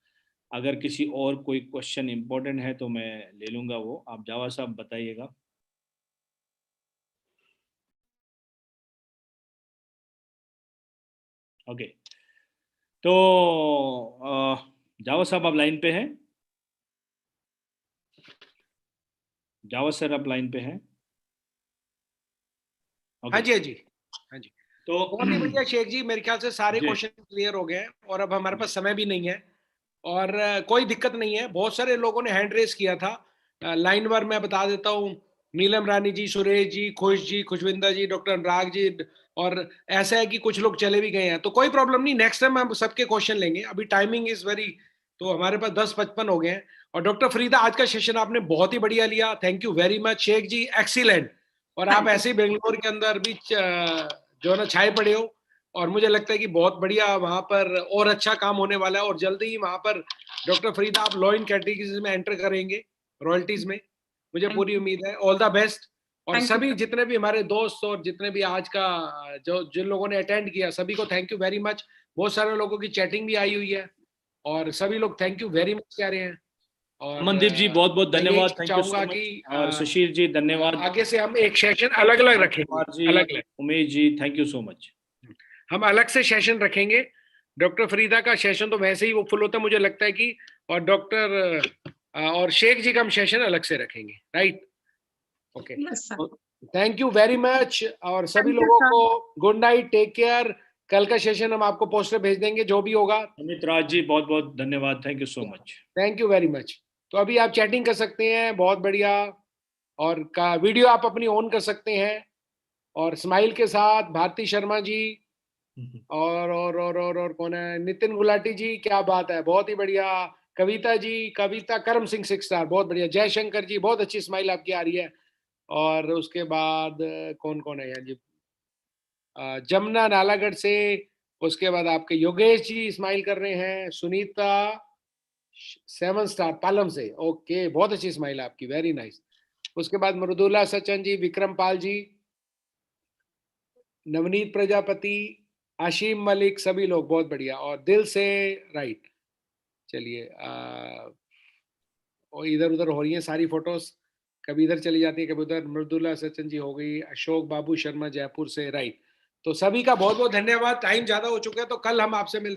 M: अगर किसी और कोई क्वेश्चन इम्पोर्टेंट है तो मैं ले लूँगा वो। आप जावा साहब बताइएगा। ओके, तो जावा साहब आप लाइन पे हैं? जावा सर आप लाइन पे हैं?
A: हाँ जी, हाँ जी, हाँ जी।
M: तो
A: बहुत ही बढ़िया शेख जी, मेरे ख्याल से सारे
M: जी।
A: क्वेश्चन क्लियर हो गए हैं और अब हमारे पास समय भी नहीं है और कोई दिक्कत नहीं है। बहुत सारे लोगों ने हैंड रेस किया था, लाइन वार मैं बता देता हूँ। नीलम रानी जी, सुरेश जी, खुश जी, खुशविंदर जी, डॉक्टर अनुराग जी, और ऐसा है कि कुछ लोग चले भी गए हैं, तो कोई प्रॉब्लम नहीं, नेक्स्ट टाइम हम सबके क्वेश्चन लेंगे। अभी टाइमिंग इज वेरी, तो हमारे पास 10:55 हो गए हैं। और डॉक्टर फरीदा, आज का सेशन आपने बहुत ही बढ़िया लिया, thank you very much. Sheikh ji excellent, और आप ऐसे ही बेंगलोर के अंदर भी जो है ना छाए पड़े हो, और मुझे लगता है कि बहुत बढ़िया वहां पर और अच्छा काम होने वाला है, और जल्दी ही वहां पर डॉक्टर फरीदा आप लॉ इन कैटेगरीज में एंटर करेंगे, रॉयल्टीज में, मुझे पूरी उम्मीद है। All the best. और सभी जितने भी हमारे दोस्त और जितने भी आज का जो जिन लोगों ने अटेंड किया, सभी को थैंक यू वेरी मच। बहुत सारे लोगों की चैटिंग भी आई हुई है और सभी लोग थैंक यू वेरी मच कह रहे हैं। और
M: अमनदीप जी बहुत बहुत
A: मैं यही
M: धन्यवाद, थैंक यू सो
A: चाहूंगा
M: मच।
A: कि
M: और सुशील जी धन्यवाद।
A: आगे से हम एक सेशन अलग अलग रखेंगे,
M: कुमार जी,
A: अलग अलग।
M: Umesh ji thank you so much.
A: हम अलग से सेशन रखेंगे। डॉक्टर फरीदा का सेशन तो वैसे ही वो फुल होता है मुझे लगता है कि, और डॉक्टर और शेख जी का हम सेशन अलग से रखेंगे, right? Okay, thank you very much. और सभी
B: Thank you,
A: लोगों
B: sir.
A: को गुड नाइट, टेक केयर। कल का सेशन हम आपको पोस्टर भेज देंगे जो भी होगा।
M: अमित राज जी बहुत बहुत धन्यवाद, thank you so much.
A: Thank you very much. तो अभी आप चैटिंग कर सकते हैं, बहुत बढ़िया। और का वीडियो आप अपनी ऑन कर सकते हैं, और स्माइल के साथ भारती शर्मा जी और कौन है, नितिन गुलाटी जी, क्या बात है, बहुत ही बढ़िया। कविता जी, कविता करम सिंह 6 स्टार, बहुत बढ़िया। जयशंकर जी, बहुत अच्छी स्माइल आपकी आ रही है। और उसके बाद कौन कौन है यहाँ जी, जमुना नालागढ़ से, उसके बाद आपके योगेश जी स्माइल कर रहे हैं, सुनीता 7 स्टार पालम से, ओके, बहुत अच्छी स्माइल आपकी, वेरी नाइस। उसके बाद मृदुला सचन जी, विक्रम पाल जी, नवनीत प्रजापति, आशीम मलिक, सभी लोग बहुत बढ़िया और दिल से, राइट। चलिए, और इधर उधर हो रही हैं सारी फोटोज, कभी इधर चली जाती है कभी उधर। मृदुला सचिन जी हो गई, अशोक बाबू शर्मा जयपुर से, राइट। तो सभी का बहुत बहुत धन्यवाद। टाइम ज्यादा हो चुका है, तो कल हम आपसे मिलते